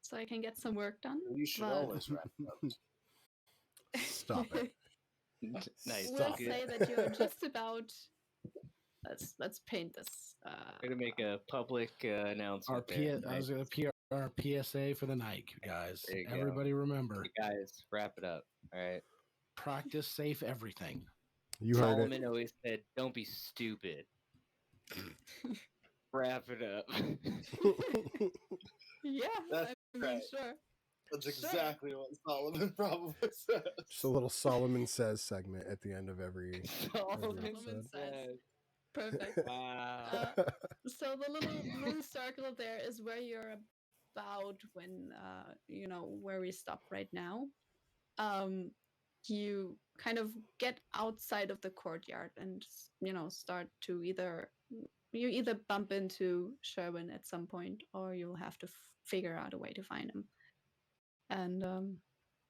So I can get some work done. You should always wrap it up. Stop it. Nice. We'll Good. say that you're just about. Let's paint this. We're gonna make a public announcement. Our PSA for the night, guys. There you go. Everybody remember. Hey guys, wrap it up. All right. Practice safe everything. You heard Solomon it. always said, "Don't be stupid." Wrap it up. Yeah, That's I mean, right. sure. That's Sure. exactly what Solomon probably says. Just a little Solomon Says segment at the end of every Solomon episode. says. says. Perfect. Wow. So the little blue circle there is where you're about when where we stop right now. You kind of get outside of the courtyard and start to either bump into Sherwin at some point, or you'll have to figure out a way to find him. And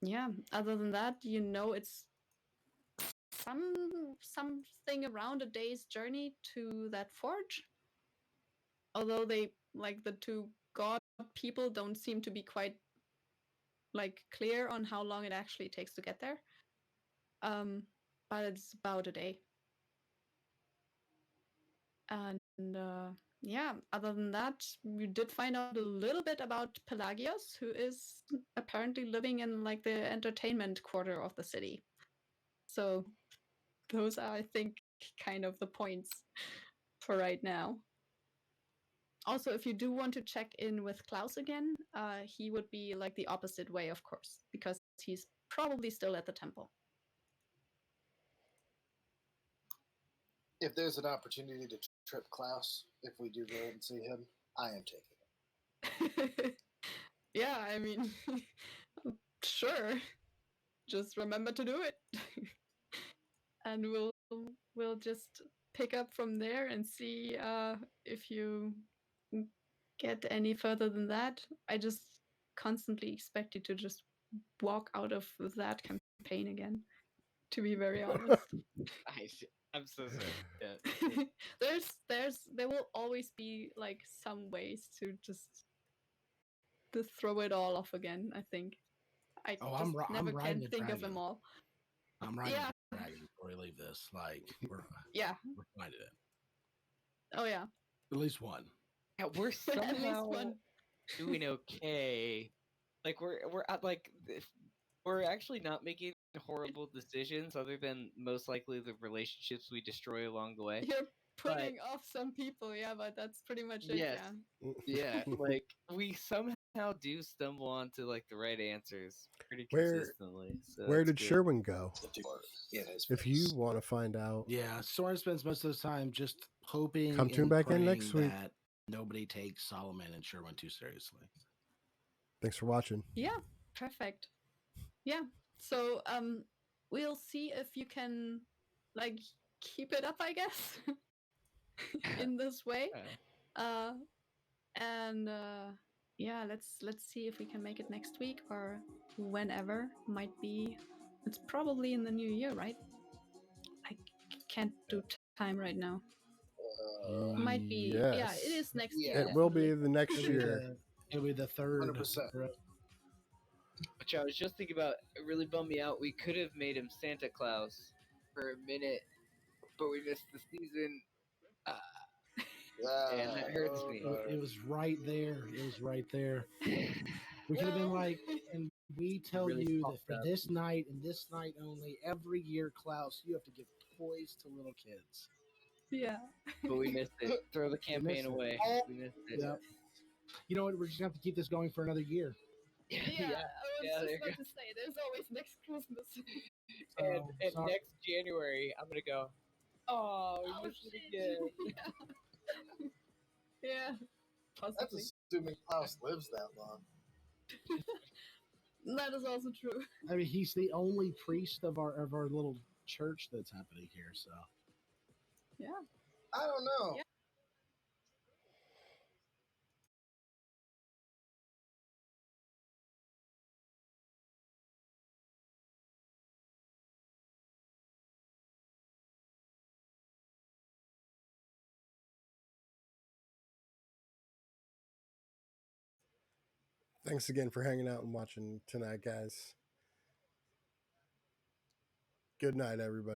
yeah, other than that, it's something around a day's journey to that forge. Although they, like, the two god people don't seem to be quite clear on how long it actually takes to get there. But it's about a day. And yeah, other than that, we did find out a little bit about Pelagios, who is apparently living in the entertainment quarter of the city. So those are, I think, kind of the points for right now. Also, if you do want to check in with Klaus again, he would be the opposite way, of course, because he's probably still at the temple. If there's an opportunity to trip Klaus, if we do go and see him, I am taking it. Yeah, I mean, sure. Just remember to do it. And we'll just pick up from there and see if you get any further than that. I just constantly expect you to just walk out of that campaign again, to be very honest. I'm so sorry. There will always be some ways to just to throw it all off again, I think. I just never can think of them all. I'm riding the dragon before we leave this. We're finding it. Oh yeah. At least one. Yeah, we're At least somehow one. doing okay. We're actually not making horrible decisions, other than most likely the relationships we destroy along the way. You're putting off some people, yeah, but that's pretty much it. Yes. Yeah, we somehow do stumble onto the right answers pretty consistently. So Where did good. Sherwin go? Yeah, If you want to find out, yeah, Soren spends most of the time just hoping come tune and back in praying next week. that nobody takes Solomon and Sherwin too seriously. Thanks for watching. Yeah, perfect. Yeah, so we'll see if you can keep it up, I guess, in this way. And yeah, let's see if we can make it next week or whenever. Might be, it's probably in the new year, right? I can't do time right now. Might be. Yes. Yeah, it is next year. It will be the next It'll year. It'll be the third. 100%. Which I was just thinking about. It really bummed me out. We could have made him Santa Claus for a minute, but we missed the season. And that hurts me. It was right there. It was right there. We could have been like, and we tell really you that fucked for up. this night and this night only, every year, Klaus, you have to give toys to little kids. Yeah. But we missed it. Throw the campaign away. We missed it. Yep. You know what? We're just gonna have to keep this going for another year. Yeah, I was just about to say, there's always next Christmas. And next January, I'm gonna go. Oh, we missed it again. Yeah. Possibly. That's assuming Klaus lives that long. That is also true. I mean, he's the only priest of our little church that's happening here. So Yeah. I don't know. Yeah. Thanks again for hanging out and watching tonight, guys. Good night, everybody.